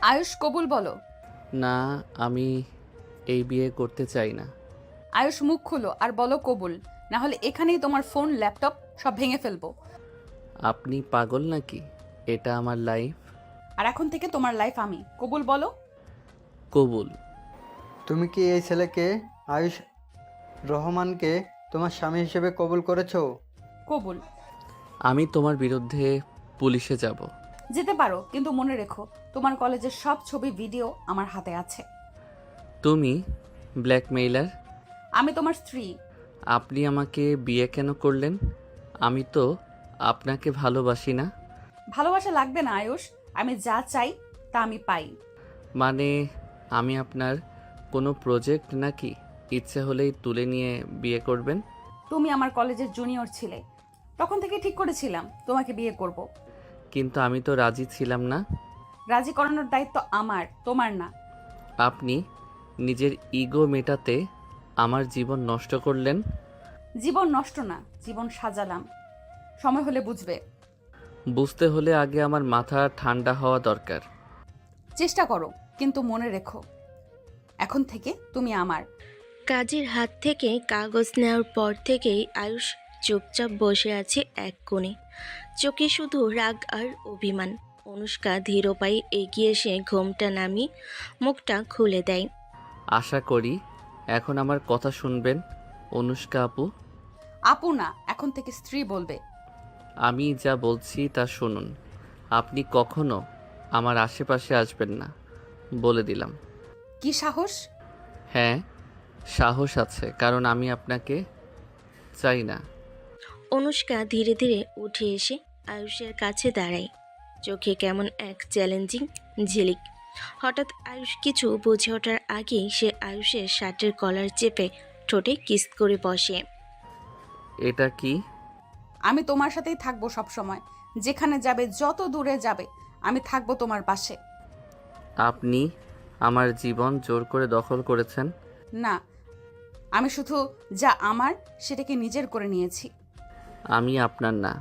আয়ুষ কবুল বলো। না, আমি এই বিয়ে করতে চাই না। আয়ুষ মুখ খুলো আর বলো কবুল, না হলে এখানেই তোমার ফোন ল্যাপটপ সব ভেঙে ফেলবো। আপনি পাগল নাকি? এটা আমার লাইফ। আর এখন থেকে তোমার লাইফ আমি। কবুল বলো। কবুল। তুমি কি এই ছেলেকে, আয়ুষ রহমানকে, তোমার স্বামী হিসেবে কবুল করেছো? কবুল। আমি তোমার বিরুদ্ধে পুলিশে যাব। যেতে পারো, কিন্তু মনে রেখো তোমার কলেজের সব ছবি ভিডিও আমার হাতে আছে। তুমি ব্ল্যাকমেইলার। আমি তোমার স্ত্রী। আপনি আমাকে বিয়ে কেন করলেন? আমি তো আপনাকে ভালোবাসি না। ভালোবাসা লাগবে না আয়ুষ, আমি যা চাই তা আমি পাই। মানে আমি আপনার কোনো প্রজেক্ট নাকি? ইচ্ছে হলেই তুলে নিয়ে বিয়ে করবেন? তুমি আমার কলেজের জুনিয়র ছিলে, তখন থেকে ঠিক করেছিলাম তোমাকে বিয়ে করব। কিন্তু আমি তো রাজি ছিলাম না। রাজি করানোর দায়িত্ব আমার, তোমার না। আপনি নিজের ইগো মেটাতে আমার জীবন নষ্ট করলেন। জীবন নষ্ট না, জীবন সাজালাম। সময় হলে বুঝবে। বুঝতে হলে আগে আমার মাথা ঠান্ডা হওয়া দরকার। চেষ্টা করো, কিন্তু মনে রেখো এখন থেকে তুমি আমার। কাজের হাত থেকে কাগজ নেওয়ার পর থেকেই আয়ুষ চুপচাপ বসে আছে এক কোণে, চোখে শুধু রাগ আর অভিমান। অনুষ্কা ধীর পায়ে এগিয়ে এসে ঘোমটা নামিয়ে মুখটা খুলে দেয়। আশা করি এখন আমার কথা শুনবেন, অনুষ্কা আপু। আপু না, এখন থেকে স্ত্রী বলবে। আমি যা বলছি তা শুনুন। আপনি কখনো আমার আশেপাশে আসবেন না, বলে দিলাম। কি সাহস? হ্যাঁ, সাহস আছে, কারণ আমি আপনাকে চাই না। অনুষ্কা ধীরে ধীরে উঠে এসে আয়ুষের কাছে দাঁড়ায়, চোখে কেমন এক চ্যালেঞ্জিং ঝিলিক। হঠাৎ আয়ুষ কিছু বুঝে ওঠার আগেই সে আয়ুষের শার্টের কলার চেপে ঠোঁটে কিস করে বসে। এটা কি? আমি তোমার সাথেই থাকবো সব সময়, যেখানে যাবে, যত দূরে যাবে আমি থাকবো তোমার পাশে। আপনি আমার জীবন জোর করে দখল করেছেন। না, আমি শুধু যা আমার সেটাকে নিজের করে নিয়েছি। আমি আপনার না।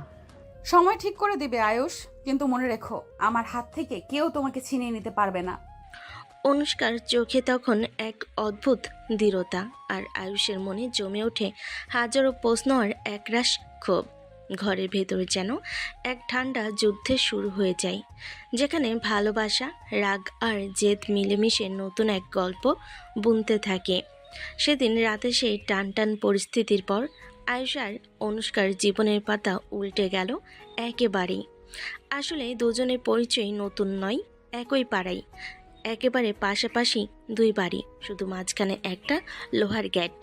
সময় ঠিক করে দিবে আয়ুষ, কিন্তু মনে রেখো আমার হাত থেকে কেউ তোমাকে ছিনিয়ে নিতে পারবে না। অনুষ্কার চোখে তখন এক অদ্ভুত দৃঢ়তা, আর আয়ুষের মনে জমে ওঠে হাজারো প্রশ্ন আর একরাশ ক্ষোভ। ঘরের ভেতরে যেন এক ঠান্ডা যুদ্ধে শুরু হয়ে যায়, যেখানে ভালোবাসা, রাগ আর জেদ মিলেমিশে নতুন এক গল্প বুনতে থাকে। সেদিন রাতে সেই টানটান পরিস্থিতির পর আয়ুষ আর অনুষ্কার জীবনের পাতা উল্টে গেল একেবারেই। আসলে দুজনের পরিচয় নতুন নয়, একই পাড়ায়, একেবারে পাশাপাশি দুই বাড়ি, শুধু মাঝখানে একটা লোহার গেট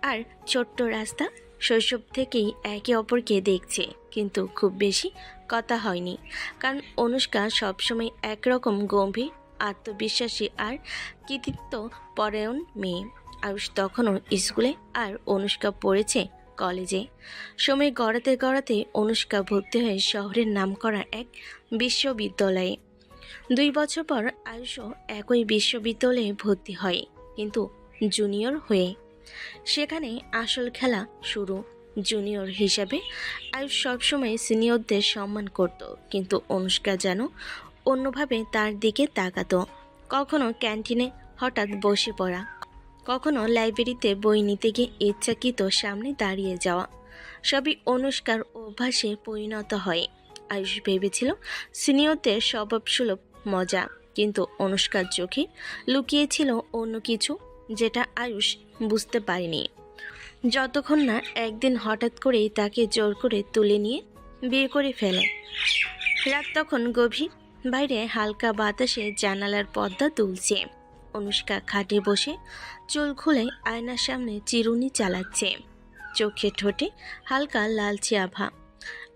আর ছোট্ট রাস্তা। শৈশব থেকেই একে অপরকে দেখছে, কিন্তু খুব বেশি কথা হয়নি, কারণ অনুষ্কা সবসময় একরকম গম্ভীর, আত্মবিশ্বাসী আর কৃতিত্ব পরায়ণ মেয়ে। আয়ুষ তখনও স্কুলে আর অনুষ্কা পড়েছে কলেজে। সময় গড়াতে গড়াতে অনুষ্কা ভর্তি হয়ে শহরের নামকরা এক বিশ্ববিদ্যালয়ে। 2 বছর পর আয়ুষও একই বিশ্ববিদ্যালয়ে ভর্তি হয়, কিন্তু জুনিয়র হয়ে। সেখানে আসল খেলা শুরু। জুনিয়র হিসাবে আয়ুষ সবসময় সিনিয়রদের সম্মান করত, কিন্তু অনুষ্কা যেন অন্যভাবে তার দিকে তাকাতো। কখনো ক্যান্টিনে হঠাৎ বসে পড়া, কখনো লাইব্রেরিতে বই নিতে গিয়ে ইচ্ছাকৃত সামনে দাঁড়িয়ে যাওয়া, সবই অনুষ্কার অভ্যাসে পরিণত হয়। আয়ুষ ভেবেছিল সিনিয়রদের স্বভাবসুলভ মজা, কিন্তু অনুষ্কার চোখে লুকিয়েছিল অন্য কিছু, যেটা আয়ুষ বুঝতে পারেনি যতক্ষণ না একদিন হঠাৎ করেই তাকে জোর করে তুলে নিয়ে বিয়ে করে ফেলে। রাত তখন গভীর, বাইরে হালকা বাতাসে জানালার পর্দা দুলছে। অনুষ্কা খাটে বসে চুল খুলে আয়নার সামনে চিরুনি চালাচ্ছে, চোখে ঠোঁটে হালকা লালচে আভা।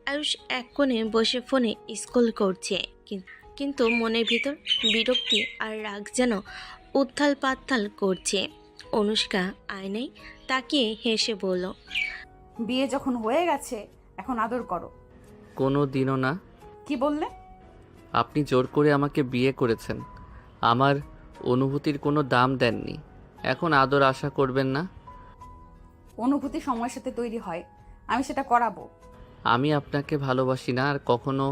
আয়ুষ এক কোণে বসে ফোনে স্ক্রল করছে, কিন্তু মনের ভিতর বিরক্তি আর রাগ যেন উত্থাল পাত্তাল করছে। অনুষ্কা আয়নায় তাকিয়ে হেসে বলল, বিয়ে যখন হয়ে গেছে এখন আদর করো। কোনো দিনও না। কি বললে? আপনি জোর করে আমাকে বিয়ে করেছেন, আমার অনুভূতির কোনো দাম দেননি, এখন আদর আশা করবেন না। অনুভূতি সময়ের সাথে তৈরি হয়, আমি সেটা করাবো। আমি আপনাকে ভালোবাসি না আর কখনো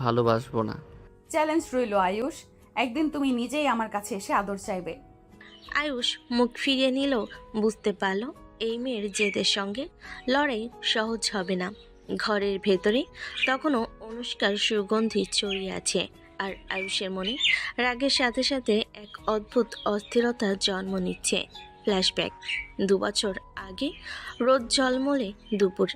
ভালোবাসবো না। চ্যালেঞ্জ রইল আয়ুষ, একদিন তুমি নিজেই আমার কাছে এসে আদর চাইবে। আয়ুষ মুখ ফিরিয়ে নিলেও বুঝতে পারল এই মেয়ের জেদের সঙ্গে লড়াই সহজ হবে না। ঘরের ভেতরে তখনও অনুষ্কার সুগন্ধি ছড়িয়ে আছে, আর আয়ুষের মনে রাগের সাথে সাথে এক অদ্ভুত অস্থিরতা জন্ম নিচ্ছে। ফ্ল্যাশব্যাক 2 বছর আগে, রোদ ঝলমলে দুপুর,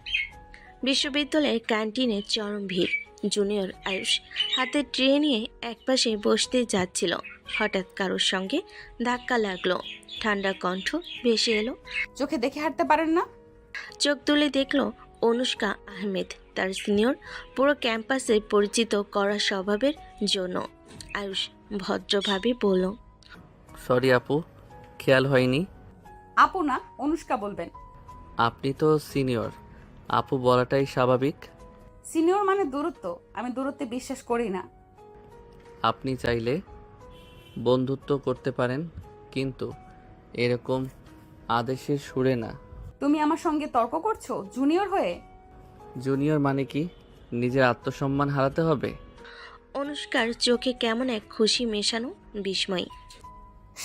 বিশ্ববিদ্যালয়ের ক্যান্টিনে চরম ভিড়। জুনিয়র আয়ুষ হাতে ট্রে নিয়ে একপাশে বসতে যাচ্ছিল, হঠাৎ কারোর সঙ্গে ধাক্কা লাগলো। ঠান্ডা কণ্ঠ ভেসে এলো। চোখে দেখে হাঁটতে পারেন না? চোখ তুলে দেখলো অনুষ্কা আহমেদ, তার সিনিয়র, পুরো ক্যাম্পাসে পরিচিত করা স্বভাবের জন্য। আয়ুষ ভদ্রভাবে বলল, সরি আপু, খেয়াল হয়নি। আপু না, অনুষ্কা বলবেন। আপনি তো সিনিয়র, আপু বলাটাই স্বাভাবিক। সিনিয়র মানে দূরত্ব, আমি দূরত্বে বিশ্বাস করি না। আপনি চাইলে বন্ধুত্ব করতে পারেন, কিন্তু এরকম আদেশের সুরে না। তুমি আমার সঙ্গে তর্ক করছো জুনিয়র হয়ে? জুনিয়র মানে কি নিজের আত্মসম্মান হারাতে হবে? অনুষ্কার চোখে কেমন এক খুশি মেশানো বিস্ময়।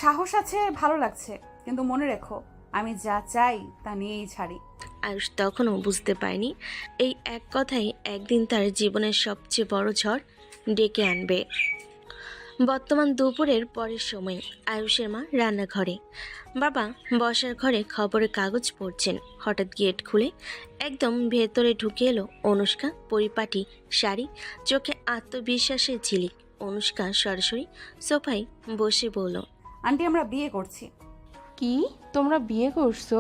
সাহস আছে, ভালো লাগছে, কিন্তু মনে রেখো আমি যা চাই তা নিয়েই ছাড়ি। আয়ুষ তখনও বুঝতে পারেনি এই এক কথাই একদিন তার জীবনের সবচেয়ে বড় ঝড় ডেকে আনবে। বর্তমান দুপুরের পরের সময় আয়ুষের মা রান্নাঘরে, বাবা বসার ঘরে খবরের কাগজ পড়ছেন। হঠাৎ গেট খুলে একদম ভেতরে ঢুকে এলো অনুষ্কা, পরিপাটি শাড়ি, চোখে আত্মবিশ্বাসের ঝিলিক। অনুষ্কা সরাসরি সোফায় বসে বলল, আন্টি আমরা বিয়ে করছি। কি, তোমরা বিয়ে করছো?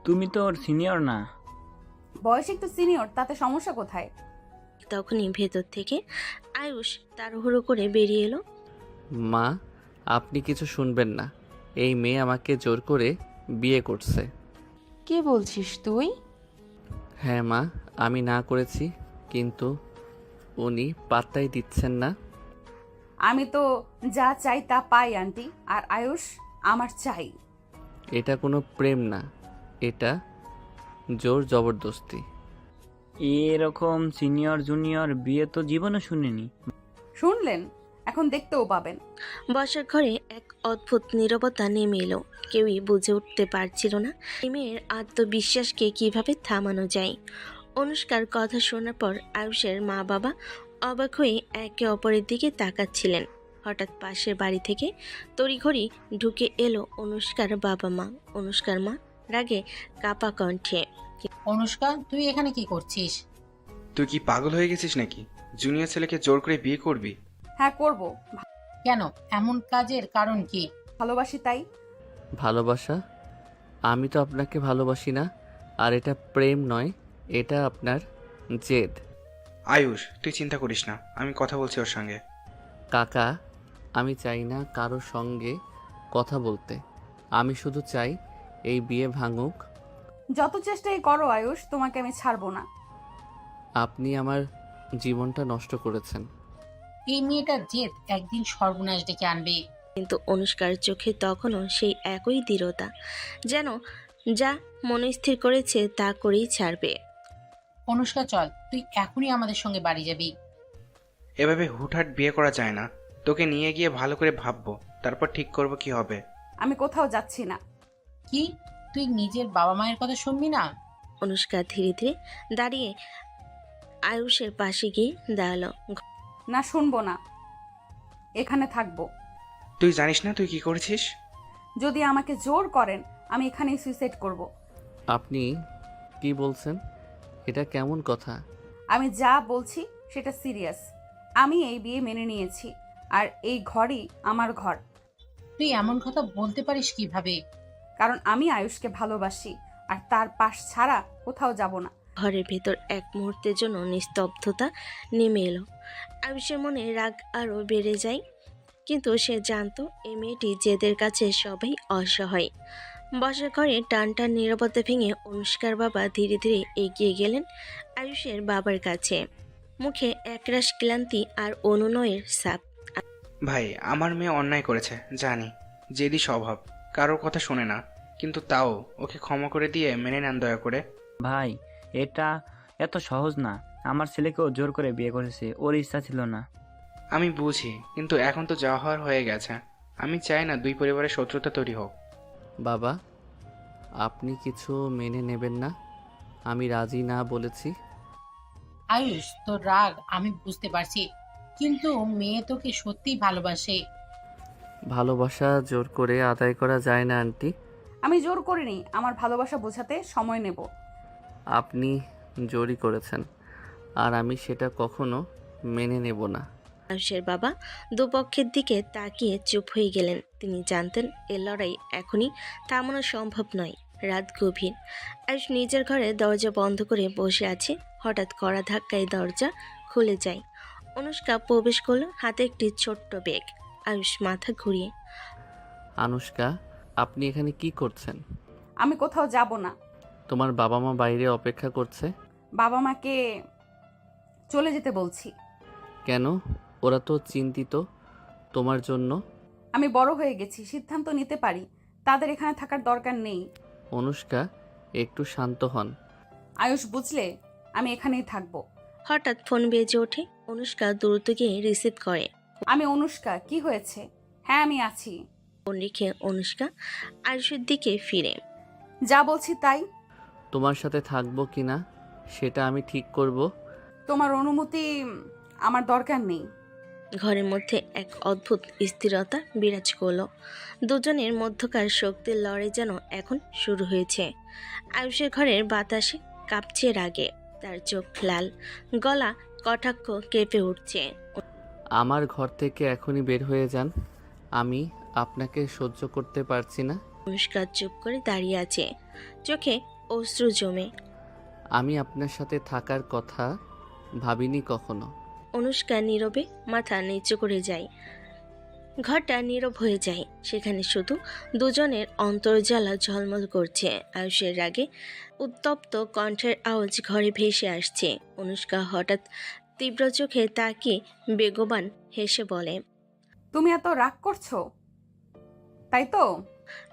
তুমি তো ওর সিনিয়র না? বয়স একটু সিনিয়র, তাতে সমস্যা কোথায়? তখনই ভেতর থেকে আয়ুষ তাড়াহুড়ো করে বেরিয়ে এলো। মা, আপনি কিছু শুনবেন না, এই মেয়ে আমাকে জোর করে বিয়ে করছে। কি বলছিস তুই? হ্যাঁ মা, আমি না করেছি, কিন্তু উনি পাত্তাই দিচ্ছেন না। আমি তো যা চাই তা পাই আন্টি, আর আয়ুষ আমার চাই। এটা কোনো প্রেম না, এটা জোর জবরদস্তি। এরকম সিনিয়র জুনিয়র বিয়ে তো জীবনে শুনিনি। শুনলেন, এখন দেখতেও পাবেন। বসার ঘরে এক অদ্ভুত নীরবতা নেমে এলো। কেউই বুঝে উঠতে পারছিল না এই মেয়ের আত্মবিশ্বাসকে কিভাবে থামানো যায়। অনুষ্কার কথা শোনার পর আয়ুষের মা বাবা অবাক হয়ে একে অপরের দিকে তাকাচ্ছিলেন। হঠাৎ পাশের বাড়ি থেকে তড়িঘড়ি ঢুকে এলো অনুষ্কার বাবা মা। অনুষ্কার মা রাগে কাপা কণ্ঠে, অনুষ্কা, তুই এখানে কি করছিস? তুই কি পাগল হয়ে গেছিস নাকি? জুনিয়র ছেলেকে জোর করে বিয়ে করবি? হ্যাঁ করব, কেন, এমন কাজের কারণ কি? ভালোবাসি তাই। ভালোবাসা? আমি তো আপনাকে ভালোবাসি না, আর এটা প্রেম নয়, এটা আপনার জেদ। আয়ুষ, তুই চিন্তা করিস না, আমি কথা বলছি ওর সঙ্গে। কাকা, আমি চাই না কারোর সঙ্গে কথা বলতে, আমি শুধু চাই এই বিয়ে ভাঙুক। যত চেষ্টাই করো আয়ুষ, তোমাকে আমি ছাড়বো না। আপনি আমার জীবনটা নষ্ট করেছেন। এই মেয়েটার জেদ একদিন সর্বনাশ ডেকে আনবে। কিন্তু অনুষ্কার চোখে তখনও সেই একই দৃঢ়তা, যেন যা মনস্থির করেছে তা করেই ছাড়বে। অনুষ্কা চল, তুই এখনই আমাদের সঙ্গে বাড়ি যাবি। এভাবে হুটহাট বিয়ে করা যায় না, তোকে নিয়ে গিয়ে ভালো করে ভাববো, তারপর ঠিক করব কি হবে। আমি কোথাও যাচ্ছি না। কি, তুই নিজের বাবা মায়ের কথা শুনবি না? অনুষ্কা ধীরে ধীরে দাঁড়িয়ে আয়ুষের পাশে গিয়ে দাঁড়ালো। না, শুনবো না, এখানে থাকবো। তুই জানিস না তুই কি করেছিস? যদি আমাকে জোর করেন আমি এখানেই সুইসাইড করব। আপনি কি বলছেন? এটা কেমন কথা? আমি যা বলছি সেটা সিরিয়াস। আমি এই বিয়ে মেনে নিয়েছি, আর এই ঘরই আমার ঘর। তুই এমন কথা বলতে পারিস কিভাবে? কারণ আমি আয়ুষকে ভালোবাসি, আর তার পাশ ছাড়া কোথাও যাব না। ঘরের ভেতর এক মুহূর্তের জন্য নিস্তব্ধতা নেমে এলো। আয়ুষের মনে রাগ আরও বেড়ে যায়, কিন্তু সে জানতো এই মেয়েটি জেদের কাছে সবাই অসহায়। বসার ঘরে টান টান নীরবতা ভেঙে অনুষ্কার বাবা ধীরে ধীরে এগিয়ে গেলেন আয়ুষের বাবার কাছে, মুখে একরাশ ক্লান্তি আর অনুনয়ের ছাপ। ভাই, আমার মেয়ে অন্যায় করেছে জানি, জেদি স্বভাব, কারোর কথা শোনে না, কিন্তু তাও ওকে ক্ষমা করে দিয়ে মেনে নেন দয়া করে। ভাই, এটা এত সহজ না। আমার ছেলেকেও জোর করে বিয়ে করেছে, ওর ইচ্ছা ছিল না। আমি বুঝি, কিন্তু এখন তো যাওয়া হওয়ার হয়ে গেছে। আমি চাই না দুই পরিবারের শত্রুতা তৈরি হোক। বাবা, আপনি কিছু মেনে নেবেন না? আমি রাজি না বলেছি। আয়ুষ, তোর রাগ আমি বুঝতে পারছি, কিন্তু মেয়ে তোকে সত্যিই ভালোবাসে। ভালোবাসা জোর করে আদায় করা যায় না আন্টি। আমি জোর করিনি, আমার ভালোবাসা বোঝাতে সময় নেব। আপনি জোরই করেছেন, আর আমি সেটা কখনো মেনে নেব না। আয়ুষের বাবা দুপক্ষের দিকে তাকিয়ে চুপ হয়ে গেলেন। তিনি জানতেন এ লড়াই এখনই থামানো সম্ভব নয়। রাত গভীর। আয়ুষ নিজের ঘরে দরজা বন্ধ করে বসে আছে। হঠাৎ কড়া ধাক্কায় দরজা খুলে যায়। অনুষ্কা প্রবেশ করলো, হাতে একটি ছোট্ট ব্যাগ। আয়ুষ মাথা ঘুরিয়ে, আনুষ্কা, আপনি এখানে কি করছেন? আমি কোথাও যাব না। তোমার বাবা মা বাইরে অপেক্ষা করছে। বাবা মাকে চলে যেতে বলছি। কেন? ওরা তো চিন্তিত তোমার জন্য। আমি বড় হয়ে গেছি, সিদ্ধান্ত নিতে পারি। তাদের এখানে থাকার দরকার নেই। অনুষ্কা, একটু শান্ত হন। আয়ুষ, বুঝলে আমি এখানেই থাকবো। হঠাৎ ফোন বেজে ওঠে। অনুষ্কা দ্রুত গিয়ে রিসিভ করে। আমি অনুষ্কা, কি হয়েছে? হ্যাঁ, আমি আছি। ফোন রেখে অনুষ্কা আয়ুষের দিকে ফিরে। যা বলছি তাই। তোমার সাথে থাকবো কি না সেটা আমি ঠিক করব। তোমার অনুমতি আমার দরকার নেই। ঘরের মধ্যে এক অদ্ভুত স্থিরতা বিরাজ করলো। দুজনের মধ্যকার শক্তির লড়াই যেন এখন শুরু হয়েছে। আয়ুষের ঘরের বাতাসে কাঁপছে রাগে। তার চোখ লাল, গলা কটাক্ষ কেঁপে উঠছে। আমার ঘর থেকে এখনই বের হয়ে যান। আমি আপনাকে সহ্য করতে পারছি না। অনুষ্কা চুপ করে দাঁড়িয়ে আছে, চোখে অশ্রু জমে। আমি আপনার সাথে থাকার কথা ভাবিনি কখনো। অনুষ্কা নীরবে মাথা নিচু করে যায়। ঘরটা নীরব হয়ে যায়। সেখানে শুধু দুজনের অন্তর্জ্বালা ঝলমল করছে। আয়ুষের রাগে উত্তপ্ত কণ্ঠের আওয়াজ ঘরে ভেসে আসছে। অনুষ্কা হঠাৎ তীব্র চোখে তাকিয়ে বেগবান হেসে বলে, তুমি এত রাগ করছো, তাই তো?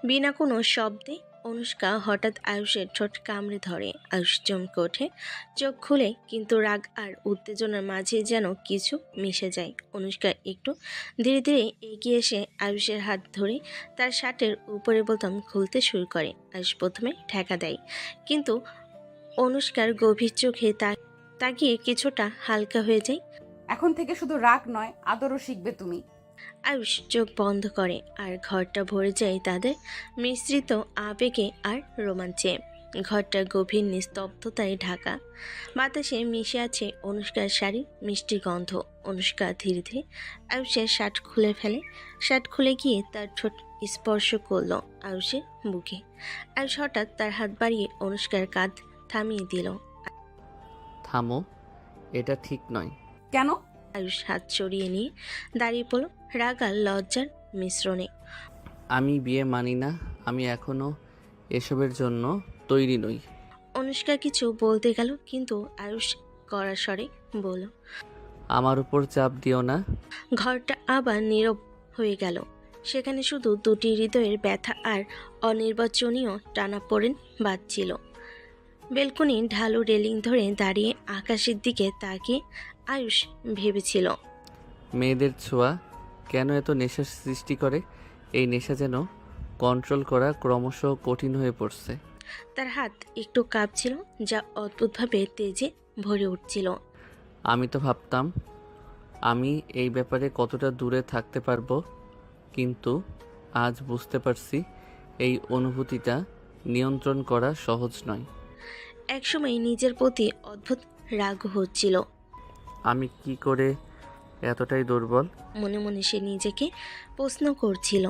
বিনা কোনো শব্দে অনুষ্কা হঠাৎ আয়ুষের ঠোঁট কামড়ে ধরে। আয়ুষ চমকে ওঠে, চোখ খুলে, কিন্তু রাগ আর উত্তেজনার মাঝে যেন কিছু মিশে যায়। অনুষ্কা একটু ধীরে ধীরে এগিয়ে এসে আয়ুষের হাত ধরে তার শার্টের উপরের বোতাম খুলতে শুরু করে। আয়ুষ প্রথমে ঠেকা দেয়, কিন্তু অনুষ্কার গভীর চোখে তাকিয়ে কিছুটা হালকা হয়ে যায়। এখন থেকে শুধু রাগ নয়, আদরও শিখবে তুমি। আয়ুষ চোখ বন্ধ করে, আর ঘরটা ভরে যায় তাদের মিশ্রিত আবেগে আর রোমাঞ্চে। ঘরটা গভীর নিস্তব্ধতায় ঢাকা। বাতাসে মিশে আছে অনুষ্কার শাড়ি মিষ্টি গন্ধ। অনুষ্কা ধীরে ধীরে আয়ুষের শার্ট খুলে ফেলে। শার্ট খুলে গিয়ে তার ঠোঁট স্পর্শ করলো আয়ুষের বুকে। আয়ুষ হঠাৎ তার হাত বাড়িয়ে অনুষ্কার কাঁধ থামিয়ে দিল। থামো, এটা ঠিক নয়। কেন? আয়ুষ হাত সরিয়ে নিয়ে দাঁড়িয়ে পড়ল, রাগ আর লজ্জার মিশ্রণে। আমি বিয়ে মানি না। আমি এখনো এসবের জন্য তৈরি নই। অনুষ্কা কিছু বলতে গেল, কিন্তু আয়ুষ কড়া স্বরে বলল, আমার উপর চাপ দিও না। ঘরটা আবার নীরব হয়ে গেল। সেখানে শুধু দুটি হৃদয়ের ব্যথা আর অনির্বাচনীয় টানাপোড়েন বাজছিল। বেলকনি ঢালু রেলিং ধরে দাঁড়িয়ে আকাশের দিকে তাকিয়ে আয়ুষ ভেবেছিল, মেয়েদের ছোঁয়া কেন এত নেশার সৃষ্টি করে? এই নেশা যেন কন্ট্রোল করা ক্রমশ কঠিন হয়ে পড়ছে। তার হাত একটু কাঁপছিল, যা অদ্ভুতভাবে তেজে ভরে উঠছিল। আমি তো ভাবতাম আমি এই ব্যাপারে কতটা দূরে থাকতে পারবো, কিন্তু আজ বুঝতে পারছি এই অনুভূতিটা নিয়ন্ত্রণ করা সহজ নয়। একসময় নিজের প্রতি অদ্ভুত রাগ হচ্ছিল। আমি কি করে এতটাই দুর্বল? মনে মনে সে নিজেকে প্রশ্ন করছিল।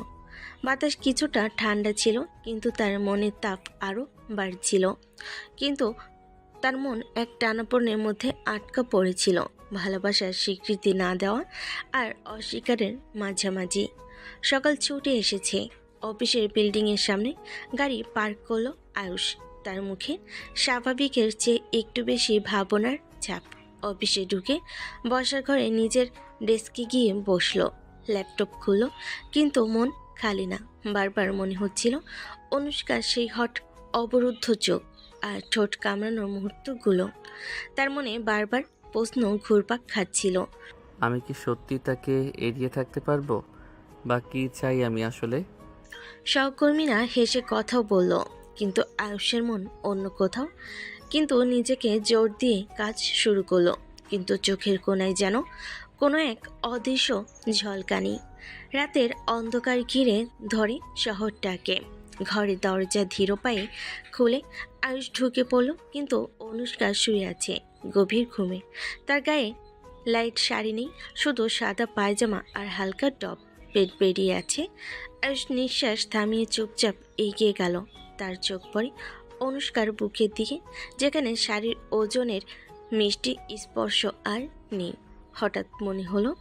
বাতাস কিছুটা ঠান্ডা ছিল, কিন্তু তার মনের তাপ আরও বাড়ছিল। কিন্তু তার মন এক টানাপোড়েনের মধ্যে আটকা পড়েছিল, ভালোবাসার স্বীকৃতি না দেওয়া আর অস্বীকারের মাঝামাঝি। সকাল ছুটে এসেছে। অফিসের বিল্ডিংয়ের সামনে গাড়ি পার্ক করলো আয়ুষ। তার মুখে স্বাভাবিকের চেয়ে একটু বেশি ভাবনার ছাপ। অফিসে ঢুকে বসার ঘরে নিজের ডেস্কে গিয়ে বসলো। ল্যাপটপ খুললো, কিন্তু মন খালি না। বারবার মনে হচ্ছিল অনুষ্কার সেই হট অবরুদ্ধ চোখ আর ঠোঁট কামড়ানোর মুহূর্তগুলো। তার মনে বারবার প্রশ্ন ঘুরপাক খাচ্ছিল। আমি কি সত্যি তাকে এড়িয়ে থাকতে পারবো, বা কি চাই আমি আসলে? সহকর্মীরা হেসে কথাও বলল, কিন্তু আয়ুষের মন অন্য কোথাও। কিন্তু নিজেকে জোর দিয়ে কাজ শুরু করলো, কিন্তু চোখের কোণায় যেন কোনো এক অদৃশ্য ঝলকানি। রাতের অন্ধকার ঘিরে ধরে শহরটাকে। ঘরের দরজা ধীর পায়ে খুলে আয়ুষ ঢুকে পড়ল, কিন্তু অনুষ্কা শুয়ে আছে গভীর ঘুমে। তার গায়ে লাইট শাড়ি নেই, শুধু সাদা পায়জামা আর হালকা টপ। পেট বেরিয়ে আছে। আয়ুষ নিঃশ্বাস থামিয়ে চুপচাপ এগিয়ে গেল। তার চোখ পড়ে অনুষ্কার বুকের দিকে, যেখানে শাড়ির ওজনের মিষ্টি স্পর্শ আর নেই। হঠাৎ মনে হলো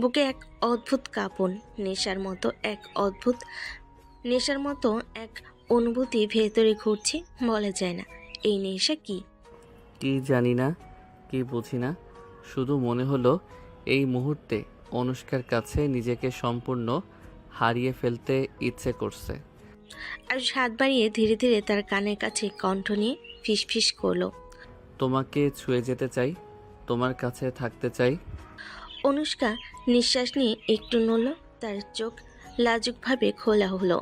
বুকে এক অদ্ভুত কাঁপন, নেশার মতো এক অনুভূতি ভেতরে ঘুরছে, বলা যায় না এই নেশা কি। কি জানি না, কি বুঝি না, শুধু মনে হলো এই মুহূর্তে অনুষ্কার কাছে নিজেকে সম্পূর্ণ হারিয়ে ফেলতে ইচ্ছে করছে। আয়ুষ হাত বাড়িয়ে ধীরে ধীরে তার কানের কাছে কণ্ঠ নিয়ে ফিসফিস করলো, তোমাকে ছুঁয়ে যেতে চাই, তোমার কাছে থাকতে চাই। অনুষ্কা নিঃশ্বাস নিয়ে একটু নড়ল, তার চোখ লাজুকভাবে খোলা হলো।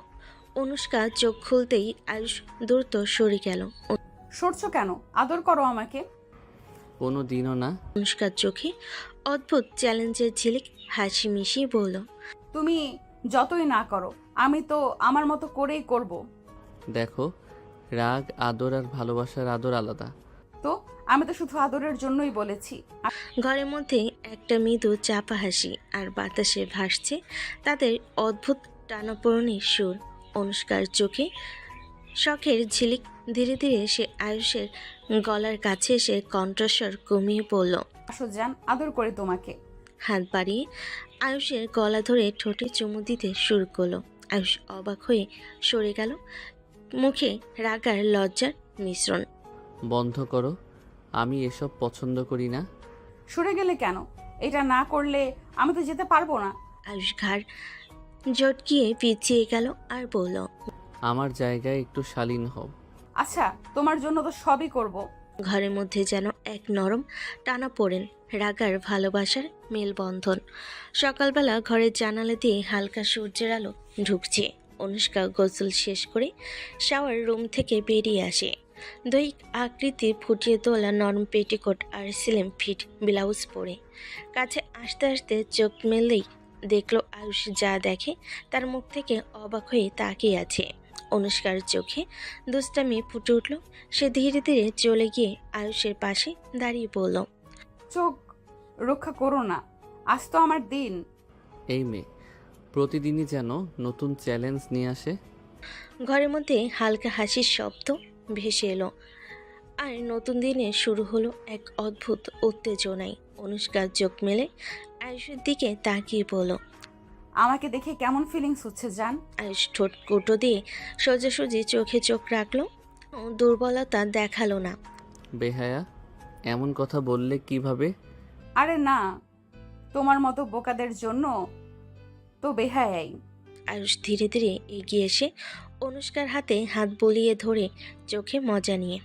অনুষ্কা চোখ খুলতেই আয়ুষ দ্রুত সরে গেল। সরছো কেন? আদর করো আমাকে। কোনো দিনও না। অনুষ্কার চোখে অদ্ভুত চ্যালেঞ্জের ঝিলিক, হাসি মিশিয়ে বলল, তুমি যতই না করো, আমি তো আমার মতো করেই করব। দেখো, রাগ, আদর আর ভালোবাসার আদর আলাদা। তো আমি তো শুধু আদরের জন্যই বলেছি। ঘরের মধ্যে একটা মৃদু চাপা হাসি আর বাতাসে ভাসছে তাদের অদ্ভুত টানাপোড়েনের সুর। অনুষ্কার চোখে শখের ঝিলিক। ধীরে ধীরে সে আয়ুষের গলার কাছে এসে কণ্ঠস্বর কমিয়ে পড়ল। আসো জান, আদর করে তোমাকে। হাত বাড়িয়ে আয়ুষের গলা ধরে ঠোঁটে চুমু দিতে শুরু করলো। আয়ুষ অবাক হয়ে সরে গেল, মুখে রাগ আর লজ্জার মিশ্রণ। বন্ধ করো, আমি এসব পছন্দ করি না। সরে গেলে কেন? এটা না করলে আমি তো যেতে পারবো না। আয়ুষ ঘাড় জটকিয়ে পিছিয়ে গেল আর বলল, আমার জায়গায় একটু শালীন হও। আচ্ছা, তোমার জন্য তো সবই করব। ঘরের মধ্যে যেন এক নরম টানা পড়েন, রাগার ভালোবাসার মেলবন্ধন। সকালবেলা ঘরের জানালা দিয়ে হালকা সূর্যের আলো ঢুকছে। অনুষ্কা গোসল শেষ করে শাওয়ার রুম থেকে বেরিয়ে আসে। দৈহিক আকৃতি ফুটিয়ে তোলা নরম পেটিকোট আর স্লিম ফিট ব্লাউজ পরে কাছে আসতে আসতে চোখ মেললেই দেখলো আয়ুষ যা দেখে তার মুখ থেকে অবাক হয়ে তাকিয়ে আছে। অনুষ্কার চোখে দুষ্টামি ফুটে উঠল। সে ধীরে ধীরে চলে গিয়ে আয়ুষের পাশে দাঁড়িয়ে পড়ল। চোখ রক্ষা করো না, আজ তো আমার দিন। এই মেয়ে প্রতিদিনই যেন নতুন চ্যালেঞ্জ নিয়ে আসে। ঘরের মধ্যে হালকা হাসির শব্দ ভেসে এলো, আর নতুন দিনে শুরু হলো এক অদ্ভুত উত্তেজনায়। অনুষ্কার চোখ মেলে আয়ুষের দিকে তাকিয়ে বলল, আমাকে দেখে কেমন ফিলিংস হচ্ছে জান? আয়ুষ ঠোঁট কুটো দিয়ে সোজাসুজি চোখে চোখ রাখলো, দুর্বলতা দেখালো না। বেহায়া, এমন কথা বললে কিভাবে? আরে না, তোমার মতো বোকাদের জন্য তো বেহায়াই। আয়ুষ ধীরে ধীরে এগিয়ে এসে অনুষ্কার হাতে হাত বুলিয়ে ধরে চোখে মজা নিয়ে,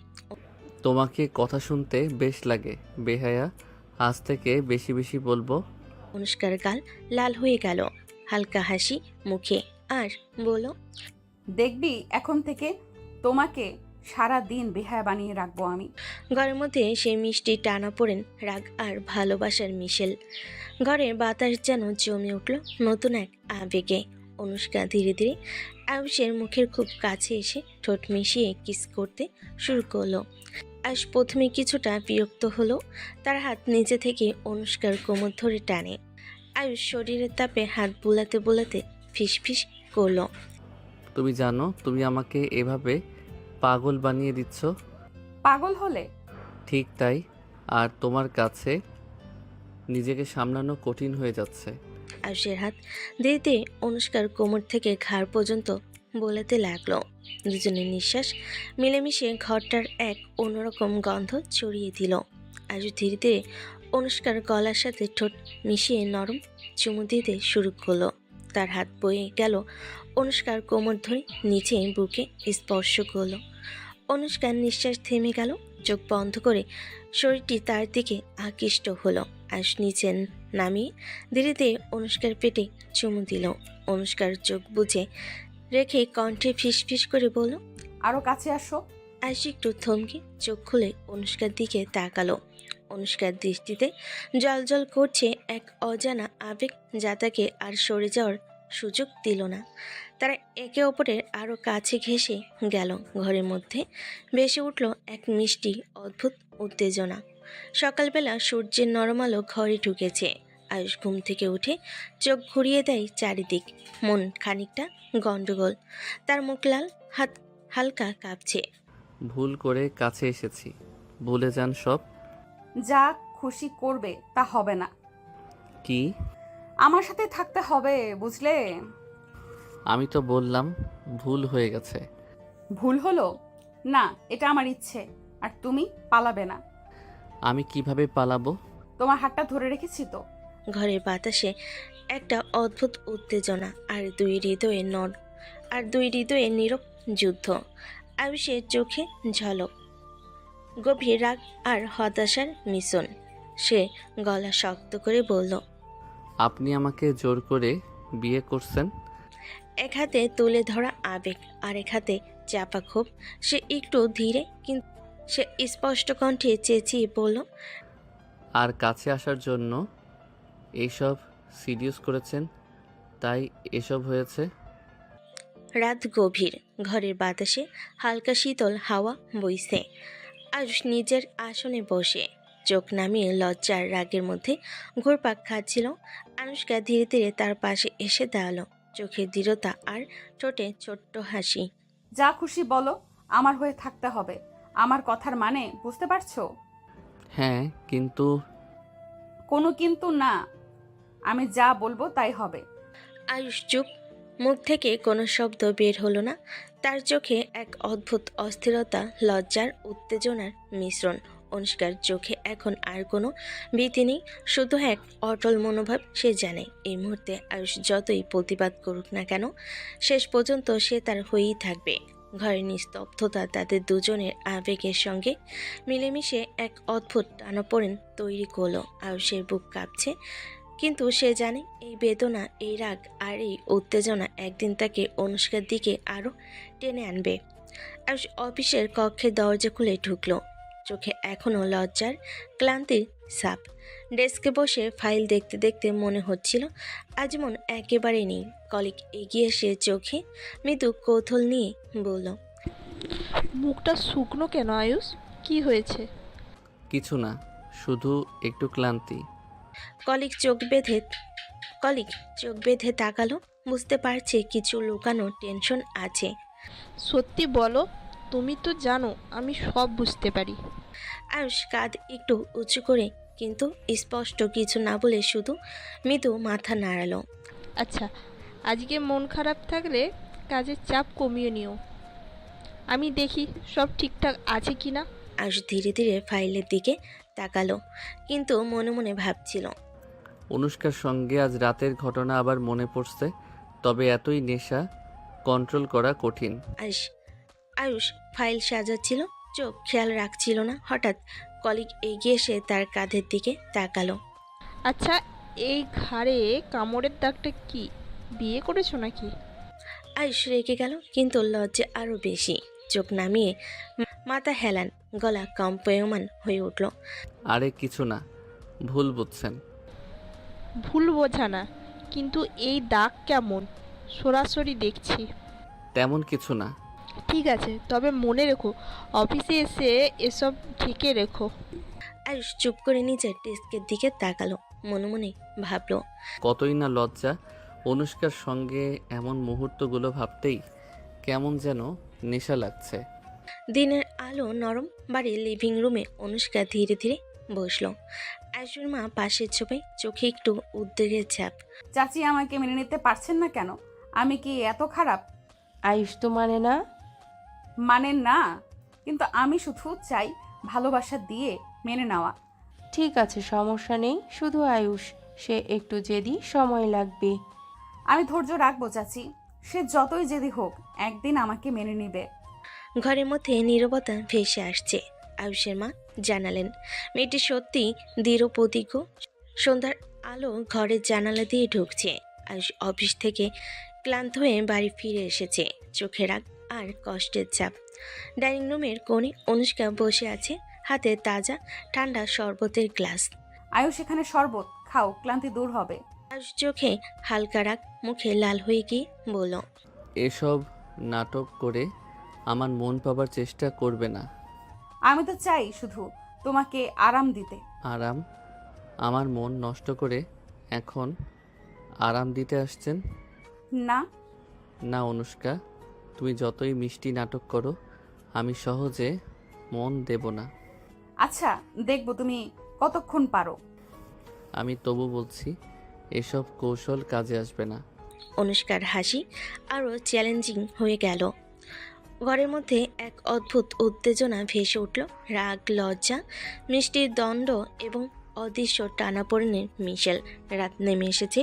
তোমাকে কথা শুনতে বেশ লাগে বেহায়া, আজ থেকে বেশি বেশি বলবো। অনুষ্কার গাল লাল হয়ে গেল, হালকা হাসি মুখে, আর বলল, দেখবি এখন থেকে তোমাকে সারা দিন বেহায়া বানিয়ে রাখবো আমি। ঘরের মধ্যে সে মিষ্টি টানা পড়েন, রাগ আর ভালোবাসার মিশেল। ঘরের বাতাস যেন জমে উঠল নতুন এক আবেগে। অনুষ্কা ধীরে ধীরে আয়ুষের মুখের খুব কাছে এসে ঠোঁট মিশিয়ে কিস করতে শুরু করলো। আয়ুষ প্রথমে কিছুটা বিরক্ত হলো, তার হাত নিচে থেকে অনুষ্কার কোমর ধরে টানে। আয়ুষ শরীরের তাপে হাত বুলাতে বুলাতে ফিসফিস করলো, তুমি জানো তুমি আমাকে এভাবে পাগল বানিয়ে দিচ্ছ। পাগল হলে? ঠিক তাই, আর তোমার কাছে নিজেকে সামলানো কঠিন হয়ে যাচ্ছে। আয়ুষের হাত দিতে অনুষ্কার কোমর থেকে ঘাড় পর্যন্ত বোলাতে লাগলো। দুজনের নিঃশ্বাস মিলেমিশে ঘরটার এক অন্যরকম গন্ধ ছড়িয়ে দিল। আয়ুষ ধীরে ধীরে অনুষ্কার গলার সাথে ঠোঁট মিশিয়ে নরম চুমু দিতে শুরু করলো। তার হাত বয়ে গেল অনুষ্কার কোমর ধরে নিচে বুকে স্পর্শ করলো। অনুষ্কার নিঃশ্বাস থেমে গেল, চোখ বন্ধ করে শরীরটি তার দিকে আকৃষ্ট হলো। আয়ুষ নিচে নামিয়ে ধীরে অনুষ্কার পেটে চুমু দিল। অনুষ্কার চোখ বুজে রেখে কণ্ঠে ফিসফিস করে বলল, আরও কাছে আসো। আয়ুষ একটু থমকে চোখ খুলে অনুষ্কার দিকে তাকালো। অনুষ্কার দৃষ্টিতে জলজল করছে এক অজানা আবেগ, যা তাকে আর সরে যাওয়ার সুযোগ দিল না। তারা একে অপরের আরও কাছে ঘেঁষে গেল। ঘরের মধ্যে ভেসে উঠল এক মিষ্টি অদ্ভুত উত্তেজনা। সকালবেলা সূর্যের নরম আলো ঘরে ঢুকেছে। আয়ুষ ঘুম থেকে উঠে চোখ ঘুরিয়ে দেয় চারিদিক। মন খানিকটা গন্ডগোল, তার মুখ লাল, হাত হালকা কাঁপছে। ভুল করে কাছে এসেছি, ভুলে যান সব। যা খুশি করবে তা হবে না। কি? আমার সাথে থাকতে হবে, বুঝলে? আমি তো বললাম ভুল হয়ে গেছে। ভুল হলো না, এটা আমার ইচ্ছে। আর তুমি পালাবে না। আমি কিভাবে পালাবো? তোমার হাতটা ধরে রেখেছি তো। ঘরের বাতাসে একটা অদ্ভুত উত্তেজনা, আর দুই হৃদয়ে নীরব যুদ্ধ। আয়ুষের চোখে ঝলক, গভীর রাগ আর হতাশার মিশ্রণ। সে গলা শক্ত করে বলল, আপনি আমাকে জোর করে বিয়ে করছেন? এক হাতে তুলে ধরা আবেগ, আর এক হাতে চাপা ক্ষোভ। সে একটু ধীরে কিন্তু সে স্পষ্ট কণ্ঠে চেঁচিয়ে বলল, আর কাছে আসার জন্য এইসব সিরিয়াস করেছেন, তাই এসব হয়েছে। রাত গভীর, ঘরের বাতাসে হালকা শীতল হাওয়া বইছে। আয়ুষ নিজের আসনে বসে চোখ নামিয়ে লজ্জার রাগের মধ্যে ঘুরপাক খাচ্ছিল। আনুষ্কা ধীরে ধীরে তার পাশে এসে দাঁড়ালো, চোখে দৃঢ়তা আর ঠোঁটে ছোট্ট হাসি। যা খুশি বলো, আমার হয়ে থাকতে হবে। আমার কথার মানে বুঝতে পারছো? হ্যাঁ, কিন্তু কোনো কিন্তু না, আমি যা বলবো তাই হবে। আয়ুষ চুপ, মুখ থেকে কোনো শব্দ বের হলো না। তার চোখে এক অদ্ভুত অস্থিরতা, লজ্জার উত্তেজনার মিশ্রণ। অনুষ্কার চোখে এখন আর কোনো ভীতি নেই, শুধু এক অটল মনোভাব। সে জানে এই মুহূর্তে আয়ুষ যতই প্রতিবাদ করুক না কেন, শেষ পর্যন্ত সে তার হয়েই থাকবে। ঘরের নিস্তব্ধতা তাদের দুজনের আবেগের সঙ্গে মিলেমিশে এক অদ্ভুত টানাপোড়েন তৈরি করলো। আয়ুষের বুক কাঁপছে, কিন্তু সে জানে এই বেদনা, এই রাগ আর এই উত্তেজনা একদিন তাকে অনুষ্কার দিকে আরও টেনে আনবে। আয়ুষ অফিসের কক্ষে দরজা খুলে ঢুকলো, চোখে এখনও লজ্জার ক্লান্তির ছাপ। ডেস্কে বসে ফাইল দেখতে দেখতে মনে হচ্ছিল আজ মন একেবারে নেই। কলিগ এগিয়ে এসে চোখে মৃদু কৌতূহল নিয়ে বলল, মুখটা শুকনো কেন আয়ুষ? কি হয়েছে? কিছু না, শুধু একটু ক্লান্তি। কলিগ চোখ বেঁধে তাকালো, বুঝতে পারছে কিছু লুকানো টেনশন আছে। সত্যি বলো, তুমি তো জানো আমি সব বুঝতে পারি। আয়ুষ কাঁধ একটু উঁচু করে কিন্তু স্পষ্ট কিছু না বলে শুধু মৃদু মাথা নাড়ালো। আচ্ছা, আজকে মন খারাপ থাকলে কাজের চাপ কমিয়ে নিও। আমি দেখি সব ঠিকঠাক আছে কি না। আয়ুষ ধীরে ধীরে ফাইলের দিকে তাকালো, কিন্তু মনে মনে ভাবছিল, অনুষ্কার সঙ্গে আজ রাতের ঘটনা আবার মনে পড়ছে, তবে এতই নেশা কন্ট্রোল করা কঠিন। আয়ুষ ফাইল সাজাচ্ছিল, চোখ খেয়াল রাখছিল না। হঠাৎ কলিগ এগিয়ে এসে তার কাঁধের দিকে তাকালো। আচ্ছা, এই ঘাড়ে কামড়ের দাগটা কি? বিয়ে করেছো নাকি? আয়ুষ রেগে গেল, কিন্তু লজ্জা আরও বেশি। চোখ নামিয়ে মাথা হেলান, গলা কম্পয়মান হয়ে উঠল। আরে কিছু না, ভুল বুঝছেন। ভুল বোঝা না, কিন্তু এই দাগ কেমন? সরাসরি দেখছি। তেমন কিছু না। ঠিক আছে, তবে মনে রেখো অফিসে এসে এসব ঢেকে রেখো। আয়ুষ চুপ করে নিজের ডেস্কের দিকে তাকালো, মনে মনে ভাবলো, কতই না লজ্জা। অনুষ্কার সঙ্গে এমন মুহূর্তগুলো ভাবতেই কেমন যেন নেশা লাগছে। দিনের আলো নরম বাড়ির লিভিং রুমে অনুষ্কা ধীরে ধীরে বসলো। আয়ুষের মা পাশের ছোপে, চোখে একটু উদ্বেগের ছাপ। চাচি আমাকে মেনে নিতে পারছেন না কেন? আমি কি এত খারাপ? আয়ুষ তো মানে না। মানে না, কিন্তু আমি শুধু চাই ভালোবাসা দিয়ে মেনে নেওয়া। ঠিক আছে, সমস্যা নেই। শুধু আয়ুষ, সে একটু জেদি, সময় লাগবে। আমি ধৈর্য রাখবো চাচি, সে যতই জেদি হোক একদিন আমাকে মেনে নিবে। ঘরের মধ্যে নীরবতা ভেসে আসছে। আয়ুষের মা জানালেন মেয়েটি সত্যি দৃঢ় প্রতিজ্ঞ। সন্ধ্যার আলো ঘরের জানালা দিয়ে ঢুকছে। আয়ুষ অফিস থেকে ক্লান্ত হয়ে বাড়ি ফিরে এসেছে, চোখে রাগ আর কষ্টের চাপ। ডাইনিং রুমের কোণে অনুষ্কা বসে আছে, হাতে তাজা ঠান্ডা শরবতের গ্লাস। আয়ুষ, এখানে শরবত খাও, ক্লান্তি দূর হবে। আয়ুষ চোখে হালকা রাগ, মুখে লাল হয়ে গিয়ে বলল, এসব নাটক করে আমার মন পাবার চেষ্টা করবে না। আমি তো চাই শুধু তোমাকে আরাম দিতে। আরাম? আমার মন নষ্ট করে এখন আরাম দিতে আসছেন? না, না অনুষ্কা, তুমি যতই মিষ্টি নাটক করো আমি সহজে মন দেব না। আচ্ছা দেখবো তুমি কতক্ষণ পারো। আমি তবু বলছি এসব কৌশল কাজে আসবে না। অনুষ্কার হাসি আরও চ্যালেঞ্জিং হয়ে গেল। ঘরের মধ্যে এক অদ্ভুত উত্তেজনা ভেসে উঠল। রাগ, লজ্জা, মিষ্টির দ্বন্দ্ব এবং অদৃশ্য টানাপোড়েনের মিশেল। রাত নেমে এসেছে,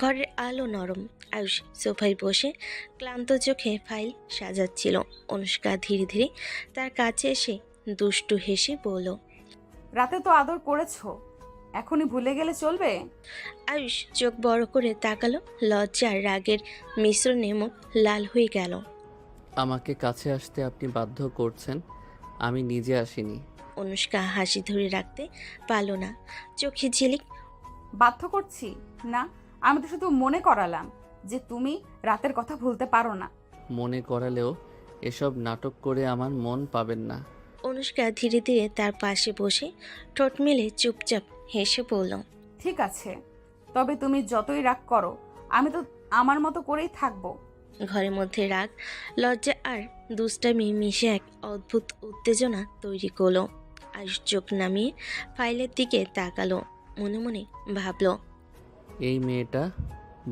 ঘরের আলো নরম। আয়ুষ সোফায় বসে ক্লান্ত চোখে ফাইল সাজাচ্ছিল। অনুষ্কা ধীরে ধীরে তার কাছে এসে দুষ্টু হেসে বলল, রাতে তো আদর করেছো, এখনই ভুলে গেলে চলবে? আয়ুষ চোখ বড় করে তাকালো, লজ্জা আর রাগের মিশ্রণে মুখ লাল হয়ে গেল। আমাকে কাছে আসতে আপনি বাধ্য করছেন, আমি নিজে আসিনি। অনুষ্কা হাসি ধরে রাখতে পারল না, চোখে ঝিলিক। বাধ্য করছি না, আমি তো শুধু মনে করালাম যে তুমি রাতের কথা ভুলতে পারো না। মনে করালেও এসব নাটক করে আমার মন পাবেন না। অনুষ্কা ধীরে ধীরে তার পাশে বসে ঠোঁট মেলে চুপচাপ হেসে বলল, ঠিক আছে, তবে তুমি যতই রাগ করো আমি তো আমার মতো করেই থাকবো। ঘরের মধ্যে রাগ, লজ্জা আর দুষ্টামি মিশে এক অদ্ভুত উত্তেজনা তৈরি করলো। আয়ুষ চোখ নামিয়ে ফাইলের দিকে তাকালো, মনে মনে ভাবল, এই মেয়েটা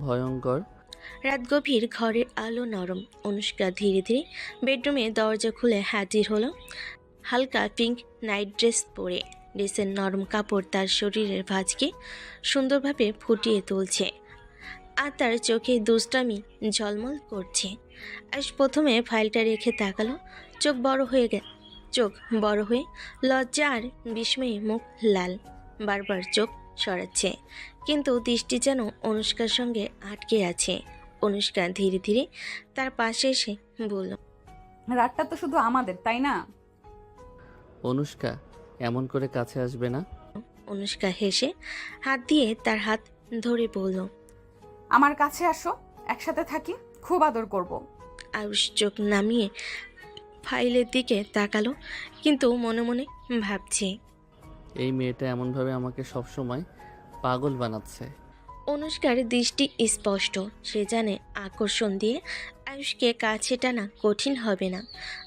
ভয়ঙ্কর। রাত গভীর, ঘরের আলো নরম। অনুষ্কা ধীরে ধীরে বেডরুমে দরজা খুলে হাজির হলো, হালকা পিঙ্ক নাইট ড্রেস পরে। ড্রেসের নরম কাপড় তার শরীরের ভাঁজকে সুন্দরভাবে ফুটিয়ে তুলছে, আর তার চোখে দুষ্টামি ঝলমল করছে। আয়ুষ প্রথমে ফাইলটা রেখে তাকালো, চোখ বড় হয়ে লজ্জা আর বিস্ময়ে মুখ লাল। বারবার চোখ সরাচ্ছে, কিন্তু দৃষ্টি যেন অনুষ্কার সঙ্গে আটকে আছে। অনুষ্কা ধীরে ধীরে তার পাশে এসে বলল, রাতটা তো শুধু আমাদের, তাই না? অনুষ্কা, এমন করে কাছে আসবে না। অনুষ্কা হেসে হাত দিয়ে তার হাত ধরে বলল, আমার কাছে আসো, একসাথে থাকি, খুব আদর করব। আয়ুষ চোখ নামিয়ে ফাইলের দিকে তাকালো, কিন্তু মনে মনে ভাবছে, এই মেয়েটা এমনভাবে আমাকে সবসময় পাগল বানাচ্ছে। অনুষ্কার দৃষ্টি স্পষ্ট, সে জানে আকর্ষণ দিয়ে আয়ুষকে কাছে টানা কঠিন হবে না।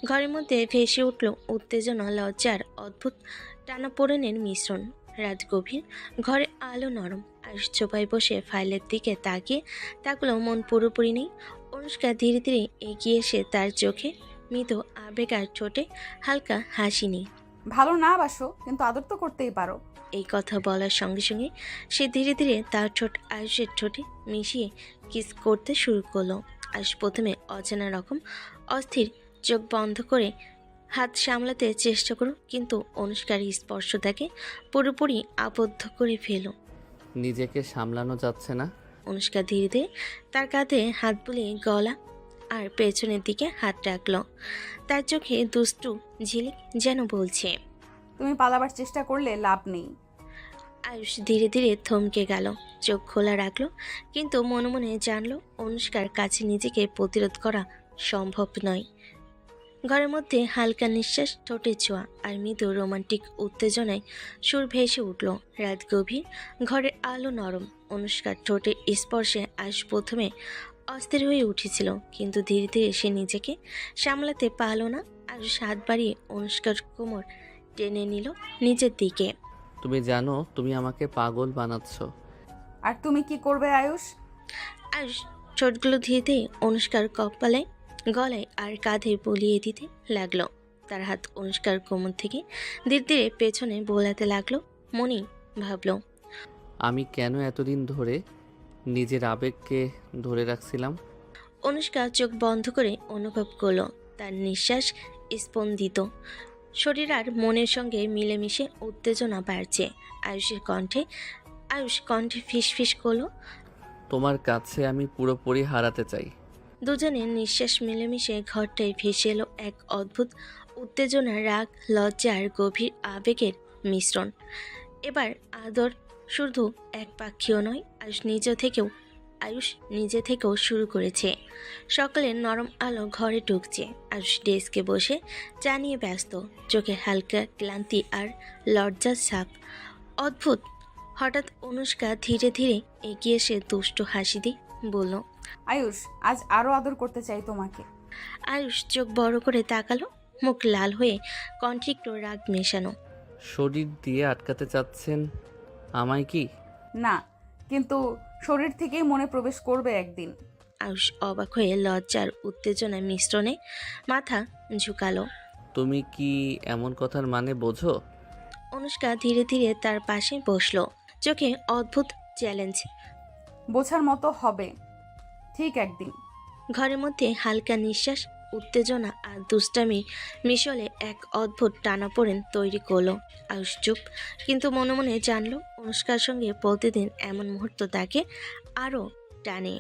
ঘরের মধ্যে ভেসে উঠল উত্তেজনা, লজ্জার অদ্ভুত টানাপোড়েনের মিশ্রণ। রাত গভীর, ঘরে আলো নরম। আয়ুষ চোপায় বসে ফাইলের দিকে তাকিয়ে তাকলো, মন পুরোপুরি নেই। অনুষ্কা ধীরে ধীরে এগিয়ে এসে তার চোখে মৃদু আবেগ আর ঠোঁটে হালকা হাসি নেই। ভালো না বাসো, কিন্তু আদর তো করতেই পারো। এই কথা বলার সঙ্গে সঙ্গে সে ধীরে ধীরে তার ঠোঁট আয়ুষের ঠোঁটে মিশিয়ে কিস করতে শুরু করলো। আয়ুষ প্রথমে অচেনা রকম অস্থির, চোখ বন্ধ করে হাত সামলাতে চেষ্টা করো, কিন্তু অনুষ্কার স্পর্শ তাকে পুরোপুরি আবদ্ধ করে ফেল। নিজেকে সামলানো যাচ্ছে না। অনুষ্কা ধীরে ধীরে তার কাঁধে হাত বুলিয়ে গলা আর পেছনের দিকে হাত রাখলো। তার চোখে দুষ্টু ঝিলিক যেন বলছে, তুমি পালাবার চেষ্টা করলে লাভ নেই। আয়ুষ ধীরে ধীরে থমকে গেল, চোখ খোলা রাখলো, কিন্তু মনে মনে জানলো অনুষ্কার কাছে নিজেকে প্রতিরোধ করা সম্ভব নয়। ঘরের মধ্যে হালকা নিঃশ্বাস, ঠোঁটে ছোঁয়া আর মৃদু রোমান্টিক উত্তেজনায় সুর ভেসে উঠল। রাত গভীর, ঘরের আলো নরম। অনুষ্কার ঠোঁটের স্পর্শে আয়ুষ প্রথমে অস্থির হয়ে উঠেছিল, কিন্তু ধীরে ধীরে সে নিজেকে সামলাতে পারল না। আয়ুষ হাত বাড়িয়ে অনুষ্কার কোমর টেনে নিল নিজের দিকে। তুমি জানো তুমি আমাকে পাগল বানাচ্ছ। আর তুমি কি করবে আয়ুষ? আয়ুষ ঠোঁটগুলো ধীরে ধীরে অনুষ্কার কপালে, গলায় আর কাঁধে বলিয়ে দিতে লাগলো। তার হাত অনুষ্কার কোমর থেকে ধীরে ধীরে পেছনে বোলাতে লাগলো। মনি ভাবলো, আমি কেন এতদিন ধরে নিজের আবেগকে ধরে রাখছিলাম। অনুষ্কা চোখ বন্ধ করে অনুভব করলো তার নিঃশ্বাস স্পন্দিত, শরীর আর মনের সঙ্গে মিলেমিশে উত্তেজনা বাড়ছে। আয়ুষের কণ্ঠে আয়ুষ কণ্ঠে ফিসফিস করলো। তোমার কাছে আমি পুরোপুরি হারাতে চাই। দুজনের নিঃশ্বাস মিলেমিশে ঘরটায় ভেসে এলো এক অদ্ভুত উত্তেজনা, রাগ, লজ্জা আর গভীর আবেগের মিশ্রণ। এবার আদর শুধু একপাক্ষীয় নয়, আয়ুষ নিজে থেকেও শুরু করেছে। সকালের নরম আলো ঘরে ঢুকছে। আয়ুষ ডেস্কে বসে চা নিয়ে ব্যস্ত, চোখে হালকা ক্লান্তি আর লজ্জার ছাপ। অদ্ভুত, হঠাৎ অনুষ্কা ধীরে ধীরে এগিয়ে এসে দুষ্টু হাসি দিয়ে বলল। আয়ুষ, আজ আরো আদর করতে চাই তোমাকে। আয়ুষ চোখ বড় করে তাকালো, মুখ লাল হয়ে কণ্ঠে একটু রাগ মেশানো। শরীর দিয়ে আটকাতে চাচ্ছেন আমায় কি? না, কিন্তু শরীর থেকেই মনে প্রবেশ করবে একদিন। আয়ুষ অবাক হয়ে লজ্জার উত্তেজনার মিশ্রণে মাথা ঝুঁকালো। তুমি কি এমন কথার মানে বোঝো? অনুষ্কা ধীরে ধীরে তার পাশে বসলো, চোখে অদ্ভুত চ্যালেঞ্জ। বোঝার মতো হবে ঠিক একদিন। ঘরের মধ্যে হালকা নিঃশ্বাস, উত্তেজনা আর দুষ্টামি মিশলে এক অদ্ভুত টানাপোড়েন তৈরি করলো। আয়ুষ চুপ, কিন্তু মনে মনে জানলো অনুষ্কার সঙ্গে প্রতিদিন এমন মুহূর্ত তাকে আরও টানে।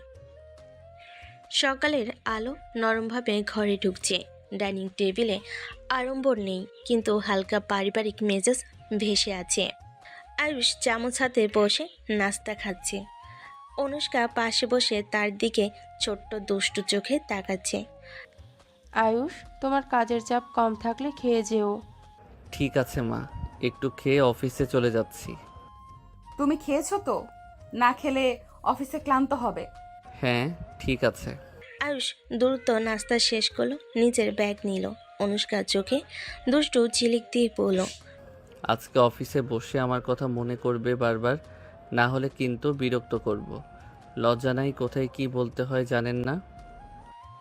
সকালের আলো নরমভাবে ঘরে ঢুকছে। ডাইনিং টেবিলে আড়ম্বর নেই, কিন্তু হালকা পারিবারিক মেজাজ ভেসে আছে। আয়ুষ চামচ হাতে বসে নাস্তা খাচ্ছে। অনুষ্কা পাশে বসে তার দিকে ছোট্ট দুষ্টু চোখে তাকাচ্ছে। আয়ুষ, তোমার কাজের চাপ কম থাকলে খেয়ে যেও। ঠিক আছে মা, একটু খেয়ে অফিসে চলে যাচ্ছি। তুমি খেয়েছো তো? না খেলে অফিসে ক্লান্ত হবে। হ্যাঁ, ঠিক আছে। আয়ুষ দ্রুত নাস্তা শেষ করলো, নিজের ব্যাগ নিল। অনুষ্কার চোখে দুষ্টু ঝিলিক দিয়ে পড়ল। আজকে অফিসে বসে আমার কথা মনে করবে বারবার, না হলে কিন্তু বিরক্ত করব। লজ্জা নাই, কোথায় কি বলতে হয় জানেন না?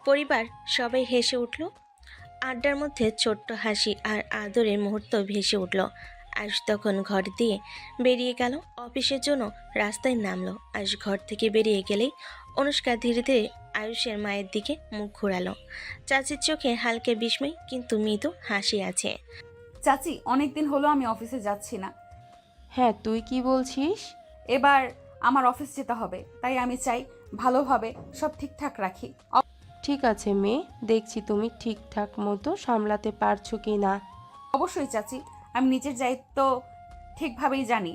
পরিবার সবাই হেসে উঠল। আড্ডার মধ্যে ছোট্ট হাসি আর আদরের মুহূর্ত ভেসে উঠল। আয়ুষ তখন ঘর দিয়ে বেরিয়ে গেল, অফিসের জন্য রাস্তায় নামলো। আয়ুষ ঘর থেকে বেরিয়ে গেলেই অনুষ্কা ধীরে ধীরে আয়ুষের মায়ের দিকে মুখ ঘোরালো। চাচির চোখে হালকা বিস্ময়, কিন্তু মৃদু হাসি আছে। চাচি, অনেকদিন হলো আমি অফিসে যাচ্ছি না। হ্যাঁ, তুই কি বলছিস? এবার আমার অফিস যেতে হবে, তাই আমি চাই ভালোভাবে সব ঠিকঠাক রাখি। ঠিক আছে মেয়ে, দেখছি তুমি ঠিকঠাক মতো সামলাতে পারছো কি না। অবশ্যই চাচি, আমি নিজের দায়িত্ব ঠিকভাবেই জানি।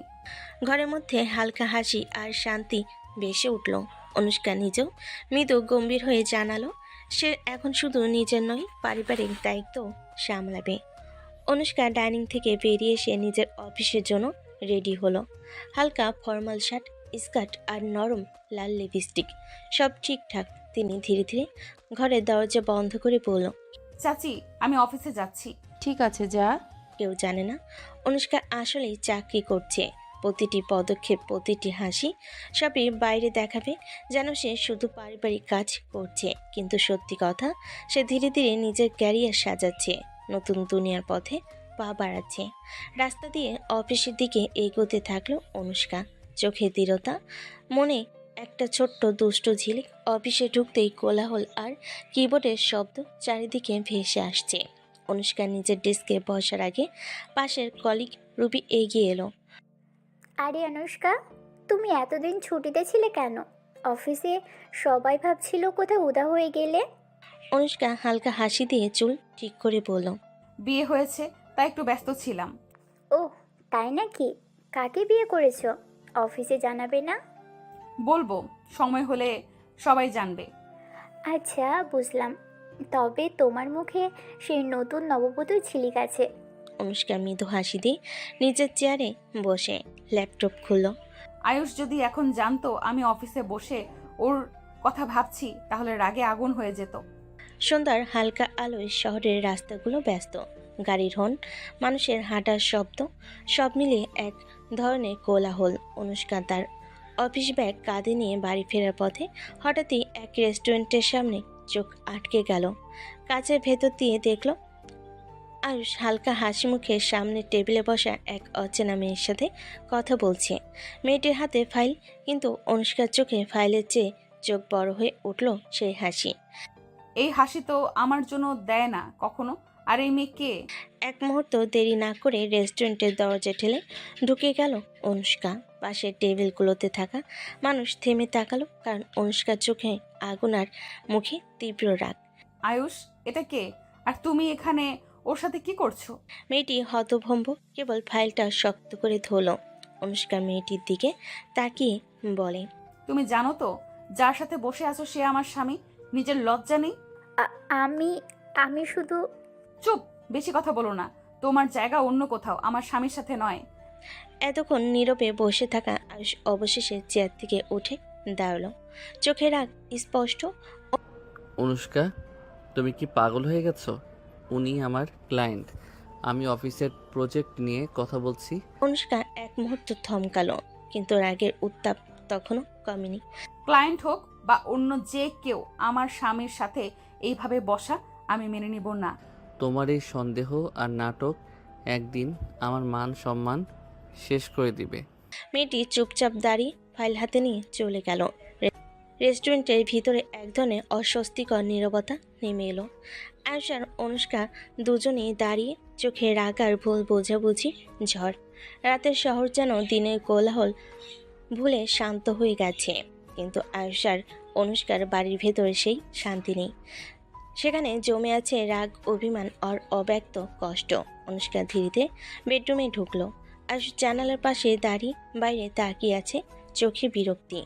ঘরের মধ্যে হালকা হাসি আর শান্তি ভেসে উঠল। অনুষ্কা নিজেও মৃদু গম্ভীর হয়ে জানালো সে এখন শুধু নিজের নয়, পারিবারিক দায়িত্ব সামলাবে। অনুষ্কা ডাইনিং থেকে বেরিয়ে এসে নিজের অফিসের জন্য রেডি হলো। হালকা ফর্মাল শার্ট, স্কার্ট আর নরম লাল লিপস্টিক, সব ঠিকঠাক। তিনি ধীরে ধীরে ঘরের দরজা বন্ধ করে বলল। চাচি, আমি অফিসে যাচ্ছি। ঠিক আছে, যা। কেউ জানে না অনুষ্কা আসলেই চাকরি করছে। প্রতিটি পদক্ষেপ, প্রতিটি হাসি সবই বাইরে দেখাবে যেন সে শুধু পারিবারিক কাজ করছে, কিন্তু সত্যি কথা সে ধীরে ধীরে নিজের ক্যারিয়ার সাজাচ্ছে, নতুন দুনিয়ার পথে পা বাড়াচ্ছে। রাস্তা দিয়ে অফিসের দিকে এগোতে থাকলো অনুষ্কা, চোখে দৃঢ়তা, মনে একটা ছোট্ট দুষ্ট ঝিলিক। অফিসে ঢুকতেই কোলাহল আর কিবোর্ডের শব্দ চারিদিকে ভেসে আসছে। অনুষ্কা নিজের ডেস্কে বসার আগে পাশের কলিগ রুবি এগিয়ে এলো। আরে অনুষ্কা, তুমি এতদিন ছুটিতে ছিলে কেন? অফিসে সবাই ভাবছিল কোথাও উদা হয়ে গেলে। অনুষ্কা হালকা হাসি দিয়ে চুল ঠিক করে বলল। বিয়ে হয়েছে, তাই একটু ব্যস্ত ছিলাম। ওহ, তাই নাকি? কাকে বিয়ে করেছো? অফিসে জানাবে না? বলবো, সময় হলে সবাই জানবে। আচ্ছা, বুঝলাম। তবে তোমার মুখে সেই নতুন নববধূর ঝিলিক আছে। অনুষ্কা মৃদু হাসি দিয়ে নিজের চেয়ারে বসে ল্যাপটপ খুলল। আয়ুষ যদি এখন জানতো আমি অফিসে বসে ওর কথা ভাবছি, তাহলে রাগে আগুন হয়ে যেত। সন্ধ্যার হালকা আলোয় শহরের রাস্তাগুলো ব্যস্ত, গাড়ির হর্ন, মানুষের হাঁটার শব্দ, সব মিলিয়ে এক ধরনের কোলাহল। অনুষ্কা তার অফিস ব্যাগ কাঁধে নিয়ে বাড়ি ফেরার পথে হঠাৎই এক রেস্টুরেন্টের সামনে চোখ আটকে গেল। কাচের ভেতর দিয়ে দেখল আয়ুষ হালকা হাসি মুখে সামনে টেবিলে বসা এক অচেনা মেয়ের সাথে কথা বলছে। মেয়েটির হাতে ফাইল, কিন্তু অনুষ্কার চোখে ফাইলের চেয়ে চোখ বড় হয়ে উঠল সেই হাসি। এই হাসি তো আমার জন্য দেয় না কখনো। আর এই মেয়ে কে? এক মুহূর্ত দেরি না করে রেস্টুরেন্টের দরজা ঠেলে ঢুকে গেল অনুষ্কা। পাশের টেবিলগুলোতে থাকা মানুষ থেমে তাকালো, কারণ অনুষ্কার চোখে আগুন আর মুখে তীব্র রাগ। আয়ুষ, এটা কে? আর তুমি এখানে ওর সাথে কি করছো? মেয়েটি হতভম্ব, কেবল ফাইলটা শক্ত করে ধরল। অনুষ্কা মেয়েটির দিকে তাকিয়ে বলে, তুমি জানো তো যার সাথে বসে আছো সে আমার স্বামী। নিজের লজ্জা নেই? আমি আমি শুধু চুপ, বেশি কথা বলো না। তোমার জায়গা অন্য কোথাও, আমার স্বামীর সাথে নয়। এতক্ষণ নীরবে বসে থাকা আয়ুষ অবশেষে চেয়ার থেকে উঠে দাঁড়ালো, চোখে রাগ স্পষ্ট। অনুষ্কা, তুমি কি পাগল হয়ে গেছো? উনি আমার ক্লায়েন্ট। আমি অফিসের প্রজেক্ট নিয়ে কথা বলছি। অনুষ্কা এক মুহূর্ত থমকালো, কিন্তু রাগের উত্তাপ তখনও কমেনি। ক্লায়েন্ট হোক বা অন্য যে কেউ, আমার স্বামীর সাথে এইভাবে বসা আমি মেনে নিব না। তোমার এই সন্দেহ আর নাটক একদিন আমার মান সম্মান শেষ করে দিবে। মেয়েটি চুপচাপ দাঁড়িয়ে ফাইল হাতে নিয়ে চলে গেল। রেস্টুরেন্টের ভিতরে এক ধরনের অস্বস্তিকর নীরবতা নেমে এলো। আয়ুষ আর অনুষ্কা দুজনেই দাঁড়িয়ে, চোখে রাগ আর ভুল বোঝাবুঝি ঝড়। রাতের শহর যেন দিনের কোলাহল ভুলে শান্ত হয়ে গেছে, কিন্তু আয়ুষ আর অনুষ্কার বাড়ির ভেতরে সেই শান্তি নেই। সেখানে জমে আছে রাগ, অভিমান আর অব্যক্ত কষ্ট। অনুষ্কা ধীরে বেডরুমে ঢুকলো। আয়ুষ জানালার পাশে দাঁড়িয়ে বাইরে তাকিয়ে আছে, চোখে বিরক্তি।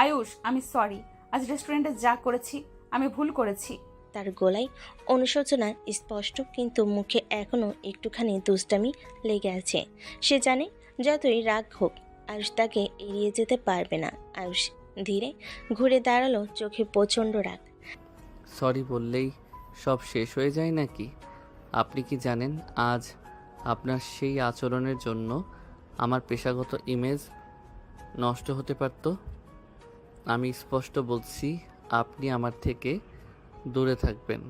আয়ুষ, আমি সরি। আজ রেস্টুরেন্টে যা করেছি আমি ভুল করেছি। তার গলায় অনুশোচনা স্পষ্ট, কিন্তু মুখে এখনো একটুখানি দুষ্টামি লেগে আছে। সে জানে যতই রাগ হোক আয়ুষ তাকে এড়িয়ে যেতে পারবে না। আয়ুষ ধীরে ঘুরে দাঁড়ালো, চোখে প্রচণ্ড রাগ। সরি বললেই সব শেষ হয়ে যায় নাকি? আপনি কি জানেন আজ আপনার সেই আচরণের জন্য আমার পেশাগত ইমেজ নষ্ট হতে পারত? আমি স্পষ্ট বলছি, আপনি আমার থেকে দূরে থাকবেন।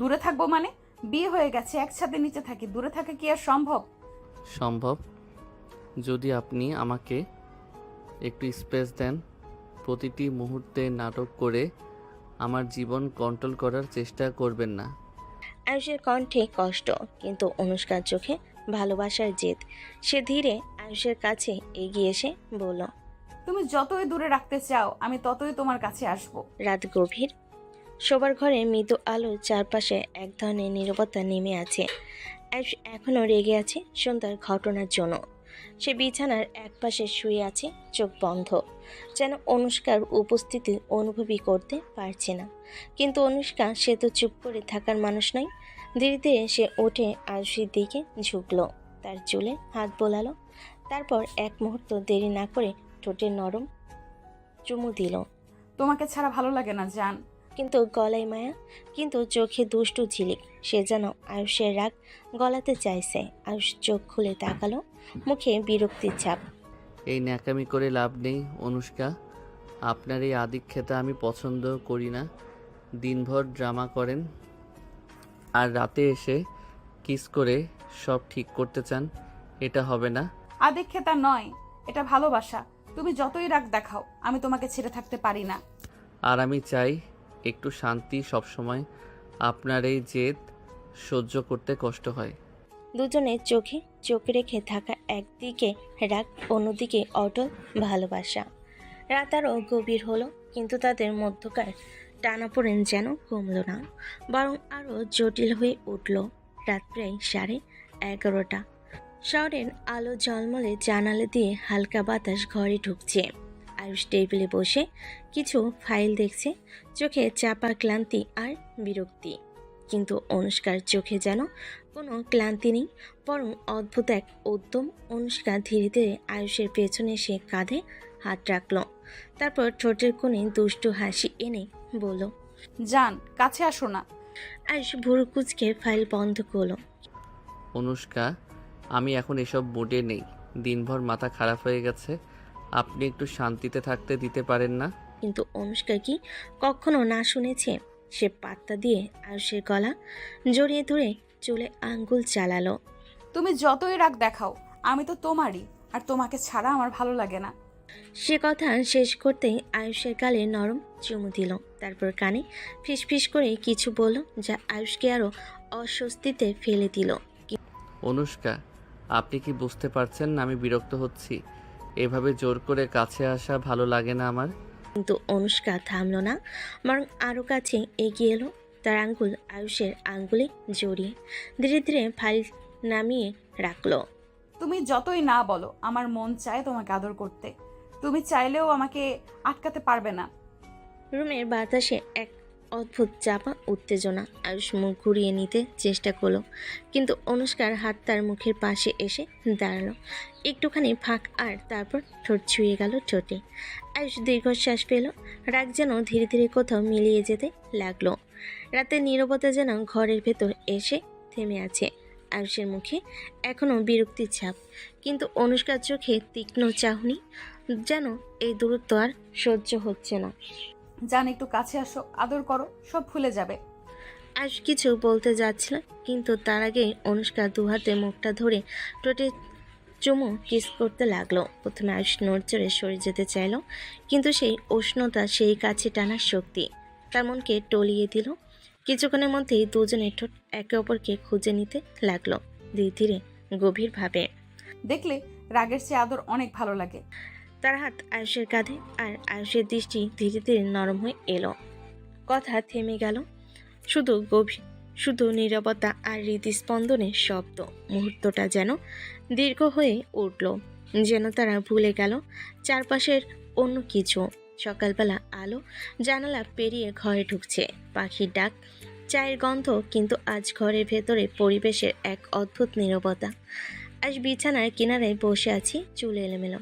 দূরে থাকবো মানে? বিয়ে হয়ে গেছে, একসাথে নিচে থাকি, দূরে থাকা কি আর সম্ভব? সম্ভব, যদি আপনি আমাকে একটু স্পেস দেন। প্রতিটি মুহূর্তে নাটক করে আমার জীবন কন্ট্রোল করার চেষ্টা করবেন না। আয়ুষের কণ্ঠে কষ্ট, কিন্তু অনুষ্কার চোখে ভালোবাসার জেদ। সে ধীরে আয়ুষের কাছে এগিয়ে এসে বলল, তুমি যতই দূরে রাখতে চাও আমি ততই তোমার কাছে আসবো। রাত গভীর, শোবার ঘরে মৃদু আলোর চারপাশে এক ধরনের নীরবতা নেমে আছে। আয়ুষ এখনও রেগে আছে সন্ধ্যার ঘটনার জন্য। সে বিছানার একপাশে শুয়ে আছে, চোখ বন্ধ, যেন অনুষ্কার উপস্থিতি অনুভবই করতে পারছে না। কিন্তু অনুষ্কা, সে তো চুপ করে থাকার মানুষ নয়। ধীরে ধীরে সে উঠে আয়ুষের দিকে ঝুঁকলো, তার চুলে হাত বোলালো, তারপর এক মুহূর্ত দেরি না করে ঠোঁটে নরম চুমু দিল। তোমাকে ছাড়া ভালো লাগে না জান। কিন্তু গলায় মায়া, কিন্তু চোখে দুষ্টু ঝিলিক। সে যেন আয়ুষের রাগ গলাতে চাইছে। আয়ুষ চোখ খুলে তাকালো, মুখে বিরক্তির ছাপ। এই ন্যাকামি করে লাভ নেই অনুষ্কা। আপনার এই আদিক্ষেতা আমি পছন্দ করি না। দিনভর ড্রামা করেন আর রাতে এসে কিস করে সব ঠিক করতে চান। এটা হবে না। আদিক্ষেতা নয়, এটা ভালোবাসা। তুমি যতই রাগ দেখাও আমি তোমাকে ছেড়ে থাকতে পারি না। আর আমি চাই একটু শান্তি। সবসময় আপনার এই জেদ সহ্য করতে কষ্ট হয়। দুজনের চোখে চোখ রেখে থাকা, একদিকে রাগ, অন্যদিকে অটল ভালোবাসা। রাত আরও গভীর হলো, কিন্তু তাদের মধ্যকার টানাপোড়েন যেন কমল না, বরং আরও জটিল হয়ে উঠল। রাত প্রায় 11:30। শহরের আলো ঝলমলে জানালা দিয়ে হালকা বাতাস ঘরে ঢুকছে। আয়ুষ টেবিলে বসে কিছু ফাইল দেখছে, চোখে চাপা ক্লান্তি আর বিরক্তি। কিন্তু অনুষ্কার চোখে যেন কোনো ক্লান্তি নেই, বরং অদ্ভুত এক উদ্যম। অনুষ্কা ধীরে ধীরে আয়ুষের পেছনে এসে কাঁধে হাত রাখল, তারপর ঠোঁটের কোণে দুষ্টু হাসি এনে বলল, জান, কাছে আসো না। আয়ুষ ভুরু কুঁচকে ফাইল বন্ধ করলো। অনুষ্কা, আমি এখন এসব মুডে নেই। দিনভর মাথা খারাপ হয়ে গেছে। আপনি একটু শান্তিতে থাকতে দিতে পারেন না? কিন্তু অনুষ্কা কি কখনো না শুনেছে? সে পাত্তা দিয়ে আয়ুষের গলা জড়িয়ে ধরে চুলে আঙ্গুল চালালো। তুমি যতই রাগ দেখাও আমি তো তোমারই, আর তোমাকে ছাড়া আমার ভালো লাগে না। সে কথা শেষ করতেই আয়ুষের গালে নরম চুমু দিল, তারপর কানে ফিসফিস করে কিছু বলল, যা আয়ুষকে আরো অস্বস্তিতে ফেলে দিল। অনুষ্কা, আপনি কি বুঝতে পারছেন না আমি বিরক্ত হচ্ছি? এভাবে জোর করে কাছে আসা ভালো লাগে না আমার। কিন্তু অনুষ্কা থামল না, বরং আরও কাছে এগিয়ে এলো, তার আঙ্গুল আয়ুষের আঙ্গুলে জড়িয়ে ধীরে ধীরে ফাইল নামিয়ে রাখলো। তুমি যতই না বলো, আমার মন চায় তোমাকে আদর করতে। তুমি চাইলেও আমাকে আটকাতে পারবে না। রুমের বাতাসে এক অদ্ভুত চাপা উত্তেজনা। আয়ুষ মুখ ঘুরিয়ে নিতে চেষ্টা করলো, কিন্তু অনুষ্কার হাত তার মুখের পাশে এসে দাঁড়ালো। একটুখানি ফাঁক, আর তারপর ঠোঁট ছুঁয়ে গেল ঠোঁটে। আয়ুষ দীর্ঘশ্বাস পেল, রাগ যেন ধীরে ধীরে কোথাও মিলিয়ে যেতে লাগলো। রাতের নীরবতা যেন ঘরের ভেতর এসে থেমে আছে। আয়ুষের মুখে এখনও বিরক্তির ছাপ, কিন্তু অনুষ্কার চোখে তীক্ষ্ণ চাহনি, যেন এই দূরত্ব আর সহ্য হচ্ছে না। জান, একটু কাছে আসো, আদর করো, সব ভুলে যাবে। আয়ুষ কিছু বলতে যাচ্ছিল, কিন্তু তার আগেই অনুষ্কা দুহাতে মুখটা ধরে ঠোঁটে চুমু কিস করতে লাগলো। প্রথমে আয়ুষ নড়চড়ে সরে যেতে চাইল, কিন্তু সেই উষ্ণতা, সেই কাছে টানার শক্তি তার মনকে টলিয়ে দিল। কিছুক্ষণের মধ্যেই দুজনের ঠোঁট একে অপরকে খুঁজে নিতে লাগলো, ধীরে ধীরে গভীরভাবে। দেখলে, রাগের চেয়ে আদর অনেক ভালো লাগে। তার হাত আয়ুষের কাঁধে, আর আয়ুষের দৃষ্টি ধীরে ধীরে নরম হয়ে এলো। কথা থেমে গেল, শুধু নীরবতা আর হৃদস্পন্দনের শব্দ। মুহূর্তটা যেন দীর্ঘ হয়ে উঠল, যেন তারা ভুলে গেল চারপাশের অন্য কিছু। সকালবেলা আলো জানালা পেরিয়ে ঘরে ঢুকছে, পাখির ডাক, চায়ের গন্ধ, কিন্তু আজ ঘরের ভেতরে পরিবেশের এক অদ্ভুত নীরবতা। আজ বিছানার কিনারায় বসে আছি, চুল এলোমেলো,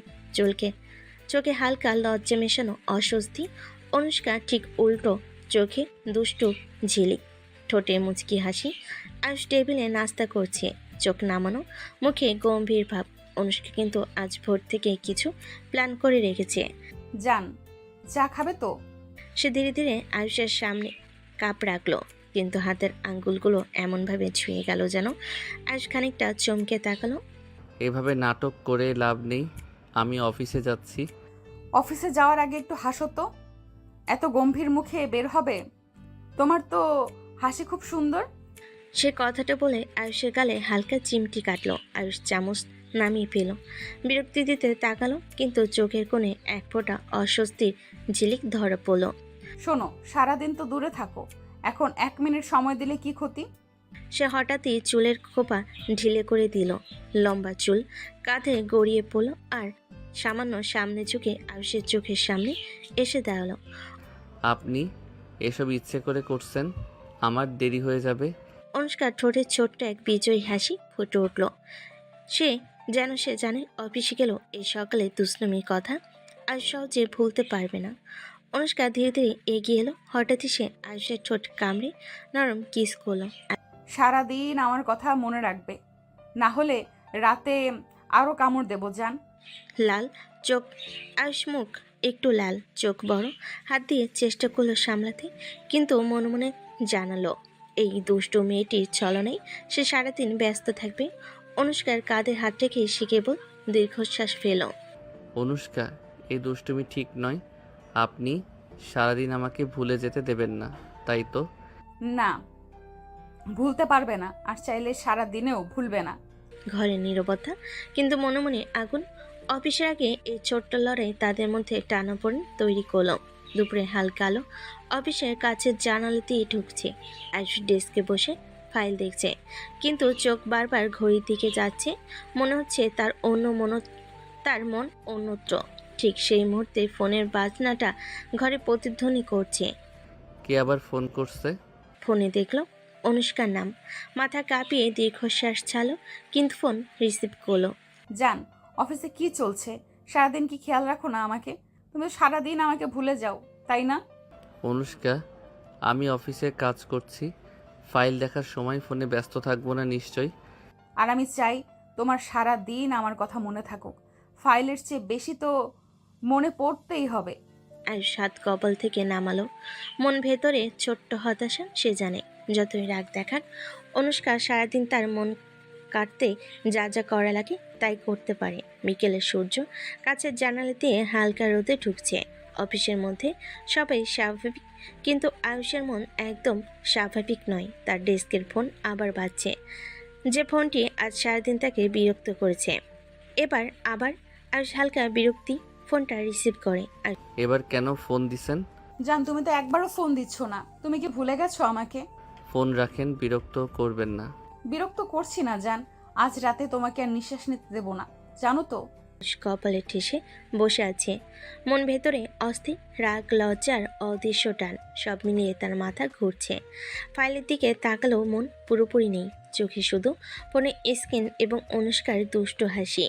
চোখে হালকা লজ্জা মেশানো অস্বস্তি। অনুষ্কা ঠিক উল্টো, চোখে দুষ্টু ঝিলিক, ঠোঁটে মুচকি হাসি। আয়ুষ টেবিলে নাস্তা করছে, চোখ নামানো, মুখে গম্ভীর ভাব। অনুষ্কা কিন্তু আজ ভোর থেকে কিছু প্ল্যান করে রেখেছে। জান, চা খাবে তো? সে ধীরে ধীরে আয়ুষের সামনে কাপ রাখলো, কিন্তু হাতের আঙ্গুলগুলো এমনভাবে ছুঁয়ে গেল যেন আয়ুষ খানিকটা চমকে তাকালো। এভাবে নাটক করে লাভ নেই, আমি অফিসে যাচ্ছি। অফিসে যাওয়ার আগে একটু হাসো তো। এত গম্ভীর মুখে বের হবে? তোমার তো হাসি খুব সুন্দর। সে কথাটা বলে আয়ুষের গালে হালকা চিমটি কাটলো। আয়ুষ চামচ নামিয়ে পেল, বিরক্তি দিতে তাকালো, কিন্তু চোখের কোণে এক ফোঁটা অস্বস্তির ঝিলিক ধরা পড়ল। শোনো, সারাদিন তো দূরে থাকো, এখন 1 মিনিট সময় দিলে কি ক্ষতি? সে হঠাৎই চুলের খোপা ঢিলে করে দিল, লম্বা চুল কাঁধে গড়িয়ে পড়ল, আর সামান্য সামনে ঝুঁকে আয়ুষের চোখের সামনে এসে দাঁড়ালো। আপনি এসব ইচ্ছে করে করছেন, আমার দেরি হয়ে যাবে। অনুষ্কার ঠোঁটের ছোট্ট এক বিজয়ী হাসি ফুটে উঠল। সে জানে অফিসে গেল এই সকালে দুষ্ণমির কথা আর সহজে ভুলতে পারবে না। অনুষ্কা ধীরে ধীরে এগিয়ে এলো, হঠাৎই সে আয়ুষের ঠোঁট কামড়ে নরম কিস করলো। সারাদিন আমার কথা মনে রাখবে, না হলে রাতে আরো কামড় দেবো। জান। লাল চোখ আয়ুষ, মুখ একটু লাল, চোখ বড়, হাত দিয়ে চেষ্টা করলো সামলাতে, কিন্তু মনে মনে জানালো এই দুষ্টু মেয়েটির ছলনায় সে সারাদিন ব্যস্ত থাকবে। অনুষ্কার কাঁধে হাত রেখে সে কেবল দীর্ঘশ্বাস ফেল। অনুষ্কা, এই দুষ্টুমি ঠিক নয়। আপনি সারাদিন আমাকে ভুলে যেতে দেবেন না, তাই তো? না, ভুলতে পারবে না, আর চাইলে সারা দিনেও ভুলবে না। ঘরের নীরবতা, কিন্তু মনে মনে আগুন। অফিসের আগে এই ছোট্ট লড়াই তাদের মধ্যে টানাপোড়েন তৈরি করলো। দুপুরে হালকা আলো অফিসের কাছের জানালা দিয়ে ঢুকছে। আয়ুষ ডেস্কে বসে ফাইল দেখছে, কিন্তু চোখ বারবার ঘড়ির দিকে যাচ্ছে। মনে হচ্ছে তার মন অন্যত্র। ঠিক সেই মুহূর্তে ফোনের বাজনাটা ঘরে প্রতিধ্বনি করছে। কে আবার ফোন করছে? ফোনে দেখল অনুষ্কার নাম, মাথা কাঁপিয়ে দীর্ঘশ্বাস ছাড়ল, কিন্তু ফোন রিসিভ করলো। জান, অফিসে কি চলছে? সারাদিন কি খেয়াল রাখো না আমাকে? তুমি তো সারাদিন আমাকে ভুলে যাও, তাই না? অনুষ্কা, আমি অফিসে কাজ করছি, ফাইল দেখার সময় ফোনে ব্যস্ত থাকবো না নিশ্চয়। আর আমি চাই তোমার সারা দিন আমার কথা মনে থাকুক। ফাইলের চেয়ে বেশি তো মনে পড়তেই হবে। আয়ুষ হাত কপাল থেকে নামালো, মন ভেতরে ছোট্ট হতাশা। সে জানে যতই রাগ দেখাক, অনুষ্কা সারাদিন তার মন কাটতে যা যা করা লাগে তাই করতে পারে। বিকেলের সূর্য কাছের জানালা দিয়ে হালকা রোদে ঢুকছে। অফিসের মধ্যে সবাই স্বাভাবিক, কিন্তু আয়ুষের মন একদম স্বাভাবিক নয়। তার ডেস্কের ফোন আবার বাজছে, যে ফোনটি আজ সারাদিন তাকে বিরক্ত করেছে। এবার আবার আয়ুষ হালকা বিরক্তি ফোনটা রিসিভ করে। আর এবার কেন ফোন দিছেন? জান, তুমি তো একবারও ফোন দিচ্ছ না। তুমি কি ভুলে গেছো আমাকে? ফোন রাখেন, বিরক্ত করবেন না। বিরক্ত করছি না জান, আজ রাতে তোমাকে আর নিঃশ্বাস নিতে দেবো না, জানো তো। আয়ুষ কপালে ঠেসে বসে আছে, মন ভেতরে অস্থির, রাগ, লজ্জার অদৃশ্য টান সব মিলিয়ে তার মাথা ঘুরছে। ফাইলের দিকে তাকালেও মন পুরোপুরি নেই, চোখে শুধু ফোনে স্ক্রিন এবং অনুষ্কার দুষ্ট হাসি।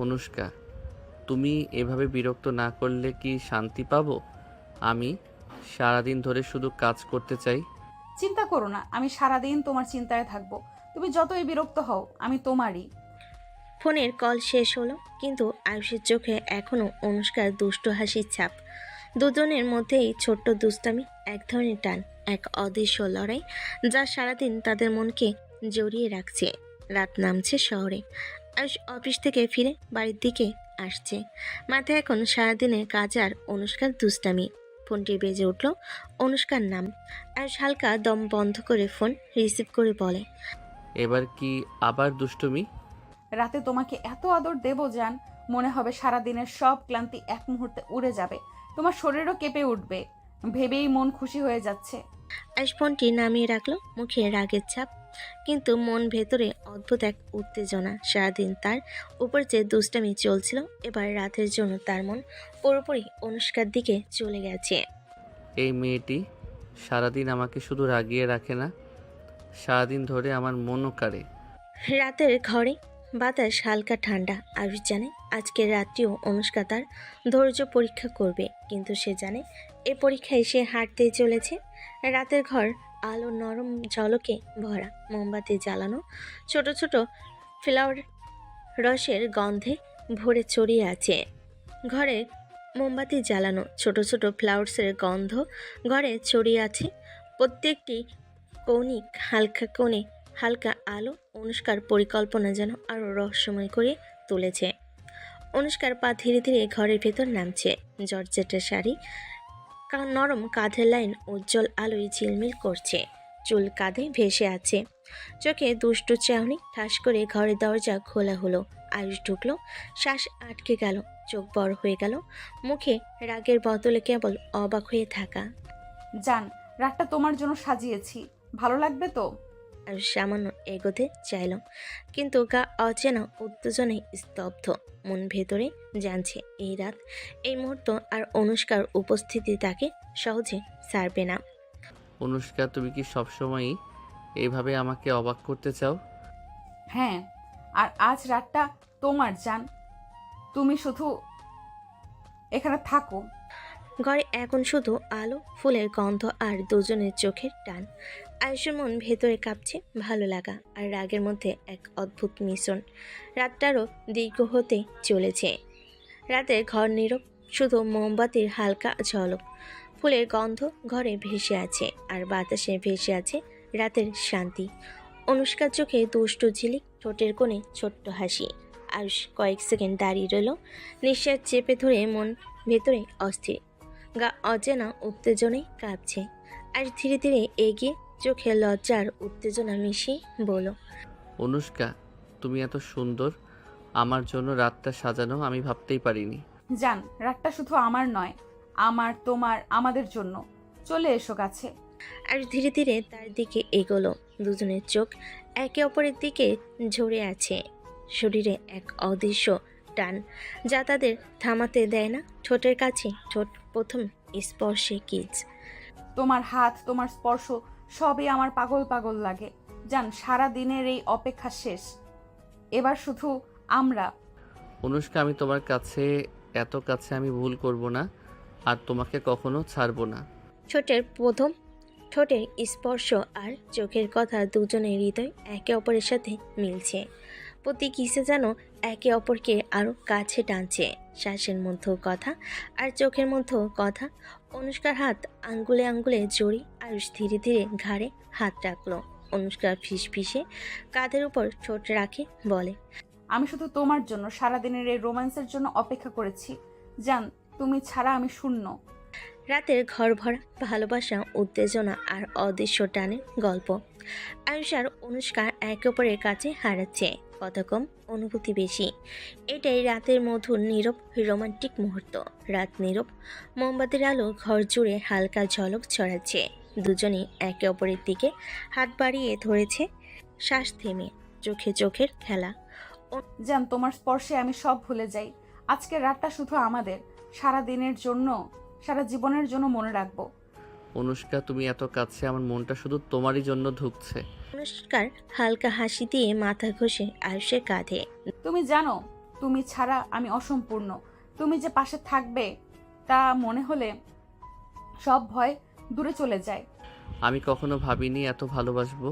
অনুষ্কা, তুমি এভাবে বিরক্ত না করলে কি শান্তি পাবো? আমি সারাদিন ধরে শুধু কাজ করতে চাই। চিন্তা করো না, আমি সারাদিন তোমার চিন্তায় থাকবো। তুমি যতই বিরক্ত হও, আমি তোমারই। ফোনের কল শেষ হলো, কিন্তু আয়ুষের চোখে এখনও অনুষ্কার দুষ্ট হাসির ছাপ। দুজনের মধ্যেই ছোট্ট দুষ্টামি, এক ধরনের টান, এক অদৃশ্য লড়াই যা সারাদিন তাদের মনকে জড়িয়ে রাখছে। রাত নামছে শহরে। আয়ুষ অফিস থেকে ফিরে বাড়ির দিকে আসছে। মাথায় এখন সারাদিনের কাজ আর অনুষ্কার দুষ্টামি। ফোনটি বেজে উঠল, অনুষ্কার নাম। আয়ুষ হালকা দম বন্ধ করে ফোন রিসিভ করে বলে, এবার কি আবার দুষ্টুমি? রাতে তোমাকে এত আদর দেবো জান, মনে হবে সারাদিনের সব ক্লান্তি এক মুহূর্তে উড়ে যাবে। তোমার শরীরও কেঁপে উঠবে, ভেবেই মন খুশি হয়ে যাচ্ছে। আয়ুষ ফোনটি নামিয়ে রাখলো, মুখে রাগের ছাপ, কিন্তু মন ভেতরে অদ্ভুত এক উত্তেজনা। সারাদিন তার উপর যে দুষ্টামি চলছিল, এবার রাতের জন্য তার মন পুরোপুরি অনুষ্কার দিকে চলে গেছে। এই মেয়েটি সারাদিন আমাকে শুধু রাগিয়ে রাখে না, সারাদিন ধরে আমার মনও কাড়ে। রাতের ঘরে বাতাস হালকা ঠান্ডা। আয়ুষ জানে আজকের রাত্রিও অনুষ্কা তার ধৈর্য পরীক্ষা করবে, কিন্তু সে জানে এই পরীক্ষায় সে হারতেই চলেছে। রাতের ঘর আলো নরম ঝলকে ভরা, মোমবাতি জ্বালানো, ছোট ছোট ফ্লাওয়ার রসের গন্ধে ভরে ছড়িয়ে আছে ঘরে। মোমবাতি জ্বালানো, ছোট ছোট ফ্লাওয়ার্সের গন্ধ ঘরে ছড়িয়ে আছে। প্রত্যেকটি কৌণিক হালকা কোণে হালকা আলো অনুষ্কার পরিকল্পনা যেন আরও রহস্যময় করে তুলেছে। অনুষ্কার পা ধীরে ধীরে ঘরের ভেতর নামছে। জর্জেটের শাড়ি, নরম কাঁধের লাইন উজ্জ্বল আলোয় ঝিলমিল করছে। চুল কাঁধে ভেসে আছে, চোখে দুষ্টু চাহনি। ঠাস করে ঘরের দরজা খোলা হলো। আয়ুষ ঢুকলো, শ্বাস আটকে গেল, চোখ বড় হয়ে গেল, মুখে রাগের বদলে কেবল অবাক হয়ে থাকা। জান, রাতটা তোমার জন্য সাজিয়েছি, ভালো লাগবে তো? আর সামান্য এগোতে চাইল, কিন্তু গা অচেনা উত্তেজনায় স্তব্ধ। মন ভেতরে জানছে এই রাত, এই মুহূর্ত আর অনুষ্কার উপস্থিতি তাকে সহজে ছাড়বে না। অনুষ্কা, তুমি কি সবসময়ই এইভাবে আমাকে অবাক করতে চাও? হ্যাঁ, আর আজ রাতটা তোমার জান, তুমি শুধু এখানে থাকো। ঘরে এখন শুধু আলো, ফুলের গন্ধ আর দুজনের চোখের টান। আয়ুষের মন ভেতরে কাঁপছে, ভালো লাগা আর রাগের মধ্যে এক অদ্ভুত মিশ্রণ। রাতটারও দীর্ঘ হতে চলেছে। রাতে ঘর নীরব, শুধু মোমবাতির হালকা ঝলক, ফুলের গন্ধ ঘরে ভেসে আছে, আর বাতাসে ভেসে আছে রাতের শান্তি। অনুষ্কার চোখে দুষ্টু ঝিলিক, ঠোঁটের কোণে ছোট্ট হাসি। আয়ুষ কয়েক সেকেন্ড দাঁড়িয়ে রইল, নিঃশ্বাস চেপে ধরে, মন ভেতরে অস্থির, গা অচেনা উত্তেজনায় কাঁপছে। আর ধীরে ধীরে এগিয়ে চোখে লজ্জার উত্তেজনা মিশিয়ে বলল, অনুষ্কা, তুমি এত সুন্দর, আমার জন্য রাতটা সাজানো আমি ভাবতেই পারিনি। জান, রাতটা শুধু আমার নয়, আমার, তোমার, আমাদের জন্য। চলে এসো কাছে। আর ধীরে ধীরে তার দিকে এগোলো। দুজনের চোখ একে অপরের দিকে ঝরে আছে, শরীরে এক অদৃশ্য টান যা তাদের থামাতে দেয় না। ঠোঁটের কাছে ঠোঁট, প্রথম স্পর্শে কিস। তোমার হাত, তোমার স্পর্শ সবই আমার পাগল পাগল লাগে। জান, সারা দিনের এই অপেক্ষা শেষ, এবার শুধু আমরা। অনুষ্কা, আমি তোমার কাছে, এত কাছে আমি ভুল করব না, আর তোমাকে কখনো ছাড়বো না। ঠোঁটের স্পর্শ আর চোখের কথা, দুজনের হৃদয় একে অপরের সাথে মিলছে। প্রতি কিসে যেন একে অপরকে আরও কাছে টানছে। শ্বাসের মধ্যেও কথা আর চোখের মধ্যেও কথা। অনুষ্কার হাত আঙ্গুলে আঙ্গুলে জড়ি। আয়ুষ ধীরে ধীরে ঘাড়ে হাত রাখলো। অনুষ্কার ফিসফিসে কাঁধের উপর ঠোঁট রাখে, বলে, আমি শুধু তোমার জন্য সারাদিনের এই রোম্যান্সের জন্য অপেক্ষা করেছি। জান, তুমি ছাড়া আমি শূন্য। রাতের ঘর ভরা ভালোবাসা, উত্তেজনা আর অদৃশ্য টানের গল্প। আয়ুষ আর অনুষ্কা একে অপরের কাছে হারাচ্ছে, কথা কম, অনুভূতি বেশি। এটাই রাতের মধুর নীরব রোমান্টিক মুহূর্ত। রাত নীরব, মোমবাতির আলো ঘর জুড়ে হালকা ঝলক ছড়াচ্ছে। দুজনই একে অপরের দিকে হাত বাড়িয়ে ধরেছে, শ্বাস থেমে, চোখে চোখের খেলা। জান, তোমার স্পর্শে আমি সব ভুলে যাই। আজকের রাতটা শুধু আমাদের, সারা দিনের জন্য, সারা জীবনের জন্য মনে রাখবো। অনুষ্কা, তুমি এত কাছে, আমার মনটা শুধু তোমারই জন্য ধুকছে। অনুষ্কার হালকা হাসি দিয়ে মাথা ঘষে আয়ুষের কাঁধে। তুমি জানো, তুমি ছাড়া আমি অসম্পূর্ণ। তুমি যে পাশে থাকবে তা মনে হলে সব ভয় দূরে চলে যায়। আমি কখনো ভাবিনি এত ভালোবাসবো।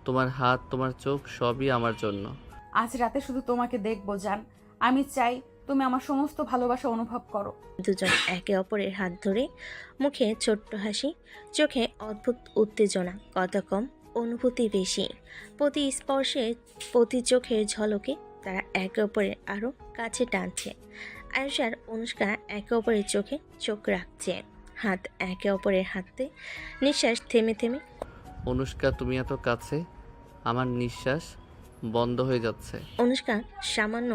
তোমার হাত, তোমার চোখ সবই আমার জন্য। আজ রাতে শুধু তোমাকে দেখবো জান। আমি চাই তুমি আমার সমস্ত ভালোবাসা অনুভব করো। দুজন একে অপরের হাত ধরে, মুখে ছোট্ট হাসি, চোখে অদ্ভুত উত্তেজনা, কথা কম, অনুভূতি বেশি। প্রতি স্পর্শে, প্রতি চোখের ঝলকে তারা একে অপরের আরও কাছে টানছে। আয়ুষ আর অনুষ্কা একে অপরের চোখে চোখ রাখছে, হাত একে অপরের হাতে, নিঃশ্বাস থেমে থেমে। অনুষ্কা, তুমি এত কাছে, আমার নিঃশ্বাস বন্ধ হয়ে যাচ্ছে। অনুষ্কা সামান্য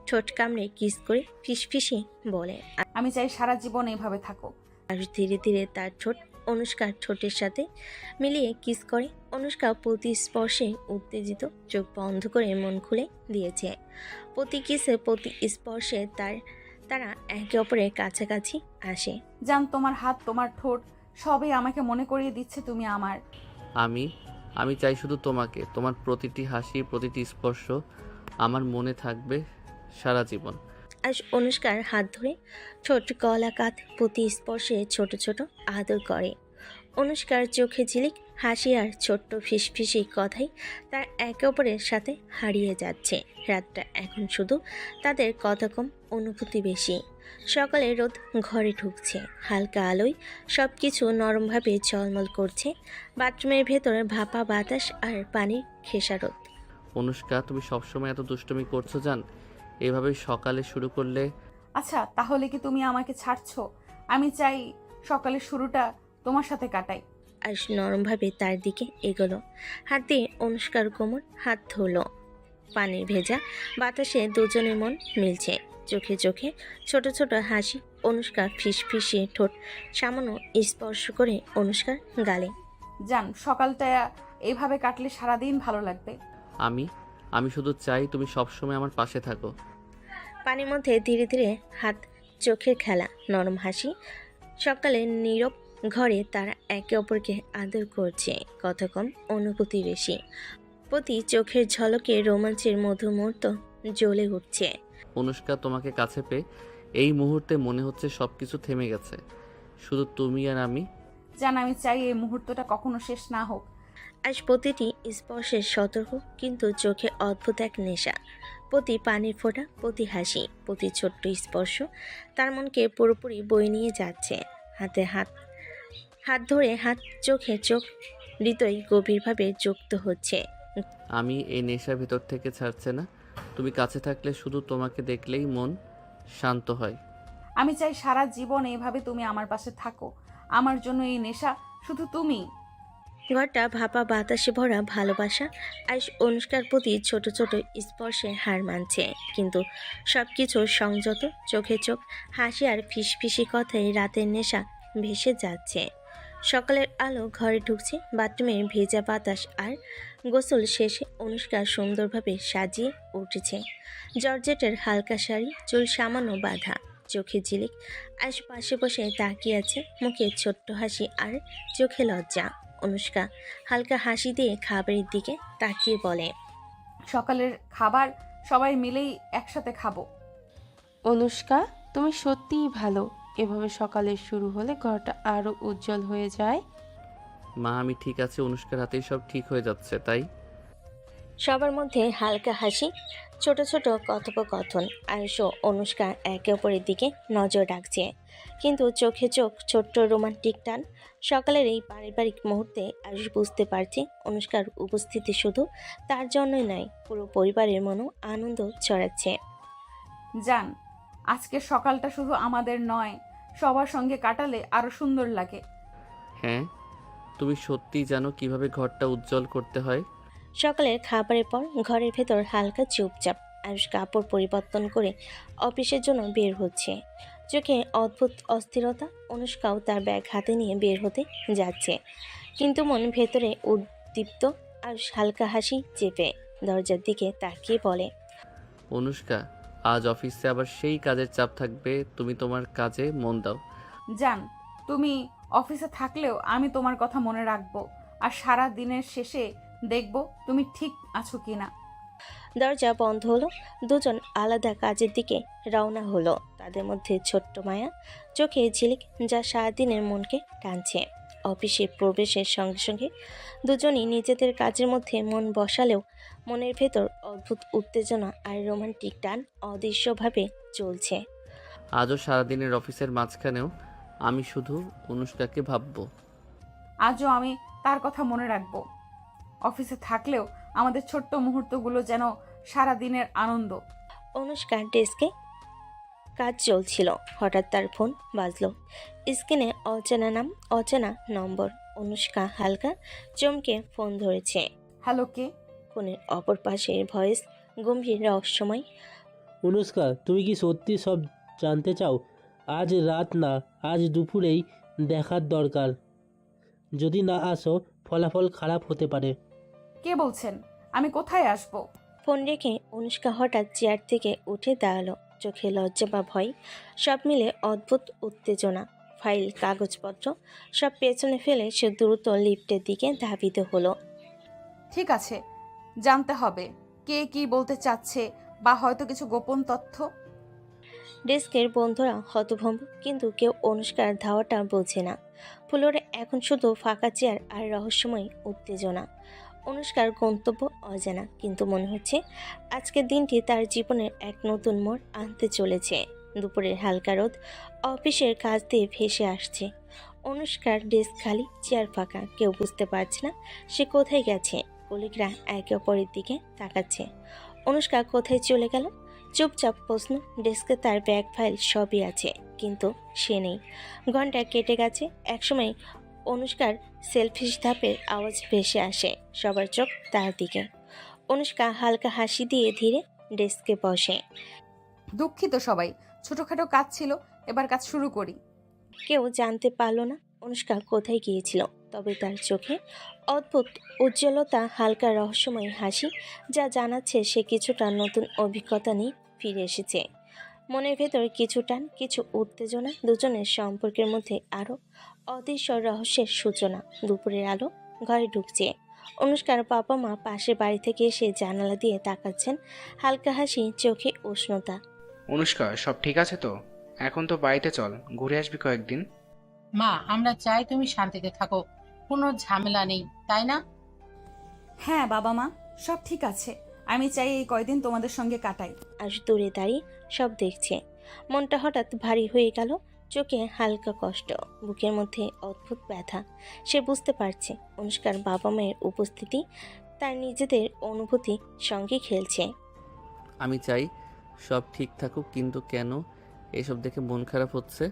ঠোঁট কামড়ে কিস করে ফিসফিসে বলে। আমি চাই সারা জীবন এইভাবে থাকো। আয়ুষ ধীরে ধীরে তার ঠোঁট অনুষ্কার ঠোঁটের সাথে মিলিয়ে কিস করে। অনুষ্কা প্রতি স্পর্শে উত্তেজিত, চোখ বন্ধ করে মন খুলে দিয়েছে। প্রতি কিসে, প্রতি স্পর্শে তারা একে অপরের কাছাকাছি আসে। জান, তোমার হাত, তোমার ঠোঁট সবই আমাকে মনে করিয়ে দিচ্ছে তুমি আমার। আমি চাই শুধু তোমাকে। তোমার প্রতিটি হাসি, প্রতিটি স্পর্শ আমার মনে থাকবে সারা জীবন। আজ অনুষ্কার হাত ধরে ঠোঁট, গলা, কাঁধ প্রতি স্পর্শে ছোট ছোট আদর করে। অনুষ্কার চোখে ঝিলিক হাসি আর ছোট্ট ফিসফিসি কথাই তার একে অপরের সাথে হারিয়ে যাচ্ছে। রাতটা এখন শুধু তাদের, কথা কম, অনুভূতি বেশি। সকালে রোদ ঘরে ঢুকছে, হালকা আলোয় সব কিছু নরমভাবে ঝলমল করছে। বাথরুমের ভেতরে ভাপা বাতাস আর পানির খেসারত। অনুষ্কা, তুমি সবসময় এত দুষ্টুমি করছো জান। এভাবে সকালে শুরু করলে। আচ্ছা, তাহলে কি তুমি আমাকে ছাড়ছো? আমি চাই সকালের শুরুটা তোমার সাথে কাটাই। আর নরমভাবে তার দিকে এগোলো, হাত দিয়ে অনুষ্কার কোমর হাত ধরলো। পানির ভেজা বাতাসে দুজনের মন মিলছে, চোখে চোখে ছোট ছোট হাসি। অনুষ্কা ফিসফিসিয়ে ঠোঁট সামান্য স্পর্শ করে অনুষ্কার গালে। জান, সকালটা এইভাবে কাটলে সারাদিন ভালো লাগবে। আমি শুধু চাই তুমি সবসময় আমার পাশে থাকো। পানির মধ্যে ধীরে ধীরে হাত, চোখের খেলা, নরম হাসি। সকালে নীরব ঘরে তারা একে অপরকে আদর করছে, কথা কম, অনুভূতি বেশি। প্রতি চোখের ঝলকে রোমাঞ্চের মধুর মুহূর্ত জ্বলে উঠছে। অনুষ্কা, তোমাকে কাছে পেয়ে এই মুহূর্তে মনে হচ্ছে সবকিছু থেমে গেছে, শুধু তুমি আর আমি। জান, আমি চাই এই মুহূর্তটা কখনো শেষ না হোক। আজ প্রতিটি স্পর্শের সতর্ক, কিন্তু চোখে অদ্ভুত এক নেশা। প্রতি পানির ফোঁটা, প্রতি হাসি, প্রতি ছোট্ট স্পর্শ তার মনকে পুরোপুরি বয়ে নিয়ে যাচ্ছে। হাতে হাত ধরে হাত, চোখে চোখ, হৃদয় গভীরভাবে যুক্ত হচ্ছে। আমি এই নেশার ভিতর থেকে ছাড়ছে না। তুমি কাছে থাকলে, শুধু তোমাকে দেখলেই মন শান্ত হয়। আমি চাই সারা জীবন এইভাবে তুমি আমার পাশে থাকো। আমার জন্য এই নেশা শুধু তুমি। ঘরটা ভাপা বাতাসে ভরা ভালোবাসা। আজ অনুষ্কার প্রতি ছোট ছোট স্পর্শে হার মানছে, কিন্তু সবকিছু সংযত, চোখে চোখ, হাসি আর ফিসফিসি কথায় রাতের নেশা ভেসে যাচ্ছে। সকালের আলো ঘরে ঢুকছে, বাথরুমের ভেজা বাতাস আর গোসল শেষে অনুষ্কা সুন্দরভাবে সাজিয়ে উঠেছে। জর্জেটের হালকা শাড়ি, চুল সামান্য বাঁধা, চোখে ঝিলিক। আজ পাশে বসে তাকিয়ে আছে, মুখে ছোট্ট হাসি আর চোখে লজ্জা। অনুষ্কা হালকা হাসি দিয়ে খাবারের দিকে তাকিয়ে বলে, সকালের খাবার সবাই মিলেই একসাথে খাবো। অনুষ্কা, তুমি সত্যিই ভালো। এভাবে সকালের শুরু হলে ঘরটা আরো উজ্জ্বল হয়ে যায়। মা, আমি ঠিক আছে। অনুষ্কার হাতেই সব ঠিক হয়ে যাচ্ছে, তাই। সবার মধ্যে হালকা হাসি, ছোট ছোট কথোপকথন। আয়ুষ ও অনুষ্কা একে অপরের দিকে নজর রাখছে, কিন্তু চোখে চোখ, ছোট্ট রোমান্টিক টান। সকালের এই পারিবারিক মুহূর্তে আয়ুষ বুঝতে পারছে অনুষ্কার উপস্থিতি শুধু তার জন্যই নয়, পুরো পরিবারের মনও আনন্দ ছড়াচ্ছে। জান, আজকের সকালটা শুধু আমাদের নয়, সবার সঙ্গে কাটালে আরো সুন্দর লাগে। হ্যাঁ, তুমি সত্যিই জানো কিভাবে ঘরটা উজ্জ্বল করতে হয়। সকালের খাবারের পর ঘরের ভেতর হালকা চুপচাপ আয়ুষ কাপড় পরিবর্তন করে অফিসের জন্য বের হচ্ছে। চোখে অদ্ভুত অস্থিরতা। অনুষ্কাও তার ব্যাগ হাতে নিয়ে বের হতে যাচ্ছে, কিন্তু মন ভেতরে উদ্দীপ্ত। আয়ুষ হালকা হাসি চেপে দরজার দিকে তাকিয়ে বলে, অনুষ্কা, আজ অফিসে আবার সেই কাজের চাপ থাকবে, তুমি তোমার কাজে মন দাও। জান, তুমি অফিসে থাকলেও আমি তোমার কথা মনে রাখবো, আর সারা দিনের শেষে দেখব তুমি ঠিক আছো কিনা। দরজা বন্ধ হলো। দুজন আলাদা কাজের দিকে রওনা হলো। তাদের মধ্যে ছোট্ট মায়া, চোখে ঝিলিক, যা সারাদিনের মনকে টানছে। অফিসে প্রবেশের সঙ্গে সঙ্গে দুজনই নিজেদের কাজের মধ্যে মন বসালেও মনের ভেতর অদ্ভুত উত্তেজনা আর রোমান্টিক টান অদৃশ্যভাবে চলছে। আজও সারাদিনের অফিসের মাঝখানেও আমি শুধু অনুষ্কাকে ভাববো। আজও আমি তার কথা মনে রাখবো। অফিসে থাকলেও আমাদের ছোট্ট মুহূর্তগুলো যেন সারা দিনের আনন্দ। অনুষ্কার ডেস্কে কাজ চলছিল। হঠাৎ তার ফোন বাজলো। স্ক্রিনে অচেনা নাম, অচেনা নম্বর। অনুষ্কা হালকা চমকে ফোন ধরেছে। হ্যালো, কে? ফোনের অপর পাশের ভয়েস গম্ভীর রহস্যময়। অনুষ্কা, তুমি কি সত্যি সব জানতে চাও? আজ রাত না, আজ দুপুরেই দেখার দরকার। যদি না আসো, ফলাফল খারাপ হতে পারে। কে বলছেন? আমি কোথায় আসবো? ফোন রেখে অনুষ্কা হঠাৎ চেয়ার থেকে উঠে দাঁড়ালো। চোখে লজ্জা বা ভয় সব মিলে অদ্ভুত উত্তেজনা। ফাইল, কাগজপত্র সব পেছনে ফেলে সে দ্রুত লিফটের দিকে ধাবিত হলো। ঠিক আছে, জানতে হবে কে কি বলতে চাচ্ছে, বা হয়তো কিছু গোপন তথ্য। ডেস্কের বন্ধুরা হতভম্ব, কিন্তু কেউ অনুষ্কার ধাওয়াটা বোঝে না। ফ্লোরে এখন শুধু ফাঁকা চেয়ার আর রহস্যময় উত্তেজনা। অনুষ্কার গন্তব্য অজানা, কিন্তু মনে হচ্ছে আজকের দিনটি তার জীবনের এক নতুন মোড় আনতে চলেছে। দুপুরের হালকা রোদ অফিসের কাজ দিয়ে ভেসে আসছে। অনুষ্কার ডেস্ক খালি, চেয়ার ফাঁকা। কেউ বুঝতে পারছে না সে কোথায় গেছে। কলিগরা একে অপরের দিকে তাকাচ্ছে। অনুষ্কা কোথায় চলে গেল? চুপচাপ প্রশ্ন। ডেস্কে তার ব্যাগ, ফাইল সবই আছে, কিন্তু সে নেই। ঘন্টা কেটে গেছে। একসময় অনুষ্কার সেলফিশ ধাপের আওয়াজ ভেসে আসে। সবার চোখ তার দিকে। অনুষ্কা হালকা হাসি দিয়ে ধীরে ডেস্কে বসে। দুঃখিত সবাই, ছোটখাটো কাজ ছিল, এবার কাজ শুরু করি। কেউ জানতে পারল না অনুষ্কা কোথায় গিয়েছিল, তবে তার চোখে অদ্ভুত উজ্জ্বলতা, হালকা রহস্যময় হাসি, যা জানাচ্ছে সে কিছুটা নতুন অভিজ্ঞতা নিয়ে ফিরে এসেছে। মনের ভেতর কিছু টান, কিছু উত্তেজনা। দুজনের সম্পর্কের মধ্যে আরও অদৃশ্য রহস্যের সূচনা। দুপুরের আলো ঘরে ঢুকছে। অনুষ্কার বাবা মা পাশের বাড়ি থেকে এসে জানালা দিয়ে তাকাচ্ছেন। হালকা হাসি, চোখে উষ্ণতা। অনুষ্কা, সব ঠিক আছে তো? এখন তো বাড়িতে চল, ঘুরে আসবি কয়েকদিন। মা, আমরা চাই তুমি শান্তিতে থাকো, কোনো ঝামেলা নেই, তাই না? হ্যাঁ বাবা মা, সব ঠিক আছে। আমি চাই এই কয়দিন তোমাদের সঙ্গে কাটাই। আজ দূরে দাঁড়িয়ে সব দেখছে। মনটা হঠাৎ ভারী হয়ে গেল। চোখে হালকা কষ্ট, বুকের মধ্যে অদ্ভুত ব্যথা। সে বুঝতে পারছে অনুষ্কার বাবা মায়ের উপস্থিতি তার নিজেদের অনুভূতি সঙ্গে খেলছে। আমি চাই সব ঠিক থাকুক, কিন্তু কেন এসব দেখে মন খারাপ হচ্ছে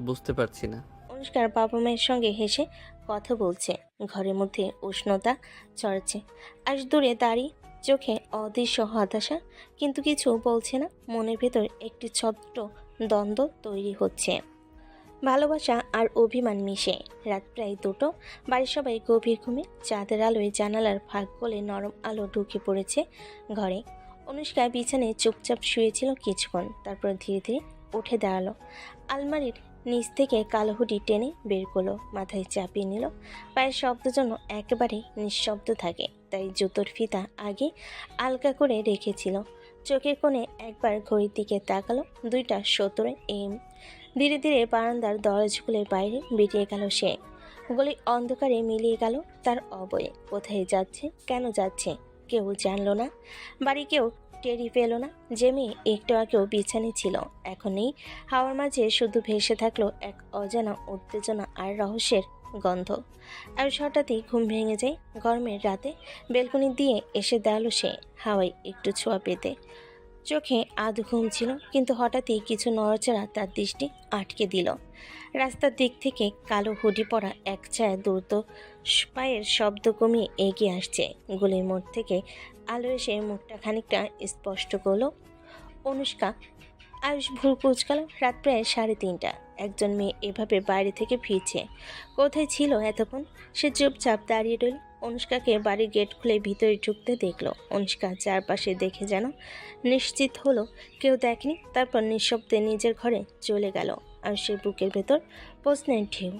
বুঝতে পারছি না। অনুষ্কার বাবা মায়ের সঙ্গে হেসে কথা বলছে। ঘরের মধ্যে উষ্ণতা চড়ছে। আজ দূরে দাঁড়িয়ে চোখে অদৃশ্য হতাশা, কিন্তু কিছু বলছে না। মনের ভেতর একটি ছোট্ট দ্বন্দ্ব তৈরি হচ্ছে, ভালোবাসা আর অভিমান মিশে। রাত প্রায় 2টো। বাড়ির সবাই গভীর ঘুমে। চাঁদের আলোয় জানালার ফাঁক গলে নরম আলো ঢুকে পড়েছে ঘরে। অনুষ্কা বিছানায় চুপচাপ শুয়েছিল কিছুক্ষণ, তারপর ধীরে ধীরে উঠে দাঁড়ালো। আলমারির নিচ থেকে কালো হুডি টেনে বের করলো, মাথায় চাপিয়ে নিল। পায়ের শব্দ যেন একেবারে নিঃশব্দ থাকে, তাই জুতোর ফিতা আগে আলগা করে রেখেছিল। চোখের কোণে একবার ঘড়ির দিকে তাকালো। 2:17 AM। ধীরে ধীরে বারান্দার দরজা খুলে বাইরে বেরিয়ে গেল সে। গলি অন্ধকারে মিলিয়ে গেল তার অবয়ে। কোথায় যাচ্ছে, কেন যাচ্ছে, কেউ জানলো না। বাড়ি কেউ টেরি পেল না। যে মেয়ে একটু আগেও বিছানায় ছিল, এখন নেই। হাওয়ার মাঝে শুধু ভেসে থাকলো এক অজানা উত্তেজনা আর রহস্যের গন্ধ। আর হঠাৎই ঘুম ভেঙে যায়। গরমের রাতে বেলকনি দিয়ে এসে দাঁড়ালো সে, হাওয়ায় একটু ছোঁয়া পেতে। চোখে আধ ঘুম ছিল, কিন্তু হঠাৎই কিছু নড়াচড়া তার দৃষ্টি আটকে দিল। রাস্তার দিক থেকে কালো হুডি পরা এক ছায়া দ্রুত পায়ের শব্দ কমিয়ে এগিয়ে আসছে। গলির মোড় থেকে আলো এসে মুখটা খানিকটা স্পষ্ট করলো। অনুষ্কা। আয়ুষ ভুল কুচকাল। রাত প্রায় 3:30। একজন মেয়ে এভাবে বাইরে থেকে ফিরছে। কোথায় ছিল এতক্ষণ? সে চুপচাপ দাঁড়িয়ে রইল। অনুষ্কাকে বাড়ির গেট খুলে ভিতরে ঢুকতে দেখলো। অনুষ্কা চারপাশে দেখে যেন নিশ্চিত হলো কেউ দেখেনি, তারপর নিঃশব্দে নিজের ঘরে চলে গেল। আয়ুষের বুকের ভেতর প্রশ্নের ঢেউ।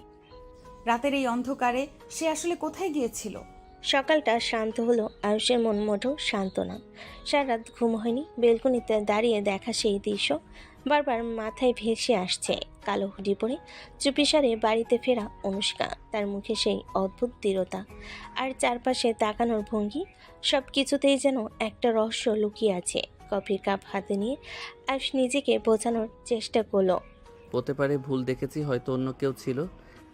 রাতের এই অন্ধকারে সে আসলে কোথায় গিয়েছিল? সকালটা শান্ত হলো। আয়ুষের মন মোটেও শান্ত না। সারা রাত ঘুম হয়নি। বেলকনিতে দাঁড়িয়ে দেখা সেই দৃশ্য বারবার মাথায় ভেসে আসছে। কালো হুডি পরে চুপিসারে বাড়িতে ফেরা অনুষ্কা, তার মুখে সেই অদ্ভুত দৃঢ়তা আর চারপাশে তাকানোর ভঙ্গি, সব কিছুতেই যেন একটা রহস্য লুকিয়ে আছে। কফির কাপ হাতে নিয়ে আয়ুষ নিজেকে বোঝানোর চেষ্টা করলো। হতে পারে ভুল দেখেছি, হয়তো অন্য কেউ ছিল।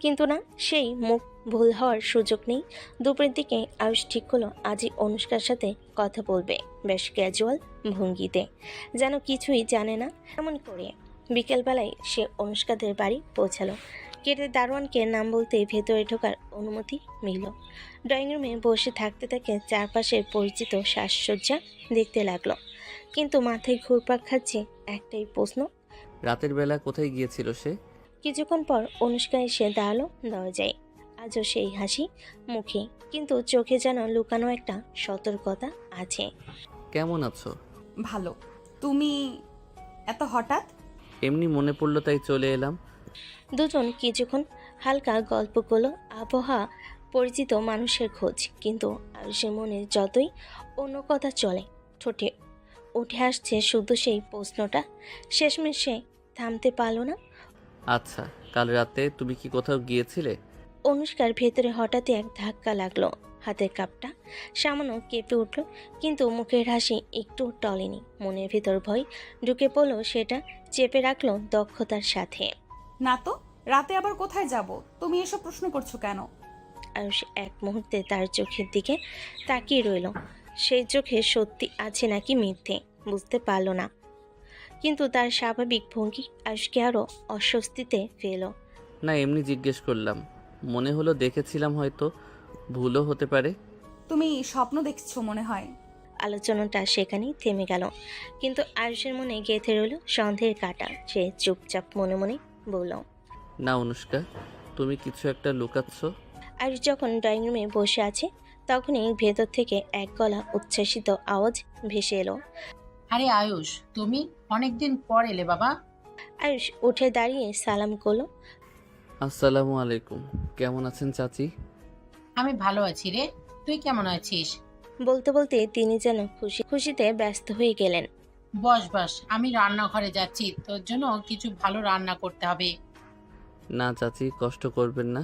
কিন্তু না, সেই মুখ ভুল হওয়ার সুযোগ নেই। দুপুরের দিকে আয়ুষ ঠিক হলো আজই অনুষ্কার সাথে কথা বলবে, বেশ ক্যাজুয়াল ভঙ্গিতে, যেন কিছুই জানে না এমন করে। বিকেলবেলায় সে অনুষ্কাদের বাড়ি পৌঁছালো। গেটের দারোয়ানকে নাম বলতেই ভেতরে ঢোকার অনুমতি মিলল। ড্রয়িং রুমে বসে থাকতে থাকে চারপাশের পরিচিত সাজসজ্জা দেখতে লাগলো, কিন্তু মাথায় ঘুরপাক খাচ্ছে একটাই প্রশ্ন, রাতের বেলা কোথায় গিয়েছিল সে? কিছুক্ষণ পর অনুষ্কা এসে দাঁড়ালো দরজায়। আজও সেই হাসি মুখে, কিন্তু চোখে যেন লুকানো একটা সতর্কতা আছে। কেমন আছো? ভালো। তুমি এত হঠাৎ? এমনি মনে পড়লো তাই চলে এলাম। দুজন কিছুক্ষণ হালকা গল্প করলো। আবহাওয়া পরিচিত মানুষের খোঁজ, কিন্তু আয়ুষের মনে যতই অন্য কথা চলে, ঠোঁটে উঠে আসছে শুধু সেই প্রশ্নটা। শেষমেশ সে থামতে পারল না। আচ্ছা, কাল রাতে তুমি কি কোথাও গিয়েছিলে? অনুষ্কার ভেতরে হঠাৎই এক ধাক্কা লাগলো। হাতের কাপটা সামান্য কেঁপে উঠল, কিন্তু মুখের হাসি একটু টলেনি। মনের ভেতর ভয় ঢুকে পড়ল, সেটা চেপে রাখলো দক্ষতার সাথে। না তো, রাতে আবার কোথায় যাব? তুমি এসব প্রশ্ন করছো কেন? আয়ুষ এক মুহূর্তে তার চোখের দিকে তাকিয়ে রইল। সেই চোখে সত্যি আছে নাকি মিথ্যে বুঝতে পারল না, কিন্তু তার স্বাভাবিক ভঙ্গি আয়ুষকে আরও অস্বস্তিতে ফেল। না, এমনি জিজ্ঞেস করলাম। মনে হলো দেখেছিলাম, হয়তো ভুলও হতে পারে। তুমি স্বপ্ন দেখছো মনে হয়। আলোচনাটা সেখানেই থেমে গেল, কিন্তু আয়ুষের মনে গেঁথে রইল সন্দেহের কাঁটা। সে চুপচাপ মনে মনে বলল, না অনুষ্কা, তুমি কিছু একটা লুকাচ্ছ। আয়ুষ যখন ড্রয়িং রুমে বসে আছে, তখনই ভেতর থেকে এক গলা উচ্ছ্বাসিত আওয়াজ ভেসে এলো। আরে আয়ুষ, তুমি অনেকদিন পর এলে বাবা। আয়ুষ উঠে দাঁড়িয়ে সালাম করলো। আসসালামু আলাইকুম। কেমন আছেন চাচি? আমি ভালো আছি রে, তুই কেমন আছিস? বলতে বলতে তিনি যেন খুশিতে ব্যস্ত হয়ে গেলেন। বস বস, আমি রান্নাঘরে যাচ্ছি, তোর জন্য কিছু ভালো রান্না করতে হবে। না চাচি, কষ্ট করবেন না।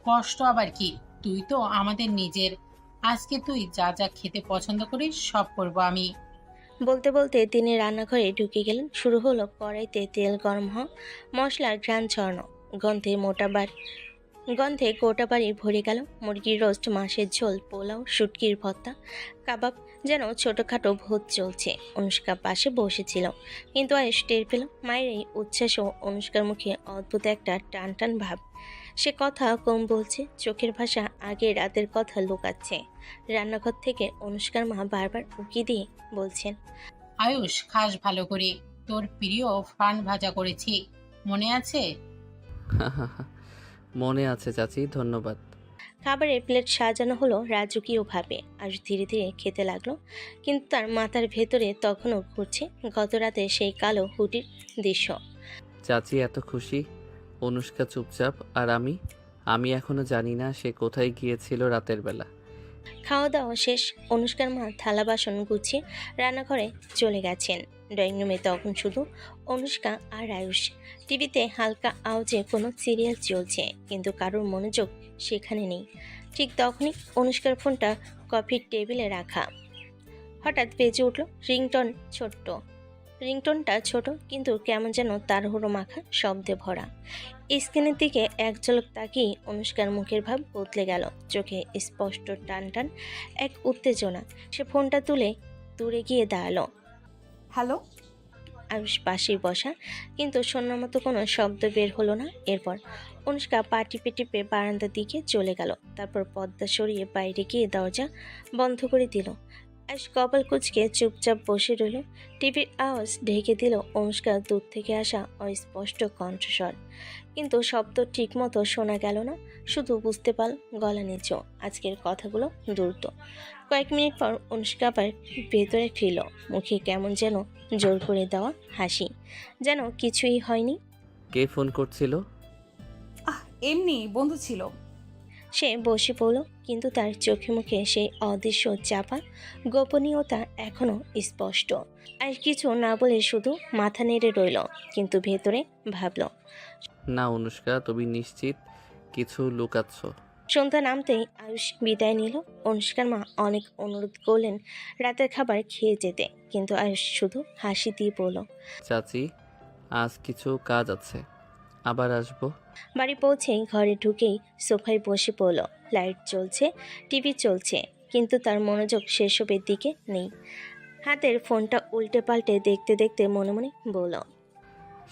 কষ্ট আবার কি, তুই তো আমাদের নিজের। আজকে তুই যা যা খেতে পছন্দ করিস সব করব আমি। বলতে বলতে তিনি রান্নাঘরে ঢুকে গেলেন। শুরু হলো কড়াইতে তেল গরম হওয়া, মশলার ঘ্রাণ ছড়ানো, গন্ধে গোটা বাড়ি ভরে গেল। মুরগির রোস্ট, মাছের ঝোল, পোলাও, শুটকির ভর্তা, কাবাব, যেন ছোটোখাটো ভোজ চলছে। অনুষ্কা পাশে বসেছিল, কিন্তু আয়ুষ টের পেল মায়ের এই উচ্ছ্বাস ও অনুষ্কার মুখে অদ্ভুত একটা টান টান ভাব। সে কথা কম বলছে, চোখের ভাষা আগে রাতের কথা লুকাচ্ছে। রান্নাঘর থেকে অনুষ্কার মা বারবার উকি দিয়ে বলছেন, আয়ুষ, খাস ভালো করে, তোর প্রিয় ফান ভাজা করেছি, মনে আছে? মনে আছে চাচি, ধন্যবাদ। খাবারের প্লেট সাজানো হলো রাজকীয়ভাবে। আয়ুষ ধীরে ধীরে খেতে লাগলো, কিন্তু তার মাথার ভেতরে তখনও ঘুরছে গত রাতে সেই কালো হুডির দৃশ্য। চাচি এত খুশি, অনুষ্কা চুপচাপ, আর আমি এখনো জানি না সে কোথায় গিয়েছিল রাতের বেলা। খাওয়া দাওয়া শেষ। অনুষ্কার মা থালা বাসন গুছিয়ে রান্নাঘরে চলে গেছেন। ড্রয়িং রুমে তখন শুধু অনুষ্কা আর আয়ুষ। টিভিতে হালকা আওয়াজে কোনো সিরিয়াল চলছে, কিন্তু কারোর মনোযোগ সেখানে নেই। ঠিক তখনই অনুষ্কার ফোনটা কফির টেবিলে রাখা। হঠাৎ বেজে উঠল রিংটোনটা ছোট, কিন্তু কেমন যেন তাড়াহুড়ো মাখা শব্দে ভরা। স্ক্রিনের দিকে এক ঝলক তাকিয়ে অনুষ্কার মুখের ভাব বদলে গেল। চোখে স্পষ্ট টান টান এক উত্তেজনা। সে ফোনটা তুলে দূরে গিয়ে দাঁড়ালো। হ্যালো। আয়ুষ পাশেই বসা, কিন্তু শোনার মতো কোনো শব্দ বের হলো না। এরপর অনুষ্কা পা টিপে টিপে বারান্দার দিকে চলে গেল, তারপর পর্দা সরিয়ে বাইরে গিয়ে দরজা বন্ধ করে দিল। আয়ুষ কপাল কুঁচকে চুপচাপ বসে রইল। টিভির আওয়াজ ঢেকে দিল অনুষ্কার দূর থেকে আসা অস্পষ্ট কণ্ঠস্বর, কিন্তু শব্দ ঠিক মতো শোনা গেল না, শুধু বুঝতে পারল গলা নিচু। আজকের কথাগুলো দ্রুত। কয়েক মিনিট পর অনুষ্কা আবার ভেতরে ফিরল, মুখে কেমন যেন জোর করে দেওয়া হাসি, যেন কিছুই হয়নি। কে ফোন করছিল? এমনি বন্ধু ছিল। সে বসে পড়ল, কিন্তু তার চোখে মুখে সেই অদৃশ্য চাপা গোপনীয়তা এখনো স্পষ্ট। আর কিছু না বলে শুধু মাথা নেড়ে রইল, কিন্তু ভেতরে ভাবল। না অনুষ্কা, তুমি নিশ্চিত কিছু লুকাচ্ছ? সন্ধ্যা নামতেই আয়ুষ বিদায় নিল। অনুষ্কার মা অনেক অনুরোধ করলেন রাতের খাবার খেয়ে যেতে, কিন্তু আয়ুষ শুধু হাসি দিয়ে বলল, চাচি, আজ কিছু কাজ আছে, আবার আসবো। বাড়ি পৌঁছেই ঘরে ঢুকেই সোফায় বসে পড়ল। লাইট জ্বলছে, টিভি চলছে, কিন্তু তার মনোযোগ সেসবের দিকে নেই। হাতের ফোনটা উল্টে পাল্টে দেখতে দেখতে মনে মনে বলল,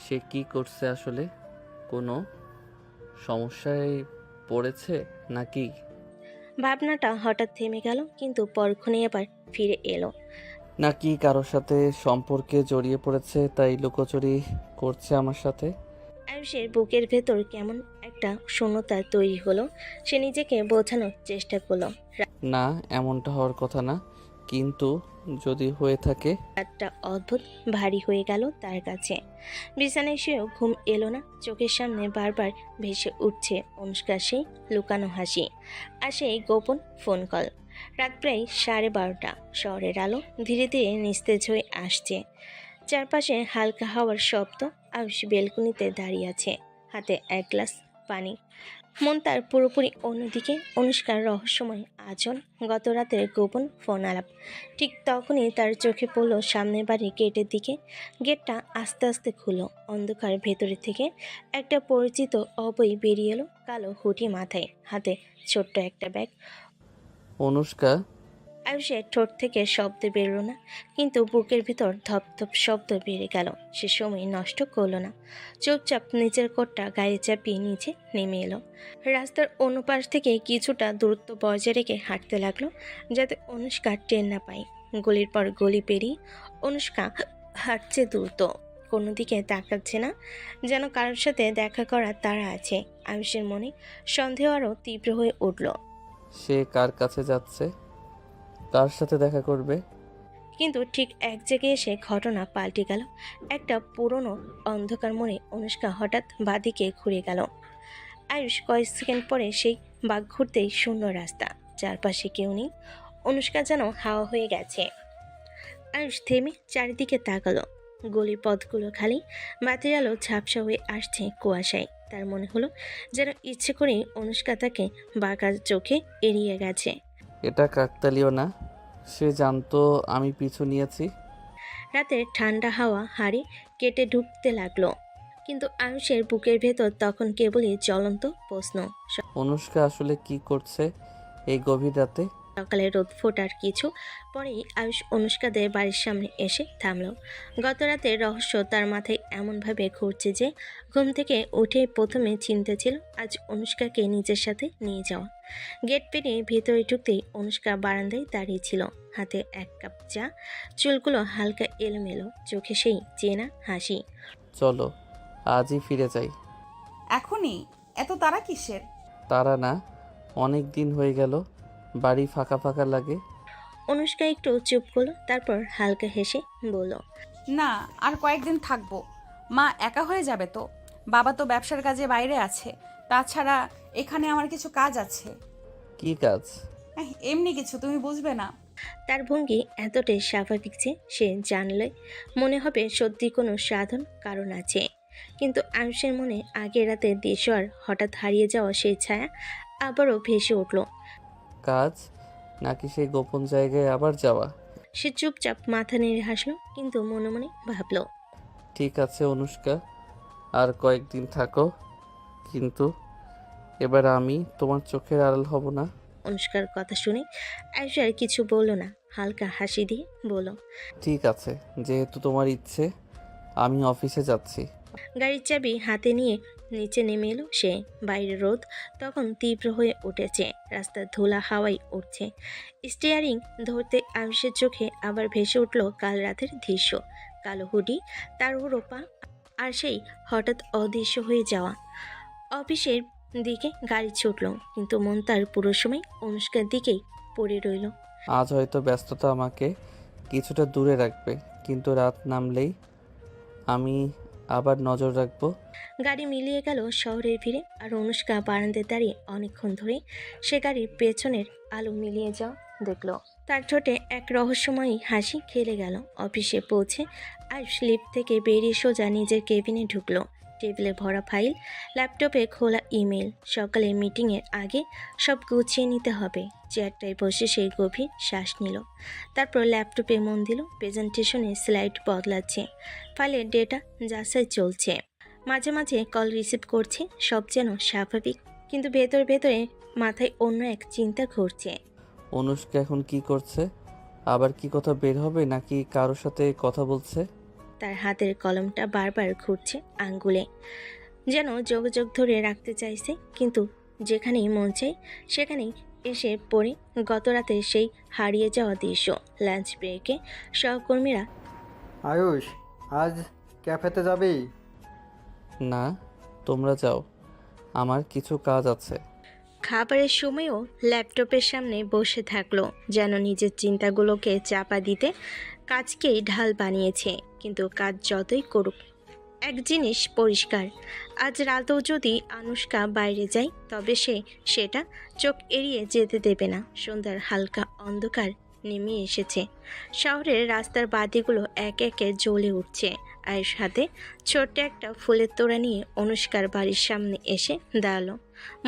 সে কি করছে আসলে? কোনো সমস্যায় পড়েছে নাকি? ভাবনাটা হঠাৎ থেমে গেল, কিন্তু পরক্ষণেই আবার ফিরে এলো। নাকি কারোর সাথে সম্পর্কে জড়িয়ে পড়েছে, তাই লুকোচুরি করছে আমার সাথে? আয়ুষের বুকের ভেতর কেমন একটা শূন্যতা তৈরি হলো। সে নিজেকে বোঝানোর চেষ্টা করলো, না, এমনটা হওয়ার কথা না, কিন্তু যদি হয়ে থাকে। রাতটা অদ্ভুত ভারী হয়ে গেল তার কাছে। বিছানায় শুয়েও ঘুম এলো না। চোখের সামনে বারবার ভেসে উঠছে অনুষ্কার সেই লুকানো হাসি আর সেই গোপন ফোন কল। রাত প্রায় 12:30। শহরের আলো ধীরে ধীরে নিস্তেজ হয়ে আসছে, চারপাশে হালকা হাওয়ার শব্দ। আয়ুষ বেলকনিতে দাঁড়িয়ে আছে, হাতে এক গ্লাস পানি। মন তার পুরোপুরি অন্যদিকে। অনুষ্কার রহস্যময় আচরণ, গত রাতের গোপন ফোন আলাপ। ঠিক তখনই তার চোখে পড়ল সামনের বাড়ির গেটের দিকে। গেটটা আস্তে আস্তে খুলল। অন্ধকার ভেতরে থেকে একটা পরিচিত অবৈ বেরিয়ে এলো, কালো হুটি মাথায়, হাতে ছোট্ট একটা ব্যাগ। অনুষ্কা। আয়ুষের ঠোঁট থেকে শব্দ বেরোলো না, কিন্তু বুকের ভিতর ধপধপ শব্দ বেড়ে গেল। সে সময় নষ্ট করলো না, চুপচাপ নিচের কোটটা গায়ে চাপিয়ে নিচে নেমে এলো। রাস্তার অন্য পাশ থেকে কিছুটা দূরত্ব বজায় রেখে হাঁটতে লাগলো, যাতে অনুষ্কা টের না পায়। গলির পর গলি পেরিয়ে অনুষ্কা হাঁটছে দ্রুত, কোনো দিকে তাকাচ্ছে না, যেন কারোর সাথে দেখা করার তাড়া আছে। আয়ুষের মনে সন্দেহ আরও তীব্র হয়ে উঠল। সে কার কাছে যাচ্ছে? কার সাথে দেখা করবে? কিন্তু ঠিক এক জায়গায় এসে ঘটনা পাল্টে গেল। একটা পুরনো অন্ধকার মোড়ে অনুষ্কা হঠাৎ বাদিকে ঘুরে গেল। আয়ুষ কয়েক সেকেন্ড পরে সেই বাঘ ঘুরতেই শূন্য রাস্তা, চারপাশে কেউ নেই। অনুষ্কা যেন হাওয়া হয়ে গেছে। আয়ুষ থেমে চারিদিকে তাকালো। গলির পথগুলো খালি, বাতির আলো ঝাপসা হয়ে আসছে কুয়াশায়। তার মনে হলো যেন ইচ্ছে করেই অনুষ্কা তাকে বাঁকা চোখে এড়িয়ে গেছে। এটা কাকতালীয় না? সে জানতো আমি পিছু নিয়েছি। রাতের ঠান্ডা হাওয়া হাড়ে কেটে ঢুকতে লাগলো, কিন্তু আয়ুষের বুকের ভেতর তখন কেবলই জ্বলন্ত প্রশ্ন। অনুষ্কা আসলে কি করছে এই গভীর রাতে? সকালে রোদ ফোটার কিছু পরেই আয়ুষ অনুষ্কাদের বাড়ির সামনে এসে থামলো। গত রাতের রহস্য তার মাথায় এমনভাবে ঘুরছে যে ঘুম থেকে উঠে প্রথমে চিন্তা ছিল আজ অনুষ্কাকে নিজের সাথে নিয়ে যাওয়া। গেট পেরিয়ে ভেতরে ঢুকতেই অনুষ্কা বারান্দায় দাঁড়িয়েছিল, হাতে এক কাপ চা, চুলগুলো হালকা এলোমেলো, চোখে সেই চেনা হাসি। চলো আজই ফিরে যাই। এখনই? এত তাড়া কিসের? তারা না, অনেক দিন হয়ে গেল, বাড়ি ফাঁকা ফাঁকা লাগে। অনুষ্কা একটু চুপ করলো, তারপর হালকা হেসে বলল, না, আর কয়েকদিন থাকবো। মা একা হয়ে যাবে তো। বাবা তো ব্যবসার কাজে বাইরে আছে, তাছাড়া এখানে আমার কিছু কাজ আছে। কি কাজ? এমনি কিছু, তুমি বুঝবে না। তার ভঙ্গি এতটাই স্বাভাবিক যে সে জানলে মনে হবে সত্যি কোনো সাধন কারণ আছে। কিন্তু আয়ুষের মনে আগের রাতে দেশোয়ার হঠাৎ হারিয়ে যাওয়া সেই ছায়া আবারও ভেসে উঠল। কাজ নাকি সেই গোপন জায়গায় আবার যাওয়া? সে চুপচাপ মাথা নেড়ে হাসলো, কিন্তু মনে মনে ভাবলো, ঠিক আছে অনুষ্কা, আর কয়েকদিন থাকো, কিন্তু এবার আমি তোমার চোখের আড়াল হব না। অনুষ্কার কথা শুনে আয়ুষ আর কিছু বলল না। হালকা হাসি দিয়ে বলল, ঠিক আছে, যেহেতু তোমার ইচ্ছে, আমি অফিসে যাচ্ছি। গাড়ির চাবি হাতে নিয়ে নিচে নেমে এলো সে। বাইরে রোদ তখন তীব্র হয়ে উঠেছে, রাস্তার ধুলা হাওয়ায় উঠছে। স্টিয়ারিং ধরতে আয়ুষের চোখে আবার ভেসে উঠল কাল রাতের দৃশ্য। কালো হুডি, তার রোপা, আর সেই হঠাৎ অদৃশ্য হয়ে যাওয়া। অফিসের দিকে গাড়ি ছুটল, কিন্তু মন তার পুরো সময় অনুষ্কার দিকেই পড়ে রইল। আজ হয়তো ব্যস্ততা আমাকে কিছুটা দূরে রাখবে, কিন্তু রাত নামলেই আমি আবার নজর রাখবো। গাড়ি মিলিয়ে গেল শহরের ভিড়ে, আর অনুষ্কা বারান্দায় দাঁড়িয়ে অনেকক্ষণ ধরে সে গাড়ির পেছনের আলো মিলিয়ে যাওয়া দেখল। তার ঠোঁটে এক রহস্যময়ী হাসি খেলে গেল। অফিসে পৌঁছে আয়ুষ লিফট থেকে বেরিয়ে সোজা নিজের কেবিনে ঢুকলো। টেবিলে ভরা ফাইল, ল্যাপটপে খোলা ইমেল। সকালে মিটিংয়ের আগে সব গুছিয়ে নিতে হবে। চেয়ারটায় বসে সেই গভীর শ্বাস নিল। তারপর ল্যাপটপে মন দিল। প্রেজেন্টেশনে স্লাইড বদলাচ্ছে, ফাইলের ডেটা যাচাই চলছে, মাঝে মাঝে কল রিসিভ করছে। সব যেন স্বাভাবিক, কিন্তু ভেতরে মাথায় অন্য এক চিন্তা ঘুরছে। অনুষ্কা এখন কি করছে? আবার কি কথা বের হবে, নাকি কারোর সাথে কথা বলছে? তার হাতের কলমটা বারবার ঘুরছে আঙ্গুলে, যেন যোগাযোগ ধরে রাখতে চাইছে, কিন্তু যেখানেই মন চাই সেখানেই এসে পড়ে গত রাতে সেই হারিয়ে যাওয়া দৃশ্য। লাঞ্চ ব্রেকে সহকর্মীরা, আয়ুষ, আজ ক্যাফেতে যাবি? না, তোমরা যাও, আমার কিছু কাজ আছে। খাবারের সময়ও ল্যাপটপের সামনে বসে থাকলো, যেন নিজের চিন্তাগুলোকে চাপা দিতে কাজকেই ঢাল বানিয়েছে। কিন্তু কাজ যতই করুক, এক জিনিস পরিষ্কার, আজ রাতেও যদি অনুষ্কা বাইরে যায় তবে সেটা চোখ এড়িয়ে যেতে দেবে না। সন্ধ্যার হালকা অন্ধকার নেমে এসেছে। শহরের রাস্তার বাতিগুলো একে একে জ্বলে উঠছে। আয়ুষ হাতে ছোট্ট একটা ফুলের তোড়া নিয়ে অনুষ্কার বাড়ির সামনে এসে দাঁড়ালো।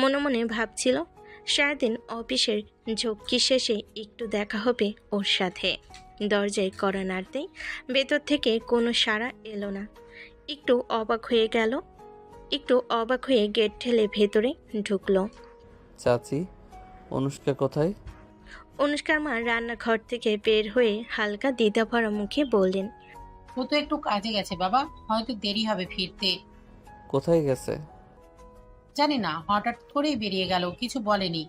মনে মনে ভাবছিল, সারাদিন অফিসের ঝক্কি শেষে একটু দেখা হবে ওর সাথে। দরজায় কড়া নাড়তেই ভেতর থেকে কোনো সাড়া এলো না। একটু অবাক হয়ে গেট ঠেলে ভেতরে ঢুকলো। চাচি, অনুষ্কা কোথায়? অনুষ্কার মা রান্নাঘর থেকে বের হয়ে হালকা দ্বিধাভরা মুখে বললেন, ও তো একটু কাজে গেছে বাবা, হয়তো দেরি হবে ফিরতে। কোথায় গেছে? জানি না, হঠাৎ করেই বেরিয়ে গেল, কিছু বলেনি।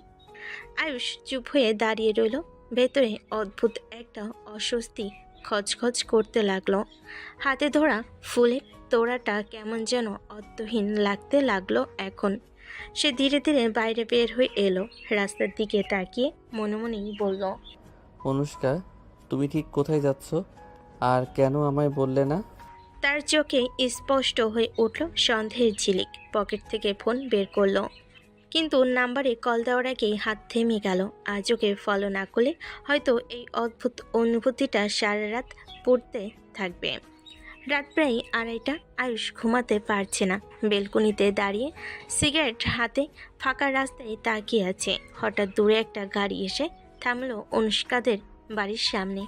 আয়ুষ চুপ হয়ে দাঁড়িয়ে রইল। ভেতরে অদ্ভুত একটা অস্বস্তি খচখচ করতে লাগলো। হাতে ধরা ফুলের তোড়াটা কেমন যেন অর্থহীন লাগতে লাগলো এখন। সে ধীরে ধীরে বাইরে বের হয়ে এলো। রাস্তার দিকে তাকিয়ে মনে মনেই বলল, অনুষ্কা, তুমি ঠিক কোথায় যাচ্ছ, আর কেন আমায় বললে না? তার চোখে স্পষ্ট হয়ে উঠল সন্দেহের ঝিলিক। পকেট থেকে ফোন বের করলো, কিন্তু নাম্বারে কল দেওয়ার আগেই হাত থেমে গেল। আজ ওকে ফলো না করলে হয়তো এই অদ্ভুত অনুভূতিটা সারা রাত পড়তে থাকবে। রাত প্রায় 2:30। আয়ুষ ঘুমাতে পারছে না। বেলকনিতে দাঁড়িয়ে সিগারেট হাতে ফাঁকা রাস্তায় তাকিয়ে আছে। হঠাৎ দূরে একটা গাড়ি এসে থামলো অনুষ্কাদের বাড়ির সামনে।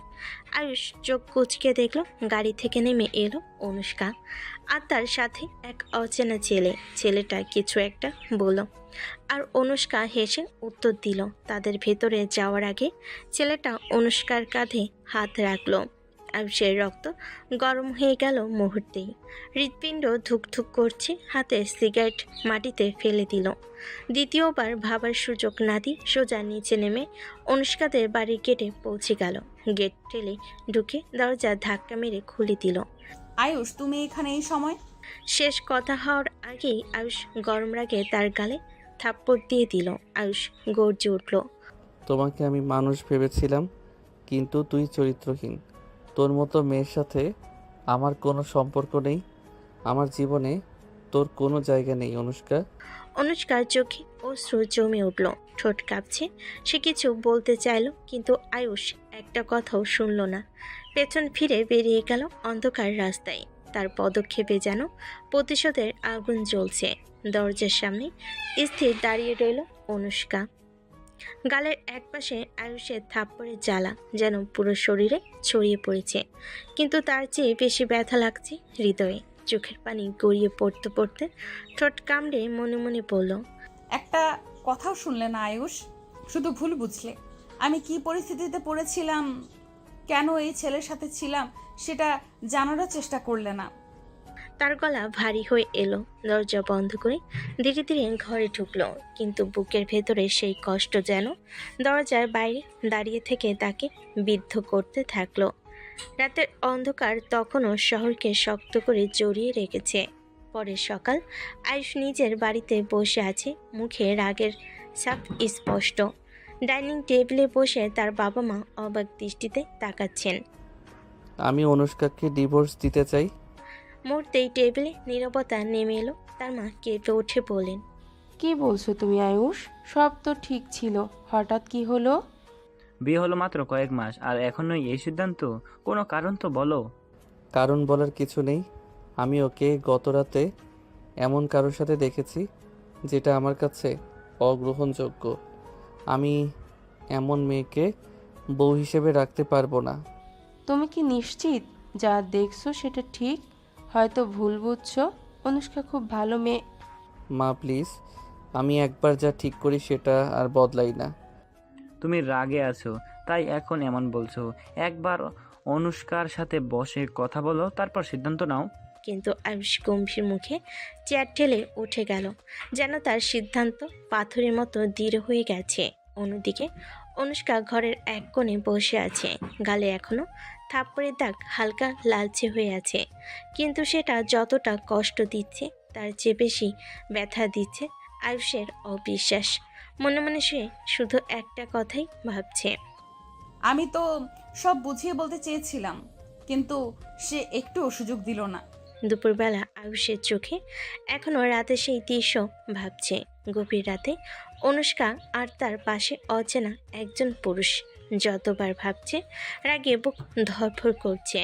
আয়ুষ চোখ কুঁচকে দেখল, গাড়ি থেকে নেমে এলো অনুষ্কা, আর তার সাথে এক অচেনা ছেলেটা কিছু একটা বলল, আর অনুষ্কা হেসে উত্তর দিল। তাদের ভেতরে যাওয়ার আগে ছেলেটা অনুষ্কার কাঁধে হাত রাখলো। আয়ুষের রক্ত গরম হয়ে গেল মুহূর্তেই। হৃৎপিণ্ড ধুকধুক করছে। হাতে সিগারেট মাটিতে ফেলে দিল। দ্বিতীয়বার ভাবার সুযোগ না দিয়ে সোজা নিচে নেমে অনুষ্কাদের বাড়ির গেটে পৌঁছে গেল। গেট ঠেলে ঢুকে দরজা ধাক্কা মেরে খুলে দিল। আয়ুষ, তুমি এখানে এই সময়? শেষ কথা হওয়ার আগেই আয়ুষ গরম রাগে তার গালে থাপ্পড় দিয়ে দিল। আয়ুষ গর্জে উঠল, তোমাকে আমি মানুষ ভেবেছিলাম, কিন্তু তুই চরিত্রহীন। তোর মতো মেয়ের সাথে আমার কোনো সম্পর্ক নেই। আমার জীবনে তোর কোনো জায়গা নেই অনুষ্কা। অনুষ্কার চোখে অশ্রু জমে উঠল, ঠোঁট কাঁপছে। সে কিছু বলতে চাইল, কিন্তু আয়ুষ একটা কথাও শুনল না। পেছন ফিরে বেরিয়ে গেল অন্ধকার রাস্তায়। তার পদক্ষেপে যেন প্রতিশোধের আগুন জ্বলছে। দরজার সামনে স্থির দাঁড়িয়ে রইল অনুষ্কা। গালের একপাশে আয়ুষের থাপ্পড়ের জ্বালা যেন পুরো শরীরে ছড়িয়ে পড়েছে, কিন্তু তার চেয়ে বেশি ব্যথা লাগছে হৃদয়ে। চোখের পানি গড়িয়ে পড়তে পড়তে ঠোঁট কামড়ে মনে মনে বলল, একটা কথাও শুনলে না আয়ুষ, শুধু ভুল বুঝলে। আমি কি পরিস্থিতিতে পড়েছিলাম কেন এই ছেলের সাথে ছিলাম সেটা জানারও চেষ্টা করলে না। তার গলা ভারী হয়ে এলো। দরজা বন্ধ করে ধীরে ধীরে ঘরে ঢুকলো, কিন্তু বুকের ভেতরে সেই কষ্ট যেন দরজার বাইরে দাঁড়িয়ে থেকে তাকে বিদ্ধ করতে থাকলো। রাতের অন্ধকার তখনও শহরকে শক্ত করে জড়িয়ে রেখেছে। পরের সকাল, আয়ুষ নিজের বাড়িতে বসে আছে, মুখে রাগের ছাপ স্পষ্ট। ডাইনিং টেবিলে বসে তার বাবা মা অবাক দৃষ্টিতে তাকাচ্ছেন। আমি অনুষ্কাকে ডিভোর্স দিতে চাই। মুহূর্তেই টেবিলে নীরবতা নেমে এলো। তার মা কেঁপে উঠে বলেন, কি বলছো তুমি আয়ুষ? সব তো ঠিক ছিল, হঠাৎ কি হলো? বিয়ে হলো মাত্র কয়েক মাস আর এখনই এই সিদ্ধান্ত? কোনো কারণ তো বলো। কারণ বলার কিছু নেই। আমি ওকে গত রাতে এমন কারোর সাথে দেখেছি যেটা আমার কাছে অগ্রহণযোগ্য। আমি এমন মেয়েকে বউ হিসেবে রাখতে পারবো না। তুমি কি নিশ্চিত যা দেখছো সেটা ঠিক? হয়তো ভুল বুঝছো। অনুষ্কা খুব ভালো মেয়ে। মা প্লিজ, আমি একবার যা ঠিক করি সেটা আর বদলাই না। তুমি রাগে আছো তাই এখন এমন বলছো। একবার অনুষ্কার সাথে বসে কথা বলো, তারপর সিদ্ধান্ত নাও। কিন্তু আয়ুষ গম্ভীর মুখে চেয়ার ঠেলে উঠে গেল, যেন তার সিদ্ধান্ত পাথরের মতো দৃঢ় হয়ে গেছে। অন্যদিকে অনুষ্কা ঘরের এক কোণে বসে আছে, গালে এখনো থাপ্পড়ের দাগ হালকা লালচে হয়ে আছে, কিন্তু সেটা যতটা কষ্ট দিচ্ছে তার চেয়ে বেশি ব্যথা দিচ্ছে আয়ুষের অবিশ্বাস। মনে মনে সে শুধু একটা কথাই ভাবছে, আমি তো সব বুঝিয়ে বলতে চেয়েছিলাম, কিন্তু সে একটুও সুযোগ দিল না। দুপুরবেলা আয়ুষের চোখে এখনও রাতে সেই দৃশ্য ভাবছে। গভীর রাতে অনুষ্কা আর তার পাশে অচেনা একজন পুরুষ। যতবার ভাবছে রাগে বুক ধরফর করছে।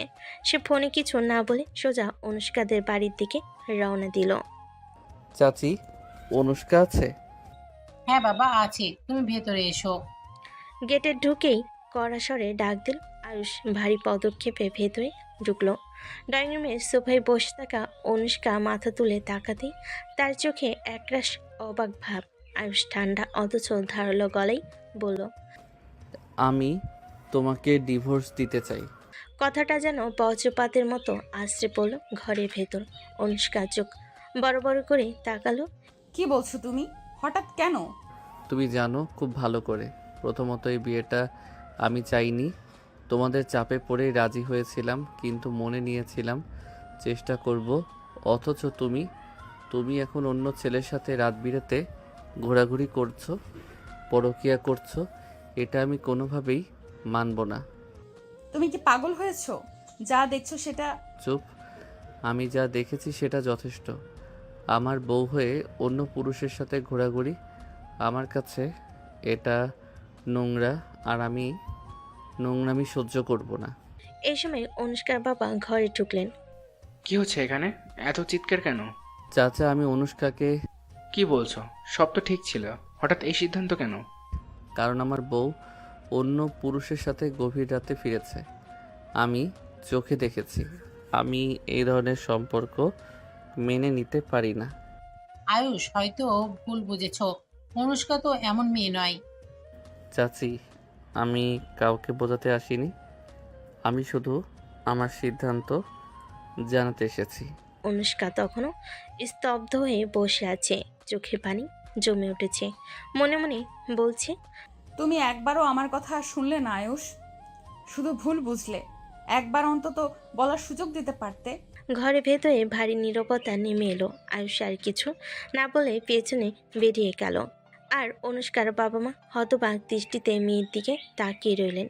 সে ফোনে কিছু না বলে সোজা অনুষ্কাদের বাড়ির দিকে রওনা দিল। চাচি, অনুষ্কা আছে? হ্যাঁ বাবা আছে, তুমি ভেতরে এসো। গেটে ঢুকেই কড়া স্বরে ডাক দিল আয়ুষ। ভারী পদক্ষেপে ভেতরে ঢুকলো। ডাইনিং রুমের সোফায় বসে থাকা অনুষ্কা মাথা তুলে তাকাতেই তার চোখে একরাশ অবাক ভাব। আয়ুষ ঠান্ডা অথচ ধারালো গলায় বলল, আমি তোমাকে ডিভোর্স দিতে চাই। কথাটা যেন বজ্রপাতের মতো আশ্রে পড়ল ঘরের ভেতর। অনুষ্কা চোখ বড় বড় করে তাকালো। কি বলছো তুমি? হঠাৎ কেন? তুমি জানো খুব ভালো করে, প্রথমত এই বিয়েটা আমি চাইনি, তোমাদের চাপে পড়েই রাজি হয়েছিলাম, কিন্তু মনে নিয়েছিলাম চেষ্টা করব। অথচ তুমি এখন অন্য ছেলের সাথে রাত বিরেতে ঘোরাঘুরি করছো, পরকীয়া করছো। এটা আমি কোনোভাবেই মানব না। তুমি কি পাগল হয়েছো? যা দেখছো সেটা। চুপ। আমি যা দেখেছি সেটা যথেষ্ট। আমার বউ হয়ে অন্য পুরুষের সাথে ঘোরাঘুরি আমার কাছে এটা নোংরা, আর আমি নোংরামি সহ্য করব না। এই সময় অনুষ্কার বাবা ঘরে ঢুকলেন। কি হচ্ছে এখানে? এত চিৎকার কেন? চাচা, আমি অনুষ্কাকে। কি বলছো? সব তো ঠিক ছিল, হঠাৎ এই সিদ্ধান্ত কেন? কারণ আমার বউ অন্য পুরুষের সাথে গভীর রাতে ফিরেছে। আমি চোখে দেখেছি। আমি এই ধরনের সম্পর্ক মেনে নিতে পারি না। আয়ুষ হয়তো ভুল বুঝেছো, অনুষ্কা তো এমন মেয়ে নয়। চাচি, আমি কাউকে বোঝাতে আসিনি, আমি শুধু আমার সিদ্ধান্ত জানাতে এসেছি। অনুষ্কা তখনও স্তব্ধ হয়ে বসে আছে, চোখে পানি জমে উঠেছে। মনে মনে বলছে, তুমি একবারও আমার কথা শুনলে না আয়ুষ, শুধু ভুল বুঝলে। একবার অন্তত বলার সুযোগ দিতে পারতে। ঘরে ভেতরে ভারী নীরবতা নেমে এলো। আয়ুষ আর কিছু না বলে পেছনে বেরিয়ে গেল। আর অনুষ্কার বাবা মা হতবাক দৃষ্টিতে মেয়ের দিকে তাকিয়ে রইলেন।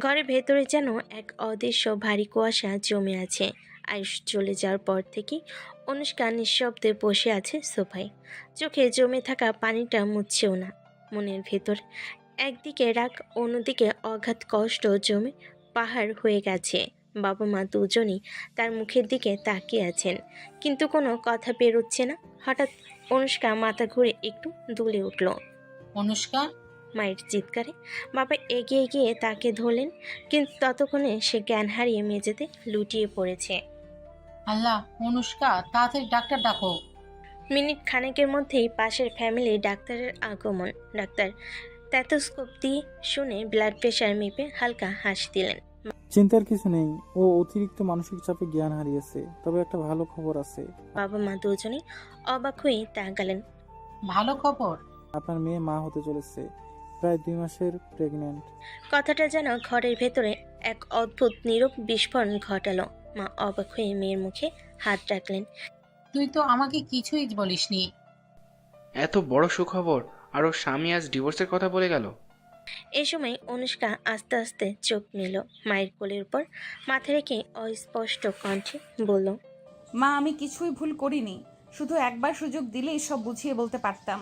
ঘরের ভেতরে যেন এক অদৃশ্য ভারী কুয়াশা জমে আছে। আয়ুষ চলে যাওয়ার পর থেকে অনুষ্কা নিঃশব্দে বসে আছে সোফায়। চোখে জমে থাকা পানিটা মুছছেও না। মনের ভেতর একদিকে রাগ, অন্যদিকে অগাধ কষ্ট জমে পাহাড় হয়ে গেছে। বাবা মা দুজনই তার মুখের দিকে তাকিয়ে আছেন, কিন্তু কোনো কথা বেরোচ্ছে না। হঠাৎ অনুষ্কা মাথা ঘুরে একটু দুলে উঠল। অনুষ্কা! মায়ের চিৎকারে বাবা এগিয়ে গিয়ে তাকে ধরলেন, কিন্তু ততক্ষণে সে জ্ঞান হারিয়ে মেঝেতে লুটিয়ে পড়েছে। আল্লাহ, অনুষ্কা তাড়াতাড়ি ডাক্তার ডাকো। মিনিট খানেকের মধ্যেই পাশের ফ্যামিলি ডাক্তারের আগমন। ডাক্তার স্টেথোস্কোপ দিয়ে শুনে ব্লাড প্রেশার মেপে হালকা হাসি দিলেন। চিন্তার কিছু নেই, ও অতিরিক্ত মানসিক চাপে জ্ঞান হারিয়েছে। তবে একটা ভালো খবর আছে, বাবা মা দুজনেই অবাক হয়ে তাকালেন। ভালো খবর? আপনার মেয়ে মা হতে চলেছে, প্রায় 2 মাসের প্রেগন্যান্ট। কথাটা যেন ঘরের ভেতরে এক অদ্ভুত নীরব বিস্ফোরণ ঘটালো। মা অবাক হয়ে মেয়ের মুখে হাত রাখলেন। তুই তো আমাকে কিছুই বলিসনি। এত বড় সুখবর, আর ওর স্বামী আজ ডিভোর্সের কথা বলে গেল। এই সময় অনুষ্কা আস্তে আস্তে চোখ মেল, মায়ের কোলের উপর মাথা রেখে অস্পষ্ট কণ্ঠে বলল, মা আমি কিছুই ভুল করিনি, শুধু একবার সুযোগ দিলেই সব বুঝিয়ে বলতে পারতাম।